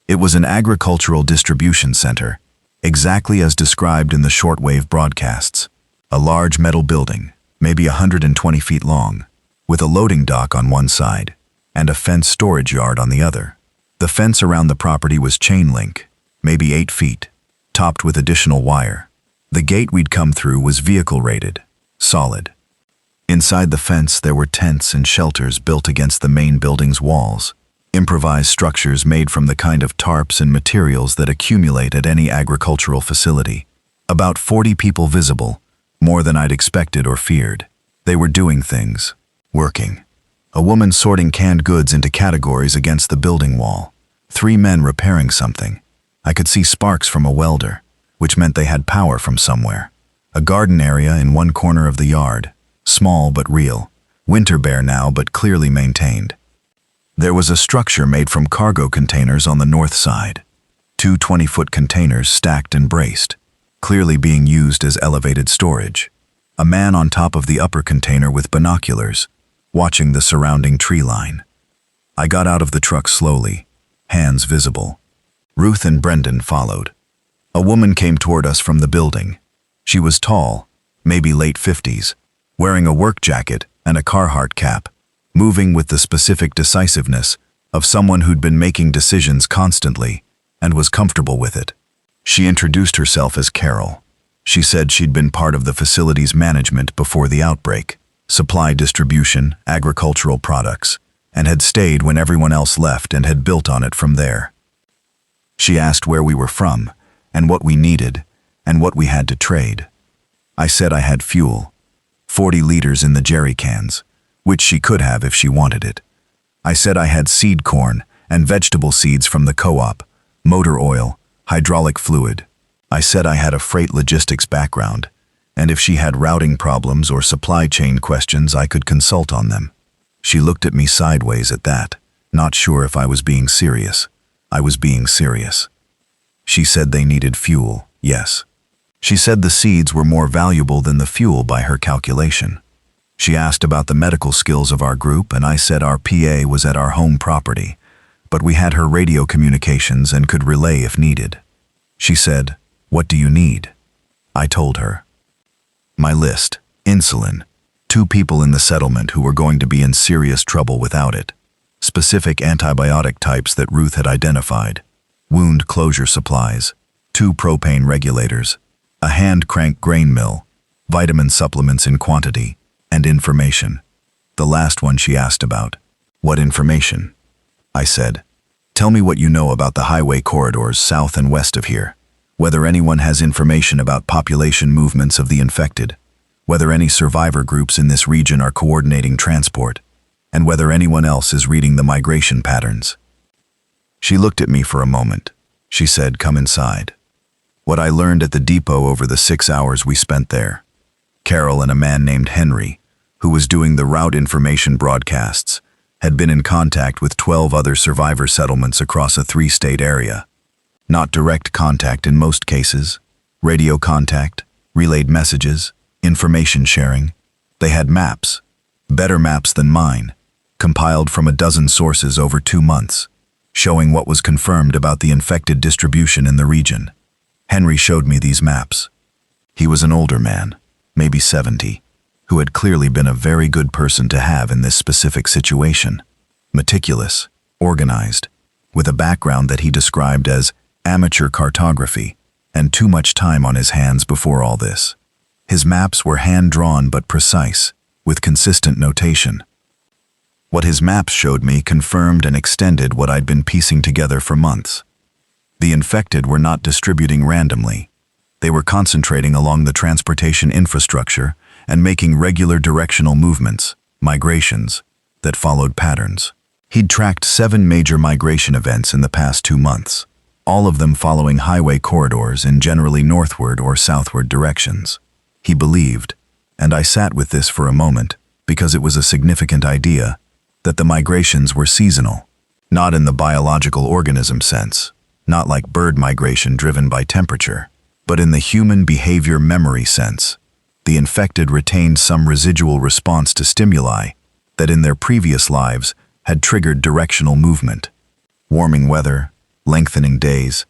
It was an agricultural distribution center, exactly as described in the shortwave broadcasts. A large metal building, maybe 120 feet long, with a loading dock on one side and a fenced storage yard on the other. The fence around the property was chain link, maybe 8 feet, topped with additional wire. The gate we'd come through was vehicle rated, solid. Inside the fence there were tents and shelters built against the main building's walls, improvised structures made from the kind of tarps and materials that accumulate at any agricultural facility. About 40 people visible, more than I'd expected or feared. They were doing things, working. A woman sorting canned goods into categories against the building wall. 3 men repairing something. I could see sparks from a welder, which meant they had power from somewhere. A garden area in one corner of the yard, small but real, winter bare now but clearly maintained. There was a structure made from cargo containers on the north side. 2 20-foot containers stacked and braced. clearly being used as elevated storage. A man on top of the upper container with binoculars, watching the surrounding tree line. I got out of the truck slowly, hands visible. Ruth and Brendan followed. A woman came toward us from the building. She was tall, maybe late 50s, wearing a work jacket and a Carhartt cap, moving with the specific decisiveness of someone who'd been making decisions constantly and was comfortable with it. She introduced herself as Carol. She said she'd been part of the facility's management before the outbreak, supply distribution, agricultural products, and had stayed when everyone else left and had built on it from there. She asked where we were from, and what we needed, and what we had to trade. I said I had fuel, 40 liters in the jerry cans, which she could have if she wanted it. I said I had seed corn and vegetable seeds from the co-op, motor oil, hydraulic fluid. I said I had a freight logistics background, and if she had routing problems or supply chain questions, I could consult on them. She looked at me sideways at that, not sure if I was being serious. I was being serious. She said they needed fuel, yes. She said the seeds were more valuable than the fuel by her calculation. She asked about the medical skills of our group, and I said our PA was at our home property, but we had her radio communications and could relay if needed. She said, "What do you need?" I told her. My list: insulin, 2 people in the settlement who were going to be in serious trouble without it, specific antibiotic types that Ruth had identified, wound closure supplies, 2 propane regulators, a hand-crank grain mill, vitamin supplements in quantity, and information. The last one she asked about. What information? I said, "Tell me what you know about the highway corridors south and west of here, whether anyone has information about population movements of the infected, whether any survivor groups in this region are coordinating transport, and whether anyone else is reading the migration patterns." She looked at me for a moment. She said, "Come inside." What I learned at the depot over the 6 hours we spent there. Carol and a man named Henry, who was doing the route information broadcasts, had been in contact with 12 other survivor settlements across a 3-state area. Not direct contact in most cases, radio contact, relayed messages, information sharing. They had maps, better maps than mine, compiled from a dozen sources over 2 months, showing what was confirmed about the infected distribution in the region. Henry showed me these maps. He was an older man, maybe 70, who had clearly been a very good person to have in this specific situation. Meticulous, organized, with a background that he described as amateur cartography, and too much time on his hands before all this. His maps were hand-drawn but precise, with consistent notation. What his maps showed me confirmed and extended what I'd been piecing together for months. The infected were not distributing randomly. They were concentrating along the transportation infrastructure and making regular directional movements, migrations, that followed patterns. He'd tracked 7 major migration events in the past 2 months, all of them following highway corridors in generally northward or southward directions. He believed, and I sat with this for a moment because it was a significant idea, that the migrations were seasonal, not in the biological organism sense, not like bird migration driven by temperature, but in the human behavior memory sense. The infected retained some residual response to stimuli that in their previous lives had triggered directional movement. Warming weather, lengthening days,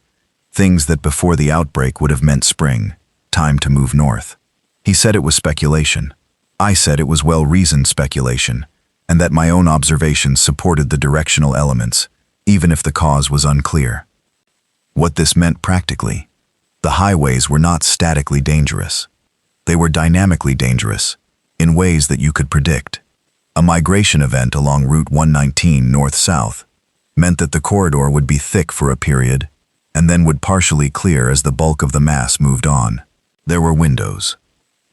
things that before the outbreak would have meant spring, time to move north. He said it was speculation. I said it was well-reasoned speculation, and that my own observations supported the directional elements, even if the cause was unclear. What this meant practically: the highways were not statically dangerous. They were dynamically dangerous, in ways that you could predict. A migration event along Route 119 north-south meant that the corridor would be thick for a period, and then would partially clear as the bulk of the mass moved on. There were windows.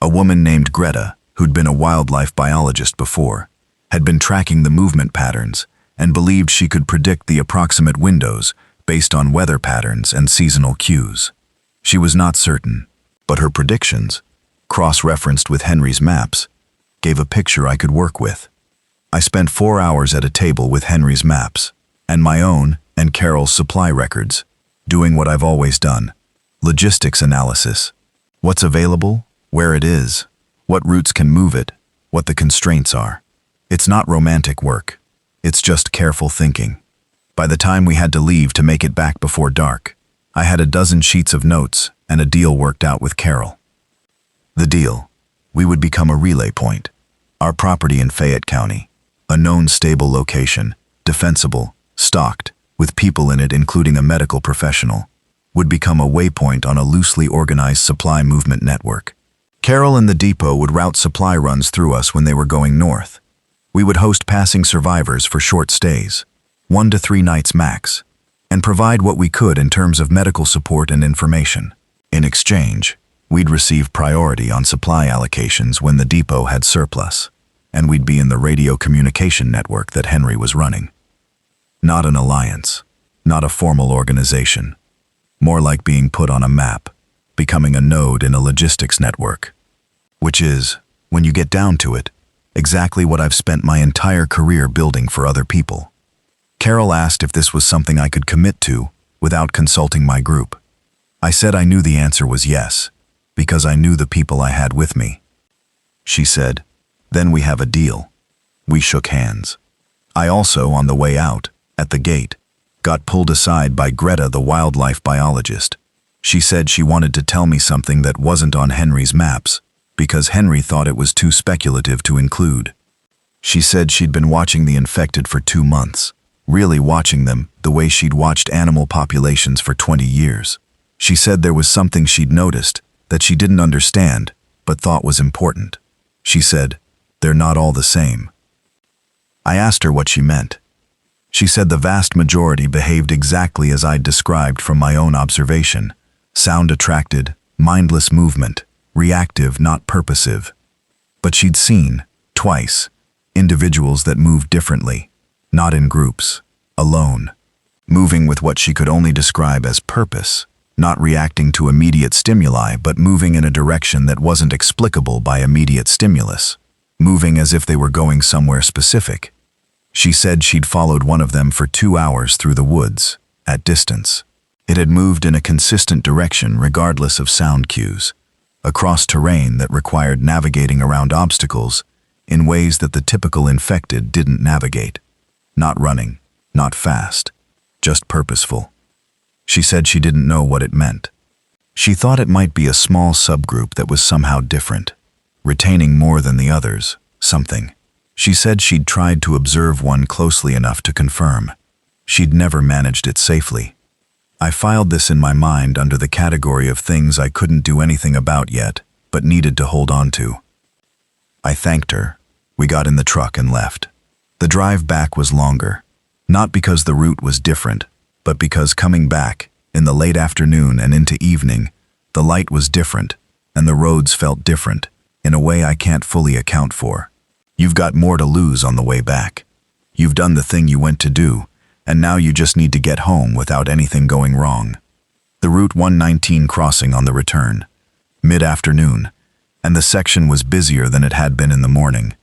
A woman named Greta, who'd been a wildlife biologist before, had been tracking the movement patterns and believed she could predict the approximate windows based on weather patterns and seasonal cues. She was not certain, but her predictions, cross-referenced with Henry's maps, gave a picture I could work with. I spent 4 hours at a table with Henry's maps, and my own and Carol's supply records, doing what I've always done: logistics analysis, What's available, where it is, what routes can move it, what the constraints are. It's not romantic work. It's just careful thinking. By the time we had to leave to make it back before dark, I had a dozen sheets of notes and a deal worked out with Carol. The deal: we would become a relay point. Our property in Fayette County, a known stable location, defensible, stocked, with people in it including a medical professional, would become a waypoint on a loosely organized supply movement network. Carol and the depot would route supply runs through us when they were going north. We would host passing survivors for short stays, 1 to 3 nights max, and provide what we could in terms of medical support and information. In exchange, we'd receive priority on supply allocations when the depot had surplus, and we'd be in the radio communication network that Henry was running. Not an alliance, not a formal organization, more like being put on a map, becoming a node in a logistics network. Which is, when you get down to it, exactly what I've spent my entire career building for other people. Carol asked if this was something I could commit to without consulting my group. I said I knew the answer was yes, because I knew the people I had with me. She said, "Then we have a deal." We shook hands. I also, on the way out, at the gate, got pulled aside by Greta, the wildlife biologist. She said she wanted to tell me something that wasn't on Henry's maps, because Henry thought it was too speculative to include. She said she'd been watching the infected for 2 months, really watching them the way she'd watched animal populations for 20 years. She said there was something she'd noticed that she didn't understand, but thought was important. She said, "They're not all the same." I asked her what she meant. She said the vast majority behaved exactly as I'd described from my own observation: sound-attracted, mindless movement, reactive, not purposive. But she'd seen, twice, individuals that moved differently, not in groups, alone, moving with what she could only describe as purpose, not reacting to immediate stimuli, but moving in a direction that wasn't explicable by immediate stimulus, moving as if they were going somewhere specific. She said she'd followed one of them for 2 hours through the woods, at distance. It had moved in a consistent direction regardless of sound cues, across terrain that required navigating around obstacles in ways that the typical infected didn't navigate. Not running, not fast, just purposeful. She said she didn't know what it meant. She thought it might be a small subgroup that was somehow different, retaining more than the others, something. She said she'd tried to observe one closely enough to confirm. She'd never managed it safely. I filed this in my mind under the category of things I couldn't do anything about yet, but needed to hold on to. I thanked her. We got in the truck and left. The drive back was longer, not because the route was different, but because coming back, in the late afternoon and into evening, the light was different, and the roads felt different, in a way I can't fully account for. You've got more to lose on the way back. You've done the thing you went to do, and now you just need to get home without anything going wrong. The Route 119 crossing on the return, mid-afternoon, and the section was busier than it had been in the morning.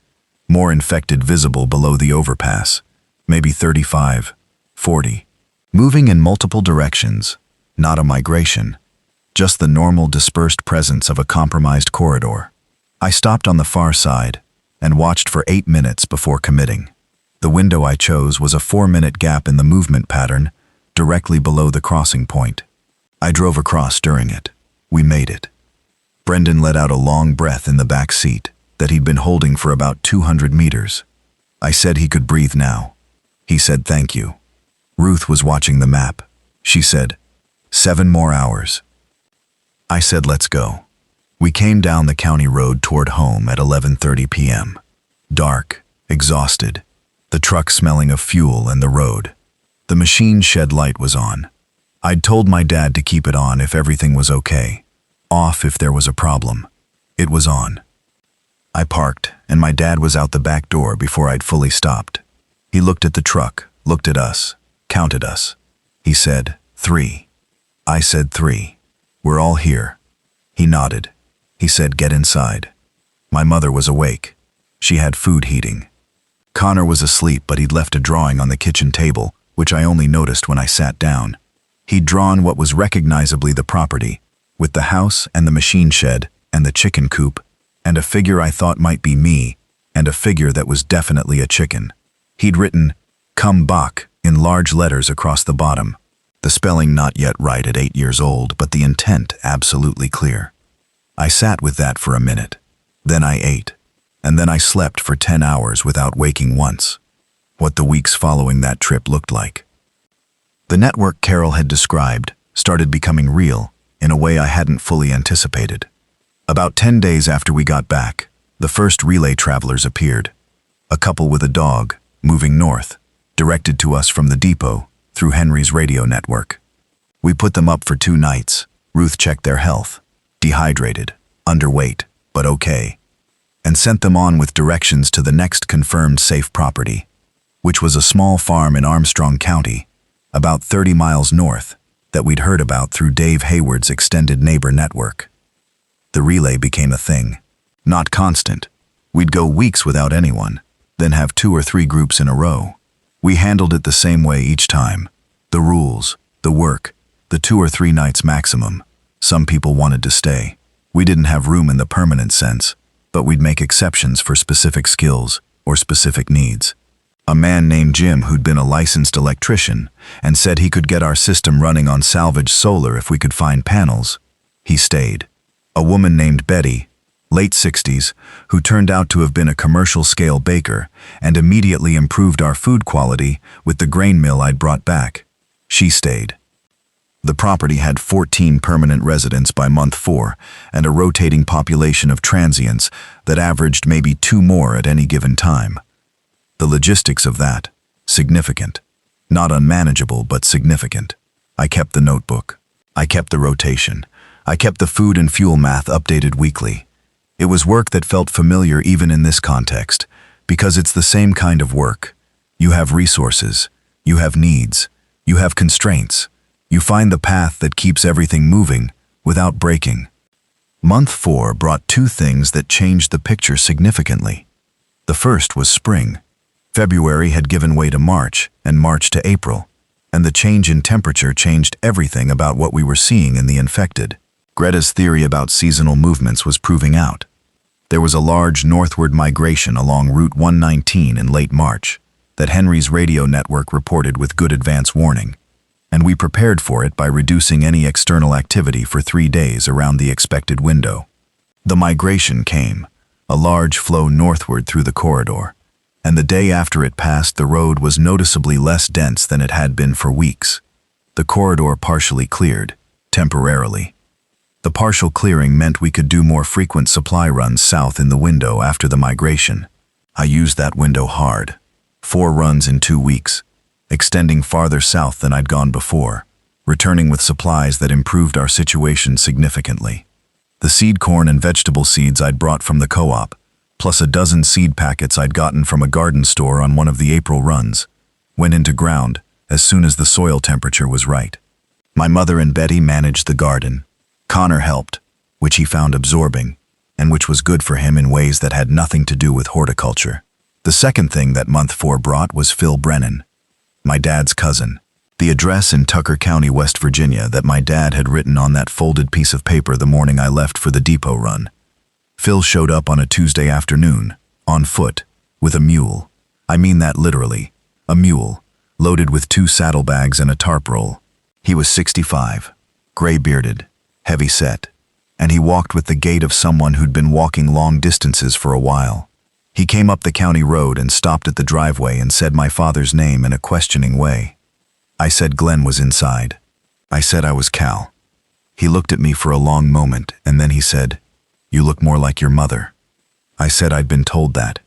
More infected visible below the overpass, maybe 35, 40. Moving in multiple directions, not a migration, just the normal dispersed presence of a compromised corridor. I stopped on the far side and watched for 8 minutes before committing. The window I chose was a 4-minute gap in the movement pattern, directly below the crossing point. I drove across during it. We made it. Brendan let out a long breath in the back seat that he'd been holding for about 200 meters. I said he could breathe now. He said thank you. Ruth was watching the map. She said, 7 more hours. I said let's go. We came down the county road toward home at 11:30 p.m. Dark, exhausted, the truck smelling of fuel and the road. The machine shed light was on. I'd told my dad to keep it on if everything was okay, off if there was a problem. It was on. I parked, and my dad was out the back door before I'd fully stopped. He looked at the truck, looked at us, counted us. He said, 3. I said 3. We're all here. He nodded. He said, get inside. My mother was awake. She had food heating. Connor was asleep, but he'd left a drawing on the kitchen table, which I only noticed when I sat down. He'd drawn what was recognizably the property, with the house and the machine shed and the chicken coop, and a figure I thought might be me, and a figure that was definitely a chicken. He'd written, "Come Bach," in large letters across the bottom. The spelling not yet right at 8 years old, but the intent absolutely clear. I sat with that for a minute. Then I ate. And then I slept for 10 hours without waking once. What the weeks following that trip looked like. The network Carol had described started becoming real in a way I hadn't fully anticipated. About 10 days after we got back, the first relay travelers appeared. A couple with a dog, moving north, directed to us from the depot through Henry's radio network. We put them up for 2 nights. Ruth checked their health, dehydrated, underweight, but okay, and sent them on with directions to the next confirmed safe property, which was a small farm in Armstrong County, about 30 miles north, that we'd heard about through Dave Hayward's extended neighbor network. The relay became a thing. Not constant. We'd go weeks without anyone, then have 2 or 3 groups in a row. We handled it the same way each time. The rules, the work, the 2 or 3 nights maximum. Some people wanted to stay. We didn't have room in the permanent sense, but we'd make exceptions for specific skills or specific needs. A man named Jim, who'd been a licensed electrician and said he could get our system running on salvaged solar if we could find panels, he stayed. A woman named Betty, late 60s, who turned out to have been a commercial-scale baker and immediately improved our food quality with the grain mill I'd brought back. She stayed. The property had 14 permanent residents by month 4 and a rotating population of transients that averaged maybe 2 more at any given time. The logistics of that, significant. Not unmanageable, but significant. I kept the notebook. I kept the rotation. I kept the food and fuel math updated weekly. It was work that felt familiar even in this context, because it's the same kind of work. You have resources. You have needs. You have constraints. You find the path that keeps everything moving without breaking. Month 4 brought 2 things that changed the picture significantly. The first was spring. February had given way to March, and March to April, and the change in temperature changed everything about what we were seeing in the infected. Greta's theory about seasonal movements was proving out. There was a large northward migration along Route 119 in late March that Henry's radio network reported with good advance warning, and we prepared for it by reducing any external activity for 3 days around the expected window. The migration came, a large flow northward through the corridor, and the day after it passed, the road was noticeably less dense than it had been for weeks. The corridor partially cleared, temporarily. The partial clearing meant we could do more frequent supply runs south in the window after the migration. I used that window hard. 4 runs in 2 weeks, extending farther south than I'd gone before, returning with supplies that improved our situation significantly. The seed corn and vegetable seeds I'd brought from the co-op, plus a dozen seed packets I'd gotten from a garden store on one of the April runs, went into ground as soon as the soil temperature was right. My mother and Betty managed the garden. Connor helped, which he found absorbing, and which was good for him in ways that had nothing to do with horticulture. The second thing that month 4 brought was Phil Brennan, my dad's cousin. The address in Tucker County, West Virginia, that my dad had written on that folded piece of paper the morning I left for the depot run. Phil showed up on a Tuesday afternoon, on foot, with a mule. I mean that literally, a mule, loaded with 2 saddlebags and a tarp roll. He was 65, gray-bearded, heavy-set, and he walked with the gait of someone who'd been walking long distances for a while. He came up the county road and stopped at the driveway and said my father's name in a questioning way. I said Glenn was inside. I said I was Cal. He looked at me for a long moment, and then he said, "You look more like your mother." I said I'd been told that.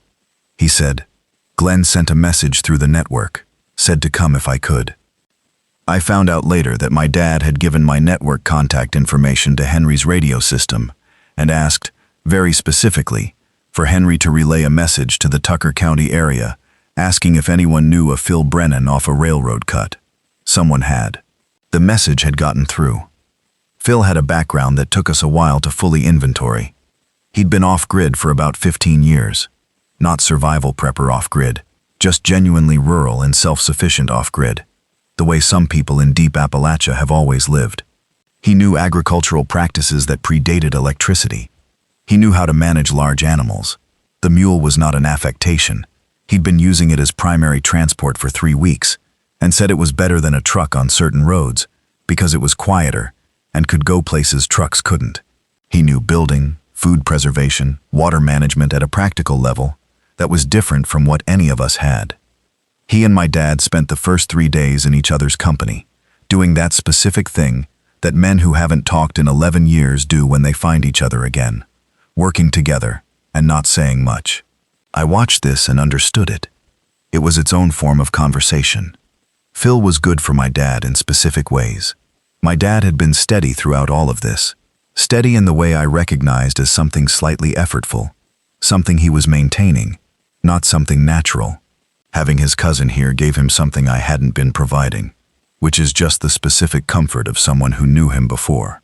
He said, "Glenn sent a message through the network, said to come if I could." I found out later that my dad had given my network contact information to Henry's radio system and asked, very specifically, for Henry to relay a message to the Tucker County area, asking if anyone knew a Phil Brennan off a railroad cut. Someone had. The message had gotten through. Phil had a background that took us a while to fully inventory. He'd been off-grid for about 15 years. Not survival prepper off-grid, just genuinely rural and self-sufficient off-grid, the way some people in deep Appalachia have always lived. He knew agricultural practices that predated electricity. He knew how to manage large animals. The mule was not an affectation. He'd been using it as primary transport for 3 weeks and said it was better than a truck on certain roads because it was quieter and could go places trucks couldn't. He knew building, food preservation, water management at a practical level that was different from what any of us had. He and my dad spent the first 3 days in each other's company, doing that specific thing that men who haven't talked in 11 years do when they find each other again, working together and not saying much. I watched this and understood it. It was its own form of conversation. Phil was good for my dad in specific ways. My dad had been steady throughout all of this, steady in the way I recognized as something slightly effortful, something he was maintaining, not something natural. Having his cousin here gave him something I hadn't been providing, which is just the specific comfort of someone who knew him before.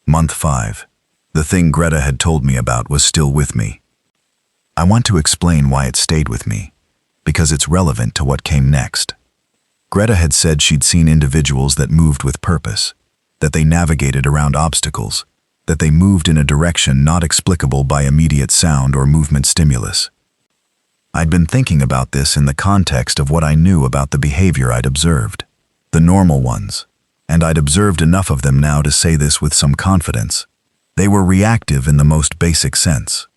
Month 5. The thing Greta had told me about was still with me. I want to explain why it stayed with me, because it's relevant to what came next. Greta had said she'd seen individuals that moved with purpose, that they navigated around obstacles, that they moved in a direction not explicable by immediate sound or movement stimulus. I'd been thinking about this in the context of what I knew about the behavior I'd observed, the normal ones, and I'd observed enough of them now to say this with some confidence. They were reactive in the most basic sense.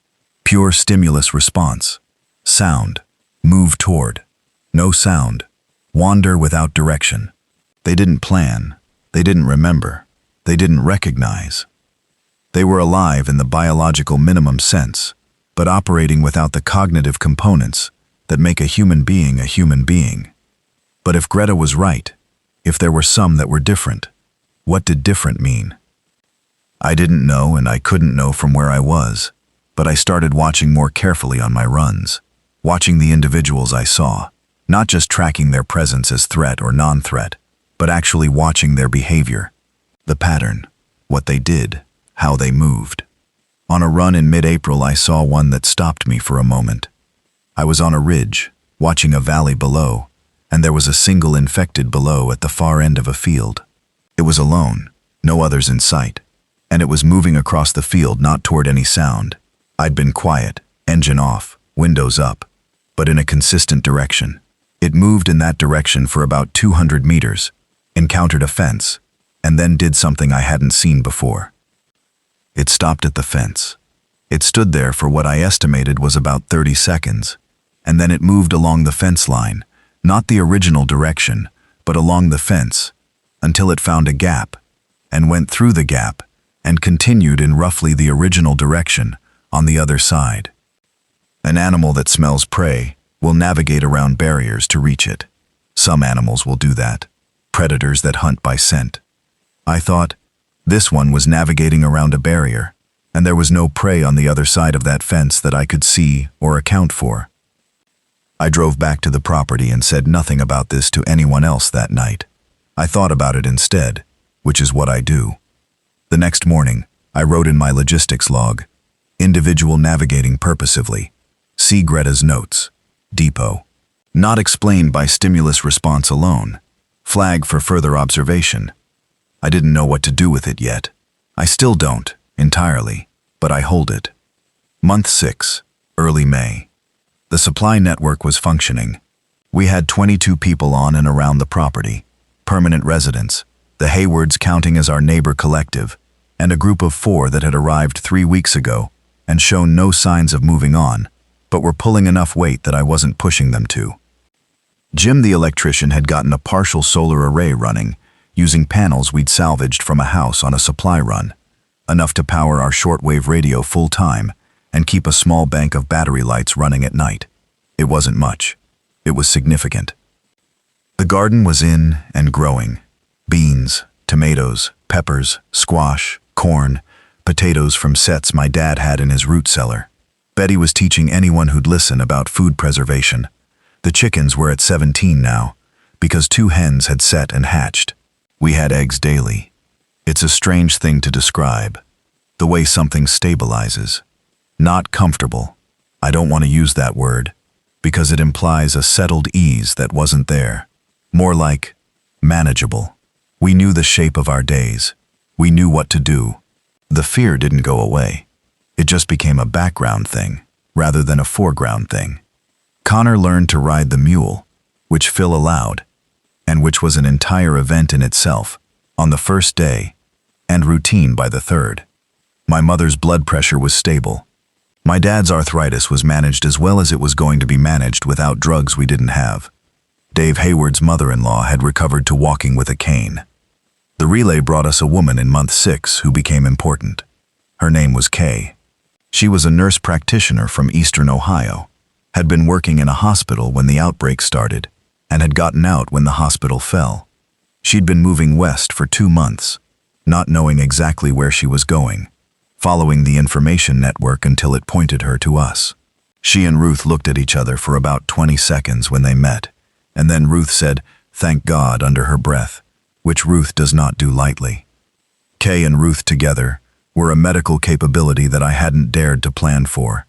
Pure stimulus response. Sound. Move toward. No sound. Wander without direction. They didn't plan. They didn't remember. They didn't recognize. They were alive in the biological minimum sense, but operating without the cognitive components that make a human being. But if Greta was right, if there were some that were different, what did different mean? I didn't know and I couldn't know from where I was, but I started watching more carefully on my runs, watching the individuals I saw, not just tracking their presence as threat or non-threat, but actually watching their behavior, the pattern, what they did, how they moved. On a run in mid-April, I saw one that stopped me for a moment. I was on a ridge, watching a valley below, and there was a single infected below at the far end of a field. It was alone, no others in sight, and it was moving across the field, not toward any sound. I'd been quiet, engine off, windows up, but in a consistent direction. It moved in that direction for about 200 meters, encountered a fence, and then did something I hadn't seen before. It stopped at the fence. It stood there for what I estimated was about 30 seconds, and then it moved along the fence line, not the original direction, but along the fence, until it found a gap, and went through the gap, and continued in roughly the original direction on the other side. An animal that smells prey will navigate around barriers to reach it. Some animals will do that, predators that hunt by scent. I thought, this one was navigating around a barrier, and there was no prey on the other side of that fence that I could see or account for. I drove back to the property and said nothing about this to anyone else that night. I thought about it instead, which is what I do. The next morning, I wrote in my logistics log, individual navigating purposively. See Greta's notes. Depot. Not explained by stimulus response alone. Flag for further observation. I didn't know what to do with it yet. I still don't, entirely, but I hold it. Month 6, early May. The supply network was functioning. We had 22 people on and around the property, permanent residents, the Haywards counting as our neighbor collective, and a group of 4 that had arrived 3 weeks ago and shown no signs of moving on, but were pulling enough weight that I wasn't pushing them to. Jim the electrician had gotten a partial solar array running, using panels we'd salvaged from a house on a supply run, enough to power our shortwave radio full-time and keep a small bank of battery lights running at night. It wasn't much. It was significant. The garden was in and growing. Beans, tomatoes, peppers, squash, corn, potatoes from sets my dad had in his root cellar. Betty was teaching anyone who'd listen about food preservation. The chickens were at 17 now, because 2 hens had set and hatched. We had eggs daily. It's a strange thing to describe, the way something stabilizes. Not comfortable. I don't want to use that word, because it implies a settled ease that wasn't there. More like manageable. We knew the shape of our days. We knew what to do. The fear didn't go away. It just became a background thing, rather than a foreground thing. Connor learned to ride the mule, which Phil allowed, and which was an entire event in itself, on the first day, and routine by the third. My mother's blood pressure was stable. My dad's arthritis was managed as well as it was going to be managed without drugs we didn't have. Dave Hayward's mother-in-law had recovered to walking with a cane. The relay brought us a woman in month 6 who became important. Her name was Kay. She was a nurse practitioner from Eastern Ohio, had been working in a hospital when the outbreak started, and had gotten out when the hospital fell. She'd been moving west for 2 months, not knowing exactly where she was going, following the information network until it pointed her to us. She and Ruth looked at each other for about 20 seconds when they met, and then Ruth said, "Thank God," under her breath, which Ruth does not do lightly. Kay and Ruth together were a medical capability that I hadn't dared to plan for.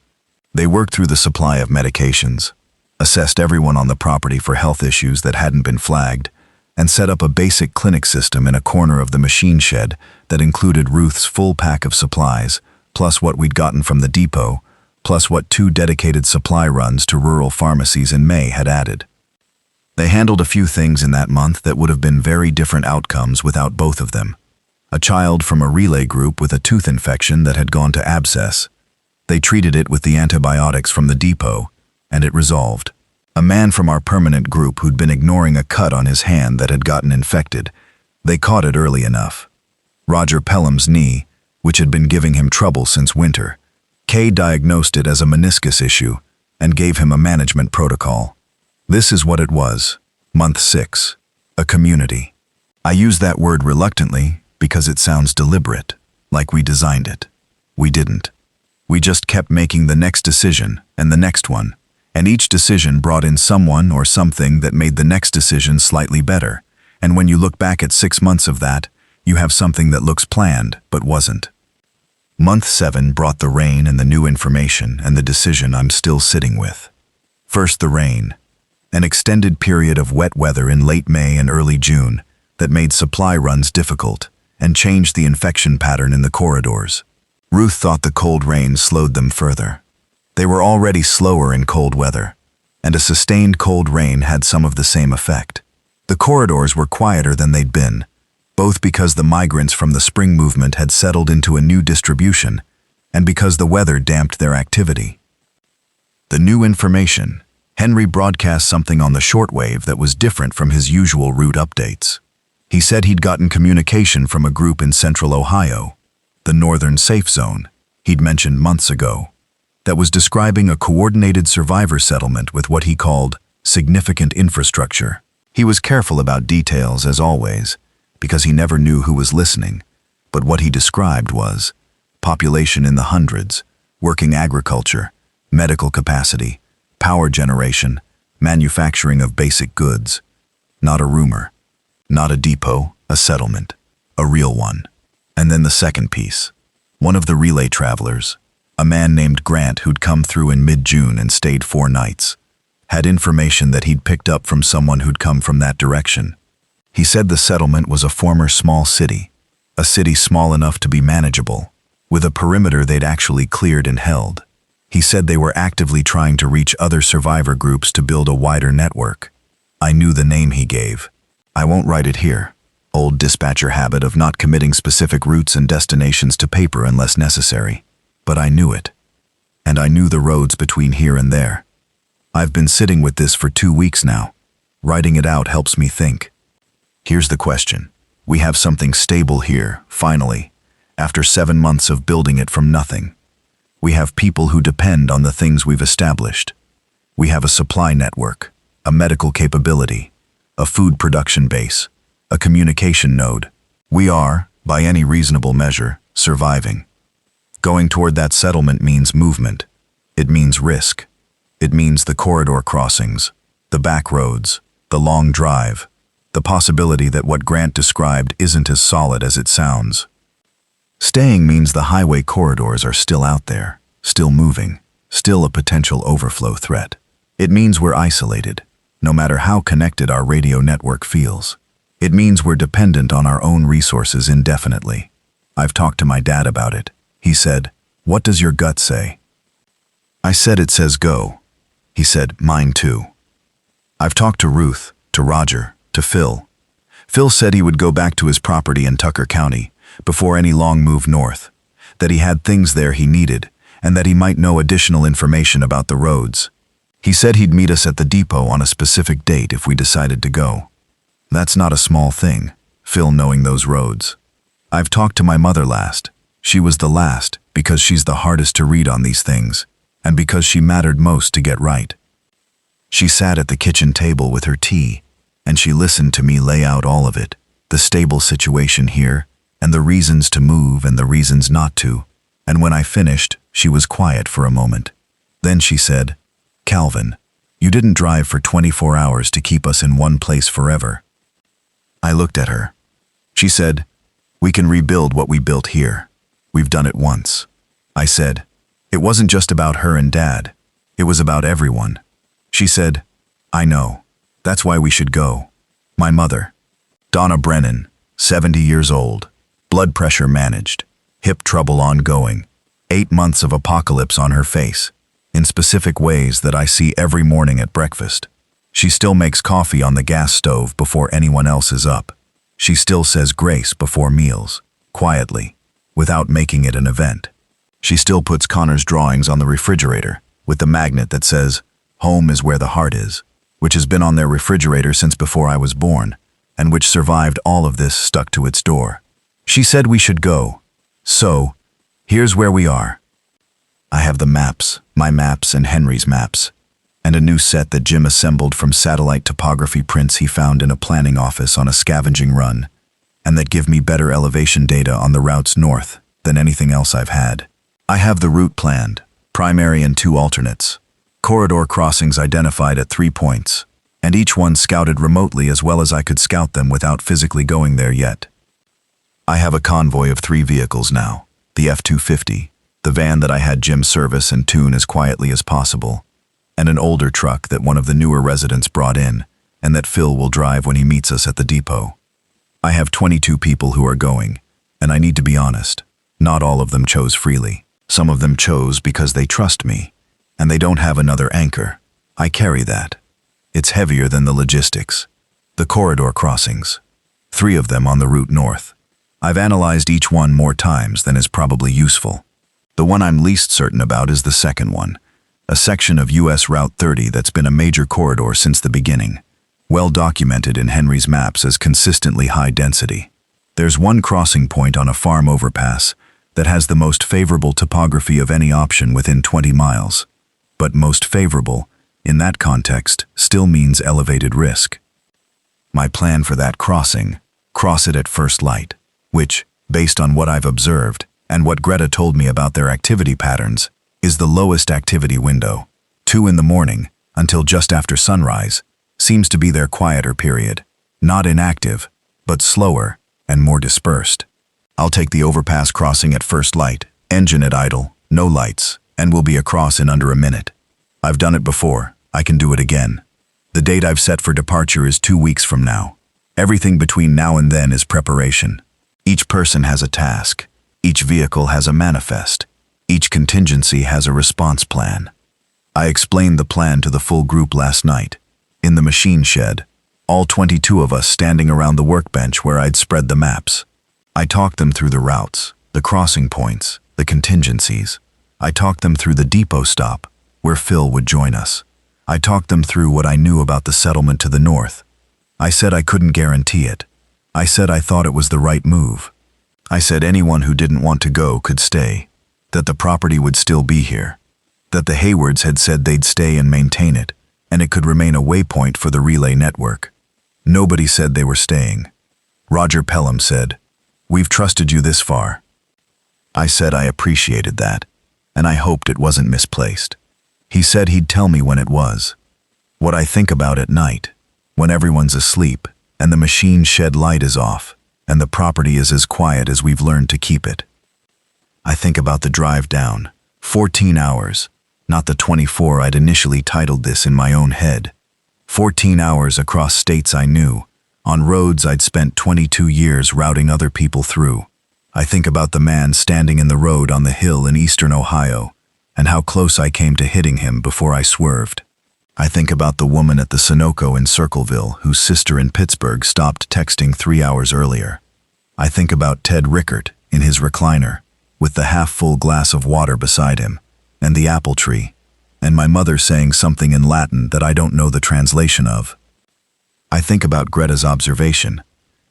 They worked through the supply of medications, assessed everyone on the property for health issues that hadn't been flagged, and set up a basic clinic system in a corner of the machine shed that included Ruth's full pack of supplies, plus what we'd gotten from the depot, plus what 2 dedicated supply runs to rural pharmacies in May had added. They handled a few things in that month that would have been very different outcomes without both of them. A child from a relay group with a tooth infection that had gone to abscess. They treated it with the antibiotics from the depot, and it resolved. A man from our permanent group who'd been ignoring a cut on his hand that had gotten infected. They caught it early enough. Roger Pelham's knee, which had been giving him trouble since winter. Kay diagnosed it as a meniscus issue and gave him a management protocol. This is what it was, month 6, a community. I use that word reluctantly because it sounds deliberate, like we designed it. We didn't. We just kept making the next decision and the next one, and each decision brought in someone or something that made the next decision slightly better, and when you look back at 6 months of that, you have something that looks planned but wasn't. Month 7 brought the rain and the new information and the decision I'm still sitting with. First the rain. An extended period of wet weather in late May and early June that made supply runs difficult and changed the infection pattern in the corridors. Ruth thought the cold rain slowed them further. They were already slower in cold weather, and a sustained cold rain had some of the same effect. The corridors were quieter than they'd been, both because the migrants from the spring movement had settled into a new distribution and because the weather damped their activity. The new information. Henry broadcast something on the shortwave that was different from his usual route updates. He said he'd gotten communication from a group in central Ohio, the Northern Safe Zone, he'd mentioned months ago, that was describing a coordinated survivor settlement with what he called significant infrastructure. He was careful about details, as always, because he never knew who was listening, but what he described was population in the hundreds, working agriculture, medical capacity, power generation, manufacturing of basic goods. Not a rumor, not a depot, a settlement, a real one. And then the second piece. One of the relay travelers, a man named Grant who'd come through in mid-June and stayed 4 nights, had information that he'd picked up from someone who'd come from that direction. He said the settlement was a former small city, a city small enough to be manageable, with a perimeter they'd actually cleared and held. He said they were actively trying to reach other survivor groups to build a wider network. I knew the name he gave. I won't write it here. Old dispatcher habit of not committing specific routes and destinations to paper unless necessary. But I knew it. And I knew the roads between here and there. I've been sitting with this for 2 weeks now. Writing it out helps me think. Here's the question. We have something stable here, finally, after 7 months of building it from nothing. We have people who depend on the things we've established. We have a supply network, a medical capability, a food production base, a communication node. We are, by any reasonable measure, surviving. Going toward that settlement means movement. It means risk. It means the corridor crossings, the back roads, the long drive, the possibility that what Grant described isn't as solid as it sounds. Staying means the highway corridors are still out there, still moving, still a potential overflow threat. It means we're isolated, no matter how connected our radio network feels. It means we're dependent on our own resources indefinitely. I've talked to my dad about it. He said, "What does your gut say?" I said, "It says go." He said, "Mine too." I've talked to Ruth, to Roger, to Phil. Phil said he would go back to his property in Tucker County before any long move north, that he had things there he needed, and that he might know additional information about the roads. He said he'd meet us at the depot on a specific date if we decided to go. That's not a small thing, Phil knowing those roads. I've talked to my mother last. She was the last because she's the hardest to read on these things, and because she mattered most to get right. She sat at the kitchen table with her tea, and she listened to me lay out all of it, the stable situation here, and the reasons to move and the reasons not to. And when I finished, she was quiet for a moment. Then she said, "Calvin, you didn't drive for 24 hours to keep us in one place forever." I looked at her. She said, "We can rebuild what we built here. We've done it once." I said, "It wasn't just about her and Dad. It was about everyone." She said, "I know. That's why we should go." My mother, Donna Brennan, 70 years old, blood pressure managed, hip trouble ongoing, 8 months of apocalypse on her face, in specific ways that I see every morning at breakfast. She still makes coffee on the gas stove before anyone else is up. She still says grace before meals, quietly, without making it an event. She still puts Connor's drawings on the refrigerator with the magnet that says, "Home is where the heart is," which has been on their refrigerator since before I was born, and which survived all of this stuck to its door. She said we should go. So, here's where we are. I have the maps, my maps and Henry's maps, and a new set that Jim assembled from satellite topography prints he found in a planning office on a scavenging run, and that give me better elevation data on the routes north than anything else I've had. I have the route planned, primary and 2 alternates, corridor crossings identified at 3 points, and each one scouted remotely as well as I could scout them without physically going there yet. I have a convoy of 3 vehicles now, the F-250, the van that I had Jim service and tune as quietly as possible, and an older truck that one of the newer residents brought in, and that Phil will drive when he meets us at the depot. I have 22 people who are going, and I need to be honest, not all of them chose freely. Some of them chose because they trust me, and they don't have another anchor. I carry that. It's heavier than the logistics. The corridor crossings, 3 of them on the route north. I've analyzed each one more times than is probably useful. The one I'm least certain about is the second one, a section of US Route 30 that's been a major corridor since the beginning, well documented in Henry's maps as consistently high density. There's one crossing point on a farm overpass that has the most favorable topography of any option within 20 miles. But most favorable, in that context, still means elevated risk. My plan for that crossing, cross it at first light, which, based on what I've observed and what Greta told me about their activity patterns, is the lowest activity window. 2 in the morning, until just after sunrise, seems to be their quieter period. Not inactive, but slower and more dispersed. I'll take the overpass crossing at first light, engine at idle, no lights, and we'll be across in under a minute. I've done it before, I can do it again. The date I've set for departure is 2 weeks from now. Everything between now and then is preparation. Each person has a task. Each vehicle has a manifest. Each contingency has a response plan. I explained the plan to the full group last night, in the machine shed, all 22 of us standing around the workbench where I'd spread the maps. I talked them through the routes, the crossing points, the contingencies. I talked them through the depot stop, where Phil would join us. I talked them through what I knew about the settlement to the north. I said I couldn't guarantee it. I said I thought it was the right move. I said anyone who didn't want to go could stay, that the property would still be here, that the Haywards had said they'd stay and maintain it, and it could remain a waypoint for the relay network. Nobody said they were staying. Roger Pelham said, "We've trusted you this far." I said I appreciated that, and I hoped it wasn't misplaced. He said he'd tell me when it was. What I think about at night, when everyone's asleep and the machine shed light is off and the property is as quiet as we've learned to keep it. I think about the drive down, 14 hours, not the 24 I'd initially titled this in my own head. 14 hours across states I knew, on roads I'd spent 22 years routing other people through. I think about the man standing in the road on the hill in eastern Ohio, and how close I came to hitting him before I swerved. I think about the woman at the Sunoco in Circleville whose sister in Pittsburgh stopped texting 3 hours earlier. I think about Ted Rickert in his recliner, with the half-full glass of water beside him, and the apple tree, and my mother saying something in Latin that I don't know the translation of. I think about Greta's observation,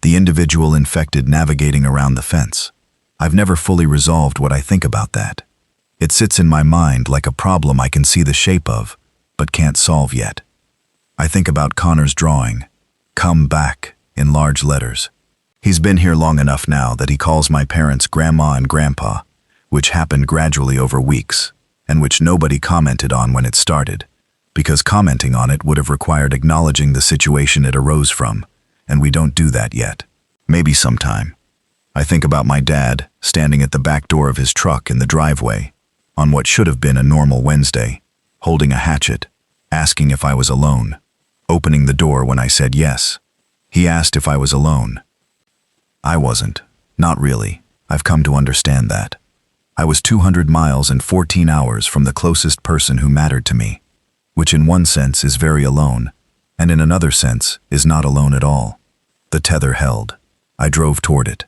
the individual infected navigating around the fence. I've never fully resolved what I think about that. It sits in my mind like a problem I can see the shape of, but can't solve yet. I think about Connor's drawing, "Come back," in large letters. He's been here long enough now that he calls my parents Grandma and Grandpa, which happened gradually over weeks, and which nobody commented on when it started, because commenting on it would have required acknowledging the situation it arose from, and we don't do that yet. Maybe sometime. I think about my dad standing at the back door of his truck in the driveway, on what should have been a normal Wednesday, holding a hatchet, asking if I was alone, opening the door when I said yes. He asked if I was alone. I wasn't. Not really. I've come to understand that. I was 200 miles and 14 hours from the closest person who mattered to me, which in one sense is very alone, and in another sense is not alone at all. The tether held. I drove toward it.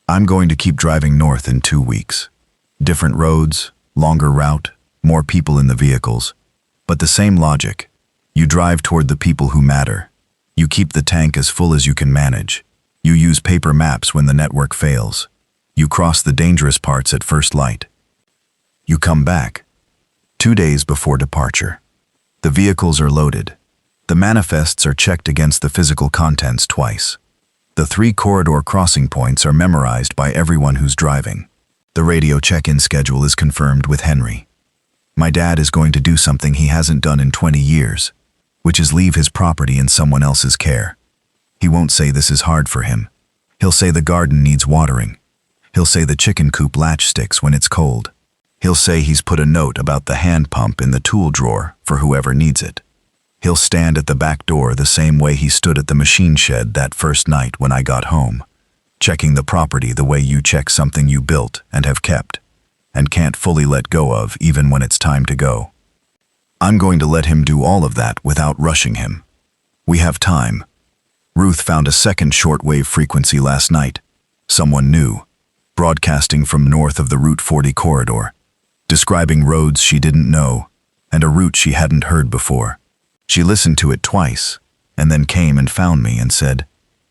I'm going to keep driving north in 2 weeks. Different roads, longer route, more people in the vehicles, but the same logic. You drive toward the people who matter. You keep the tank as full as you can manage. You use paper maps when the network fails. You cross the dangerous parts at first light. You come back. 2 days before departure. The vehicles are loaded. The manifests are checked against the physical contents twice. The 3 corridor crossing points are memorized by everyone who's driving. The radio check-in schedule is confirmed with Henry. My dad is going to do something he hasn't done in 20 years, which is leave his property in someone else's care. He won't say this is hard for him. He'll say the garden needs watering. He'll say the chicken coop latch sticks when it's cold. He'll say he's put a note about the hand pump in the tool drawer for whoever needs it. He'll stand at the back door the same way he stood at the machine shed that first night when I got home, checking the property the way you check something you built and have kept, and can't fully let go of even when it's time to go. I'm going to let him do all of that without rushing him. We have time. Ruth found a second shortwave frequency last night, someone new, broadcasting from north of the Route 40 corridor, describing roads she didn't know and a route she hadn't heard before. She listened to it twice, and then came and found me and said,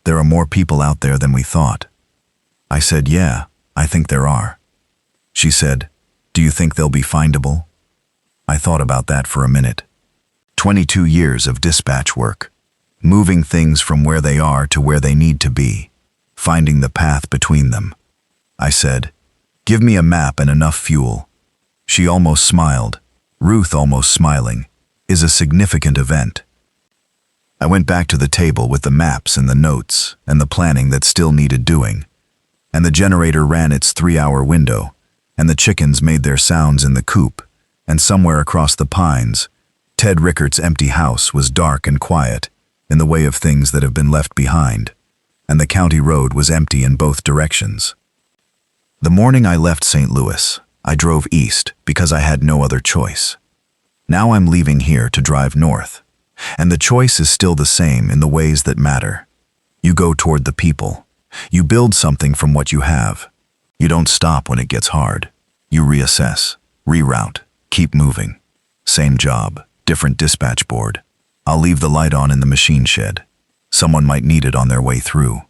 "There are more people out there than we thought." I said, "Yeah, I think there are." She said, "Do you think they'll be findable?" I thought about that for a minute. 22 years of dispatch work, moving things from where they are to where they need to be, finding the path between them. I said, "Give me a map and enough fuel." She almost smiled. Ruth almost smiling. Is a significant event. I went back to the table with the maps and the notes and the planning that still needed doing, and the generator ran its 3-hour window, and the chickens made their sounds in the coop, and somewhere across the pines, Ted Rickert's empty house was dark and quiet, in the way of things that have been left behind, and the county road was empty in both directions. The morning I left St. Louis, I drove east because I had no other choice. Now I'm leaving here to drive north, and the choice is still the same in the ways that matter. You go toward the people. You build something from what you have. You don't stop when it gets hard. You reassess, reroute, keep moving. Same job, different dispatch board. I'll leave the light on in the machine shed. Someone might need it on their way through.